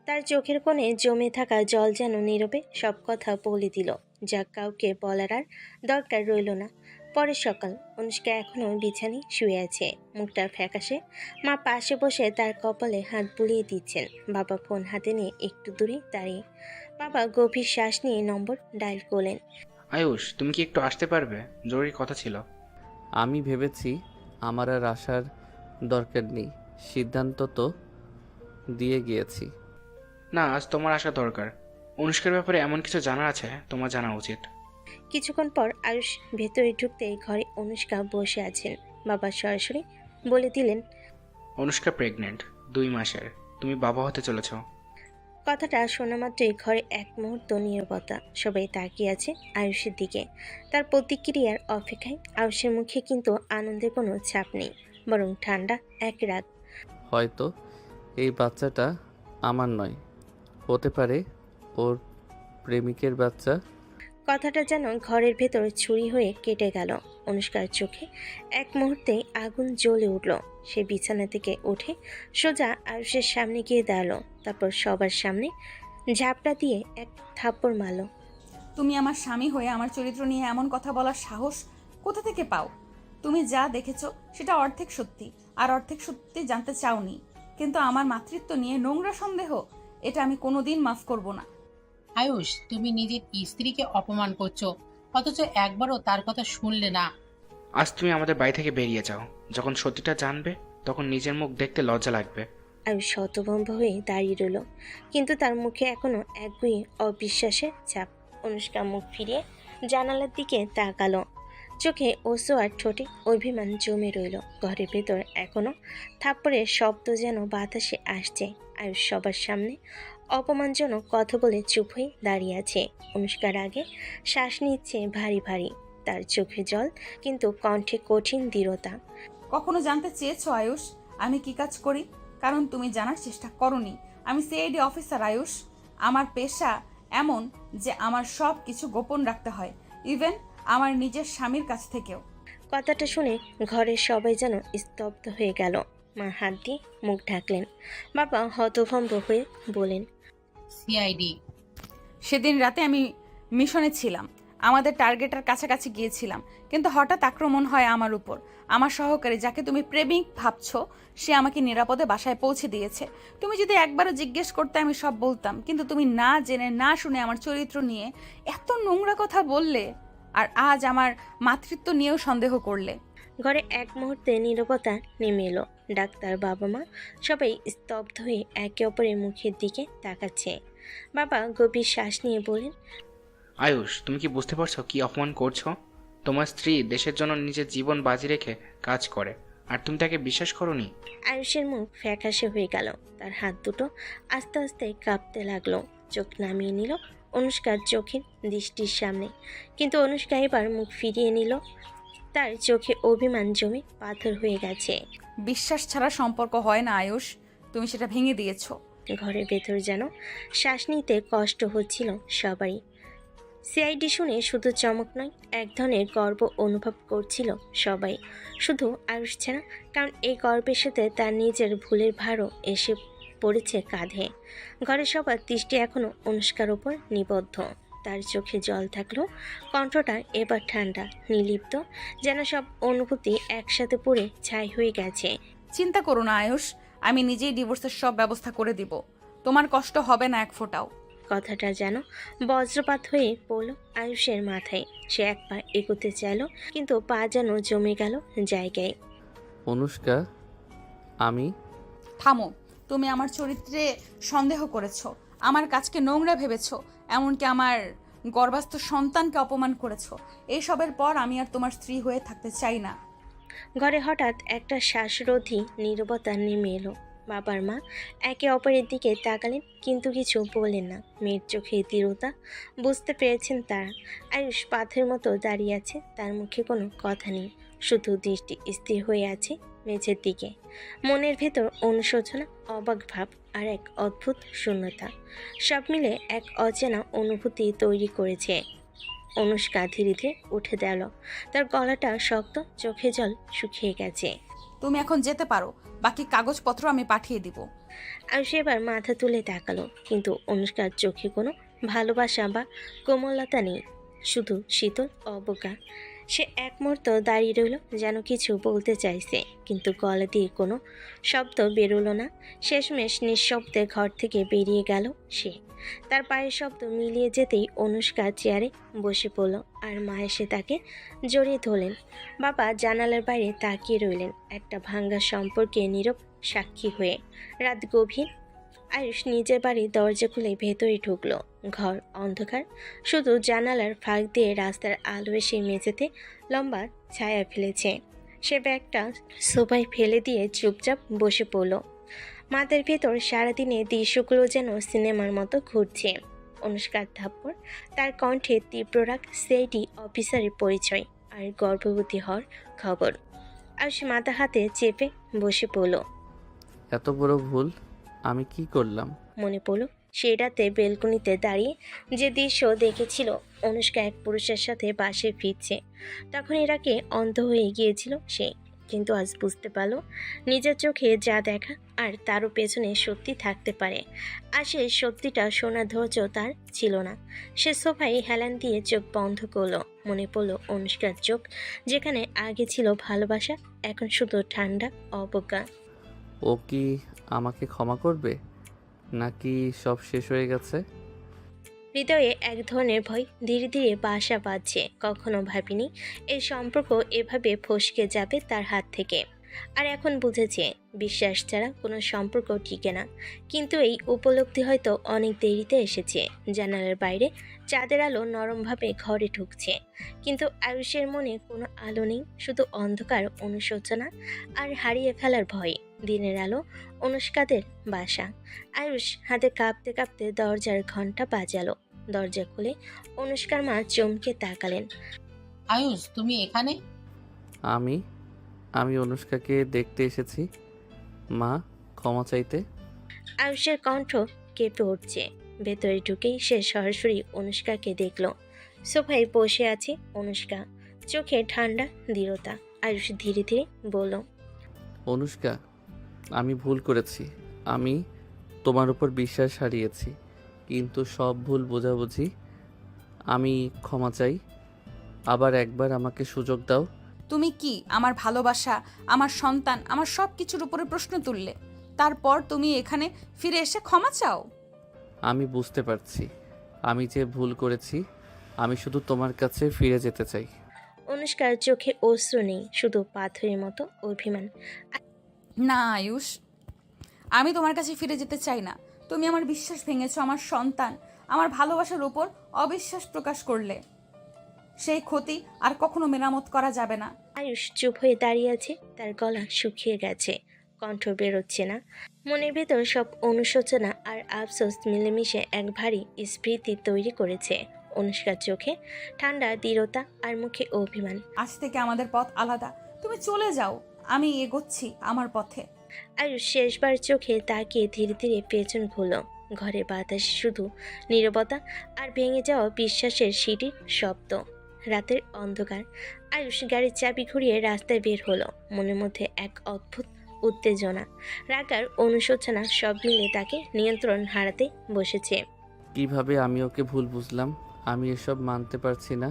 তার চোখের কোণে জমে থাকা জল যেন নীরবে সব কথা বলে দিল, যা কাউকে বলার আর দরকার রইল না। পরের সকাল, অনুষ্কা এখনো বিছানায় শুয়ে আছে, মুখটা ফ্যাকাশে। মা পাশে বসে তার কপালে হাত বুলিয়ে দিচ্ছেন। বাবা ফোন হাতে নিয়ে একটু দূরে দাঁড়িয়ে। বাবা গভীর শ্বাস নিয়ে নম্বর ডায়াল করলেন। আয়ুষ, তুমি কি একটু আসতে পারবে? জরুরি কথা ছিল। আমি ভেবেছি আমার আর আসার দরকার নেই, সিদ্ধান্ত তো দিয়ে গিয়েছি। না, আজ তোমার আসা দরকার। অনুষ্কার ব্যাপারে এমন কিছু জানার আছে, তোমার জানা উচিত। কিছুক্ষণ পর আয়ুষ ভেতরে ঢুকতেই ঘরে অনুষ্কা বসে আছেন। বাবা সরাসরি বলে দিলেন, অনুষ্কা প্রেগনেন্ট, 2 মাসের। তুমি বাবা হতে চলেছ। কথাটা শোনা মাত্রই ঘরে এক মুহূর্ত নীরবতা। সবাই তাকিয়ে আছে আয়ুষের দিকে, তার প্রতিক্রিয়ার অপেক্ষায়। আয়ুষের মুখে কিন্তু আনন্দের কোনো ছাপ নেই, বরং ঠান্ডা এক রাগ। হয়তো এই বাচ্চাটা আমার নয়, হতে পারে ওর প্রেমিকের বাচ্চা। কথাটা যেন ঘরের ভেতর ছুরি হয়ে কেটে গেল। অনুষ্কার চোখে এক মুহূর্তেই আগুন জ্বলে উঠল। সে বিছানা থেকে উঠে সোজা আয়ুষের সামনে গিয়ে দাঁড়ালো, তারপর সবার সামনে ঝাপটা দিয়ে এক থাপ্পড় মারল। তুমি আমার স্বামী হয়ে আমার চরিত্র নিয়ে এমন কথা বলার সাহস কোথা থেকে পাও? তুমি যা দেখেছো সেটা অর্ধেক সত্যি, আর অর্ধেক সত্যি জানতে চাওনি। কিন্তু আমার মাতৃত্ব নিয়ে নোংরা সন্দেহ, এটা আমি কোনোদিন মাফ করব না। আয়ুষ, তুমি নিজের স্ত্রীকে অপমান করছো, অথচ একবারও তার কথা শুনলে না। আজ তুমি আমাদের বাড়ি থেকে বেরিয়ে যাও। যখন সত্যিটা জানবে তখন নিজের মুখ দেখতে লজ্জা লাগবে। আয়ুষ হতভম্ব হয়ে দাঁড়িয়ে রইল, কিন্তু তার মুখে এখনো একগুঁয়ে অবিশ্বাসের ছাপ। অনুষ্কা মুখ ফিরিয়ে জানালার দিকে তাকালো, চোখে ওসো আর ঠোঁটে অভিমান জমে রইল। ঘরের ভেতর এখনো থাপ্পড়ের শব্দ যেন বাতাসে আসছে। আয়ুষ সবার সামনে অপমানজনক কথা বলে চুপ হয়ে দাঁড়িয়ে আছে। অনুষ্কার আগে শ্বাস নিচ্ছে ভারী ভারী, তার চোখে জল, কিন্তু কণ্ঠে কঠিন দৃঢ়তা। কখনো জানতে চেয়েছো আয়ুষ আমি কি কাজ করি? কারণ তুমি জানার চেষ্টা করনি। আমি সিআইডি অফিসার আয়ুষ। আমার পেশা এমন যে আমার সব কিছু গোপন রাখতে হয়, ইভেন আমার নিজের স্বামীর কাছ থেকেও। কথাটা শুনে ঘরের সবাই যেন স্তব্ধ হয়ে গেল। মা হাত দিয়ে মুখ ঢাকলেন। বাবা হতভম্ব হয়ে বলেন, সিআইডি? সেদিন রাতে আমি মিশনে ছিলাম, আমাদের টার্গেটের কাছাকাছি গিয়েছিলাম, কিন্তু হঠাৎ আক্রমণ হয় আমার উপর। আমার সহকারী, যাকে তুমি প্রেমিক ভাবছো, সে আমাকে নিরাপদে বাসায় পৌঁছে দিয়েছে। তুমি যদি একবারও জিজ্ঞেস করতে আমি সব বলতাম, কিন্তু তুমি না জেনে না শুনে আমার চরিত্র নিয়ে এত নোংরা কথা বললে, আর আজ আমার মাতৃত্ব নিয়েও সন্দেহ করলে। ঘরে এক মুহূর্তে নীরবতা নেমে এলো। ডাক্তার, বাবা মা সবাই স্তব্ধ হয়ে একে অপরের মুখের দিকে তাকাচ্ছে। বাবা গভীর শ্বাস নিয়ে বলেন, আয়ুষ, তুমি কি বুঝতে পারছো কি অপমান করছো? তোমার স্ত্রী দেশের জন্য নিজের জীবন বাজি রেখে কাজ করে, আর তুমি তাকে বিশ্বাস করোনি। আয়ুষের মুখ ফ্যাকাশে হয়ে গেল, তার হাত দুটো আস্তে আস্তে কাঁপতে লাগলো। চোখ নামিয়ে নিল অনুষ্কার চোখের দৃষ্টির সামনে, কিন্তু অনুষ্কা এবার মুখ ফিরিয়ে নিল। তার চোখে অভিমান জমে পাথর হয়ে গেছে। বিশ্বাস ছাড়া সম্পর্ক হয় না আয়ুষ, তুমি সেটা ভেঙে দিয়েছো। ঘরের ভেতর যেন শ্বাস নিতে কষ্ট হচ্ছিল সবারই। সিআইডি শুনে শুধু চমক নয়, এক ধরনের গর্ব অনুভব করছিল সবাই, শুধু আয়ুষ ছাড়া। কারণ এই গর্বের সাথে তার নিজের ভুলের ভারও এসে পড়েছে কাঁধে। ঘরের সবার দৃষ্টি এখনো অনুষ্কার ওপর নিবদ্ধ। তার চোখে জল থাকলেও কণ্ঠটা এবার ঠান্ডা, নির্লিপ্ত, যেন সব অনুভূতি একসাথে পড়ে ছাই হয়ে গেছে। চিন্তা করো না আয়ুষ, আমি নিজেই ডিভোর্সের সব ব্যবস্থা করে দিব। তোমার কষ্ট হবে না এক ফোঁটাও। কথাটা যেন বজ্রপাত হয়ে পড়ল আয়ুষের মাথায়। সে এক পা এগোতে চাইল, কিন্তু পা যেন জমে গেল জায়গায়। অনুষ্কা, আমি থামো, তুমি আমার চরিত্রে সন্দেহ করেছো, আমার কাজকে নোংরা ভেবেছো, এমনকি আমার গর্ভাস্থ সন্তানকে অপমান করেছো। এইসবের পর আমি আর তোমার স্ত্রী হয়ে থাকতে চাই না। ঘরে হঠাৎ একটা শ্বাসরোধী নীরবতা নেমে এলো। বাবার মা একে অপরের দিকে তাকালেন, কিন্তু কিছু বললেন না। মেয়ের চোখে দৃঢ়তা বুঝতে পেরেছেন তারা। আয়ুষ পাথরের মতো দাঁড়িয়ে আছে, তার মুখে কোনো কথা নেই, শুধু দৃষ্টি স্থির হয়ে আছে মেঝের দিকে। মনের ভেতর অনুশোচনা, অবাক ভাব আর এক অদ্ভুত শূন্যতা, সব মিলে এক অচেনা অনুভূতি তৈরি করেছে। অনুষ্কা ধীরে ধীরে উঠে গেল, তার গলাটা শক্ত, চোখে জল শুকিয়ে গেছে। তুমি এখন যেতে পারো, বাকি কাগজপত্র আমি পাঠিয়ে দিব। আয়ুষ এবার মাথা তুলে তাকালো, কিন্তু অনুষ্কার চোখে কোনো ভালোবাসা বা কোমলতা নেই, শুধু শীতল অবজ্ঞা। সে এক মুহূর্ত দাঁড়িয়ে রইল, যেন কিছু বলতে চাইছে, কিন্তু গলা দিয়ে কোনো শব্দ বেরোলো না। শেষমেশ নিঃশব্দে ঘর থেকে বেরিয়ে গেল সে। তার পায়ের শব্দ মিলিয়ে যেতেই অনুষ্কা চেয়ারে বসে পড়ল, আর মা এসে তাকে জড়িয়ে ধরলেন। বাবা জানালার বাইরে তাকিয়ে রইলেন, একটা ভাঙ্গা সম্পর্কে নীরব সাক্ষী হয়ে। রাত গভীর। আয়ুষ নিজের বাড়ির দরজা খুলে ভেতরে ঢুকলো। ঘর অন্ধকার, শুধু জানালার ফাঁক দিয়ে রাস্তার আলো এসে মেঝেতে লম্বা ছায়া ফেলেছে। সে ব্যাগটা সোফায় ফেলে দিয়ে চুপচাপ বসে পড়ল। মাথার ভেতর সারাদিনে দৃশ্যগুলো যেন সিনেমার মতো ঘুরছে। অনুষ্কার থাপ্পড়, তার কণ্ঠে তীব্র রাগ, সেইটি অফিসারের পরিচয় আর গর্ভবতী হওয়ার খবর। আয়ুষ মাথা হাতে চেপে বসে পড়ল। এত বড় ভুল আমি কি করলাম? মনে পড়ল সেই রাতে বেলকনিতে দাঁড়িয়ে যে দৃশ্য দেখেছিল অনুষ্কা এক পুরুষের সাথে বাসে ফিরছে। তখন এরাকে অন্ধ হয়ে গিয়েছিল সে, কিন্তু আজ বুঝতে পারল নিজের চোখে যা দেখা আর তারও পেছনে সত্যি থাকতে পারে। আর সেই সত্যিটা শোনার ধৈর্য তার ছিল না। সে সোফায় হেলান দিয়ে চোখ বন্ধ করলো। মনে পড়ল অনুষ্কার চোখ, যেখানে আগে ছিল ভালোবাসা, এখন শুধু ঠান্ডা অবজ্ঞা। ও কি আমাকে ক্ষমা করবে, নাকি সব শেষ হয়ে গেছে? হৃদয়ে এক ধরনের ভয় ধীরে ধীরে বাসা বাঁধছে। কখনো ভাবিনি এই সম্পর্ক এভাবে ফসকে যাবে তার হাত থেকে। আর এখন বুঝেছে বিশ্বাস ছাড়া কোনো সম্পর্ক টিকে না। কিন্তু এই উপলব্ধি হয়তো অনেক দেরিতে এসেছে। জানালার বাইরে চাঁদের আলো নরমভাবে ঘরে ঢুকছে, কিন্তু আয়ুষের মনে কোনো আলো নেই, শুধু অন্ধকার, অনুশোচনা আর হারিয়ে ফেলার ভয়। দিনের আলো, অনুষ্কাদের বাসা। আয়ুষ হাতে কাঁপতে কাঁপতে দরজার ঘন্টা বাজালো। দরজা খুলে অনুষ্কার মা চমকে তাকালেন। আয়ুষ, তুমি এখানে? আমি আমি অনুষ্কাকে দেখতে এসেছি মা, ক্ষমা চাইতে। আয়ুষের কণ্ঠ কেঁপে উঠছে। ভেতরে ঢুকেই সে সরাসরি অনুষ্কাকে দেখল। সোফায় বসে আছে অনুষ্কা, চোখে ঠান্ডা দৃঢ়তা। আয়ুষ ধীরে ধীরে বলল, অনুষ্কা, আমি ভুল করেছি। আমি তোমার উপর বিশ্বাস হারিয়েছি, কিন্তু সব ভুল বোঝাবুঝি। আমি ক্ষমা চাই। আবার একবার আমাকে সুযোগ দাও। তুমি কি আমার ভালোবাসা, আমার সন্তান, আমার সব কিছুর উপরে প্রশ্ন তুললে? তারপর তুমি এখানে ফিরে এসে ক্ষমা চাও? আমি বুঝতে পারছি আমি যে ভুল করেছি। আমি শুধু তোমার কাছে ফিরে যেতে চাই। অনুষ্কার চোখে অশ্রু নেই, শুধু পাথরের মতো অভিমান। না আয়ুষ, আমি তোমার কাছে ফিরে যেতে চাই না। তুমি আমার বিশ্বাস ভেঙেছো, আমার সন্তান, আমার ভালোবাসার উপর অবিশ্বাস প্রকাশ করলে। সেই ক্ষতি আর কখনো মেরামত করা যাবে না। আয়ুষ চুপ হয়ে দাঁড়িয়ে আছে, তার গলা শুকিয়ে গেছে, কণ্ঠ বেরোচ্ছে না। মনের ভেতর সব অনুশোচনা আর আফসোস মিলেমিশে এক ভারী স্মৃতি তৈরি করেছে। অনুষ্কার চোখে ঠান্ডা দৃঢ়তা আর মুখে অভিমান। আজ থেকে আমাদের পথ আলাদা। তুমি চলে যাও, আমি এগোচ্ছি আমার পথে। আয়ুষ শেষবার চোখে তাকিয়ে ধীরে ধীরে পেছন ঘুরল। ঘরে বাতাস শুধু নীরবতা আর ভেঙে যাওয়া বিশ্বাসের সিটির শব্দ। রাতের অন্ধকার। আয়ুষ গাড়ির চাবি ঘুরিয়ে রাস্তায় বের হলো। মনের মধ্যে এক অদ্ভুত উত্তেজনা, রাগ আর অনুশোচনা সব মিলে তাকে নিয়ন্ত্রণ হারাতে বসেছে। কিভাবে আমি ওকে ভুল বুঝলাম? আমি এসব মানতে পারছি না।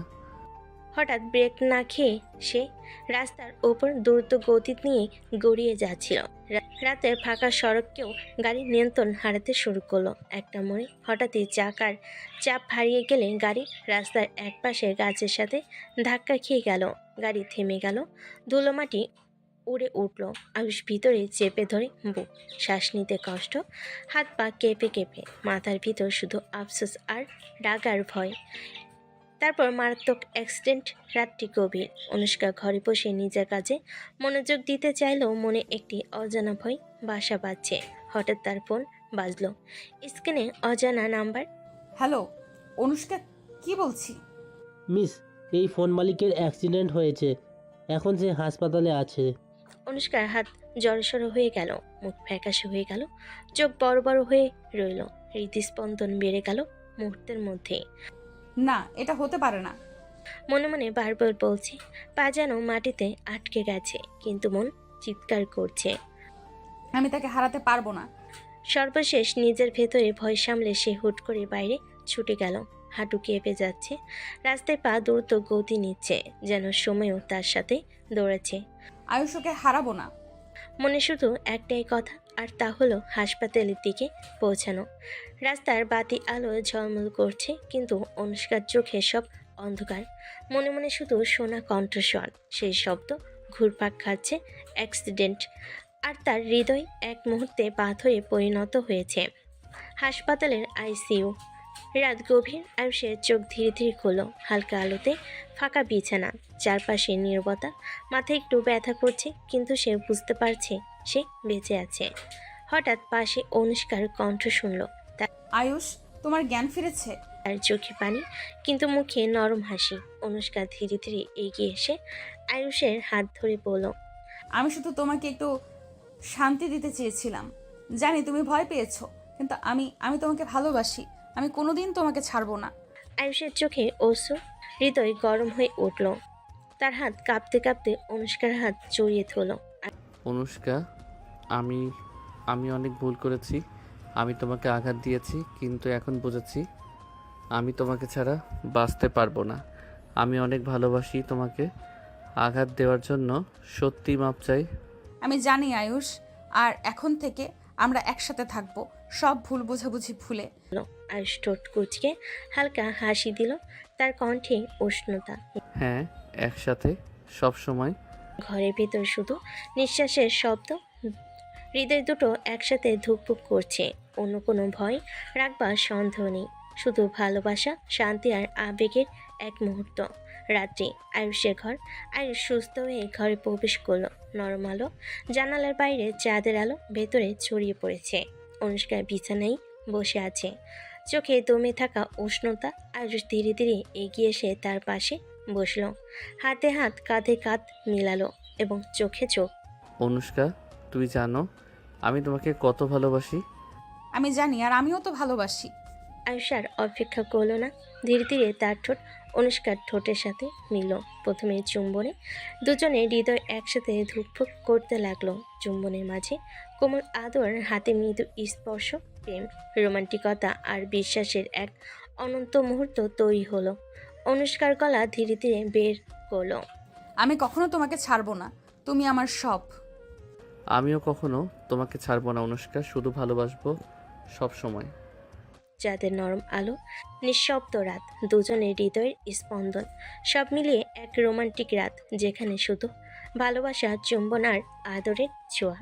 হঠাৎ ব্রেক না খেয়ে সে রাস্তার ওপর দ্রুত গতি নিয়ে গড়িয়ে যাচ্ছিল। রাতের ফাঁকা সড়ককেও গাড়ির নিয়ন্ত্রণ হারাতে শুরু করলো। একটা মোড়ে হঠাৎই চাকার চাপ হারিয়ে গেলে গাড়ি রাস্তার একপাশে গাছের সাথে ধাক্কা খেয়ে গেল। গাড়ি থেমে গেল, ধুলোমাটি উড়ে উঠল। আয়ুষ ভিতরে চেপে ধরে বুক, শ্বাস নিতে কষ্ট, হাত পা কেঁপে কেঁপে। মাথার ভিতর শুধু আফসোস আর রাগ আর ভয়। তারপর মারাত্মক অ্যাক্সিডেন্ট। রাতটি গভীর। অনুষ্কা ঘরে বসে নিজের কাজে মনোযোগ দিতে চাইলেও মনে একটি অজানা ভয় বাসা বাঁধছে। হঠাৎ তার ফোন বাজলো। স্ক্রিনে অজানা নাম্বার। হ্যালো অনুষ্কা, কি বলছি? মিস, এই ফোন মালিকের অ্যাক্সিডেন্ট হয়েছে, এখন সে হাসপাতালে আছে। অনুষ্কার হাত জড়সড় হয়ে গেল, মুখ ফ্যাকাশে হয়ে গেল, চোখ বড় বড় হয়ে রইল। হৃদস্পন্দন বেড়ে গেল মুহূর্তের মধ্যে। না, এটা হতে পারে না। মনে মনে বারবার বলছে, পা যেন মাটিতে আটকে গেছে, কিন্তু মন চিৎকার করছে। আমি তাকে হারাতে পারবো না। সর্বশেষ নিজের ভেতরে ভয় সামলে সে হুট করে বাইরে ছুটে গেল। হাঁটু কেঁপে যাচ্ছে, রাস্তায় পা দ্রুত গতি নিচ্ছে, যেন সময়ও তার সাথে দৌড়াচ্ছে। আয়ুষকে হারাবো না। মনে শুধু একটাই কথা, আর তা হলো হাসপাতালের দিকে পৌঁছানো। রাস্তার বাতি আলো ঝলমল করছে, কিন্তু অনুষ্কার চোখে সব অন্ধকার। মনে মনে শুধু শোনা কণ্ঠস্বর, সেই শব্দ ঘুরপাক খাচ্ছে। অ্যাক্সিডেন্ট। আর তার হৃদয় এক মুহূর্তে পাথরে পরিণত হয়েছে। হাসপাতালের আইসিইউ। রাত গভীর। আয়ুষের চোখ ধীরে ধীরে খুলল। হালকা আলোতে ফাঁকা বিছানা, চারপাশে নীরবতা। মাথায় একটু ব্যথা করছে, কিন্তু সে বুঝতে পারছে সে বেঁচে আছে। হঠাৎ পাশে অনুষ্কার কণ্ঠ শুনল। আয়ুষ, তোমার জ্ঞান ফিরেছে? তার চোখে পানি, কিন্তু মুখে নরম হাসি। অনুষ্কা ধীরে ধীরে এগিয়ে এসে আয়ুষের হাত ধরে বলল, আমি শুধু তোমাকে একটু শান্তি দিতে চেয়েছিলাম। জানি তুমি ভয় পেয়েছো, কিন্তু আমি তোমাকে ভালোবাসি। আমি কোনোদিন তোমাকে ছাড়বো না। আয়ুষের চোখে অশ্রু, হৃদয় গরম হয়ে উঠল। তার হাত কাঁপতে কাঁপতে অনুষ্কার হাত জড়িয়ে ধরল। অনুষ্কা, আমি আমি অনেক ভুল করেছি। আমি তোমাকে আঘাত দিয়েছি, কিন্তু এখন বুঝেছি আমি তোমাকে ছাড়া বাঁচতে পারবো না। আমি অনেক ভালোবাসি তোমাকে। আঘাত দেওয়ার জন্য সত্যি মাপ চাই। আমি জানি আয়ুষ, আর এখন থেকে আমরা একসাথে থাকবো, সব ভুল বোঝাবুঝি ভুলে। আয়ুষ ঠোঁট কুঁচকে হালকা হাসি দিল, তার কণ্ঠে উষ্ণতা। হ্যাঁ, একসাথে সব সময়। ঘরের ভিতর শুধু নিঃশ্বাসের শব্দ। হৃদয় দুটো একসাথে ধুকপুক করছে। অন্য কোনো ভয়, রাগ বা সন্দেহ নেই, শুধু ভালোবাসা, শান্তি আর আবেগের এক মুহূর্ত। রাত্রি। আয়ুষের ঘর। আয়ুষ সুস্থ হয়ে ঘরে প্রবেশ করলো। নরম আলো, জানালার বাইরে চাঁদের আলো ভেতরে ছড়িয়ে পড়েছে। অনুষ্কা বিছানায় বসে আছে, চোখে দমে থাকা উষ্ণতা। আয়ুষ ধীরে ধীরে এগিয়ে এসে তার পাশে বসলো, হাতে হাত, কাঁধে কাঁধ মিলালো এবং চোখে চোখ। অনুষ্কা, তুমি জানো আমি তোমাকে কত ভালোবাসি। আমি জানি, আর আমিও তো ভালোবাসি। আয়ুষ আর অপেক্ষা করলো না, ধীরে ধীরে তার ঠোঁট অনুষ্কার ঠোঁটের সাথে মিলল। প্রথমে চুম্বনে, দুজনের হৃদয় একসাথে ধুকফুক করতে লাগলো। চুম্বনের মাঝে কোমল আদর, হাতে মৃদু স্পর্শ, প্রেম, রোমান্টিকতা আর বিশ্বাসের এক অনন্ত মুহূর্ত তৈরি হলো। অনুষ্কার গলা ধীরে ধীরে বের করলো, আমি কখনো তোমাকে ছাড়বো না, তুমি আমার সব। আমিও কখনো তোমাকে ছাড়বো না অনুষ্কা, শুধু ভালোবাসবো সব সময়। যাদের নরম আলো, নিঃশব্দ রাত, দুজনের হৃদয়ের স্পন্দন, সব মিলিয়ে এক রোমান্টিক রাত, যেখানে শুধু ভালোবাসা, চুম্বন আর আদরের ছোঁয়া।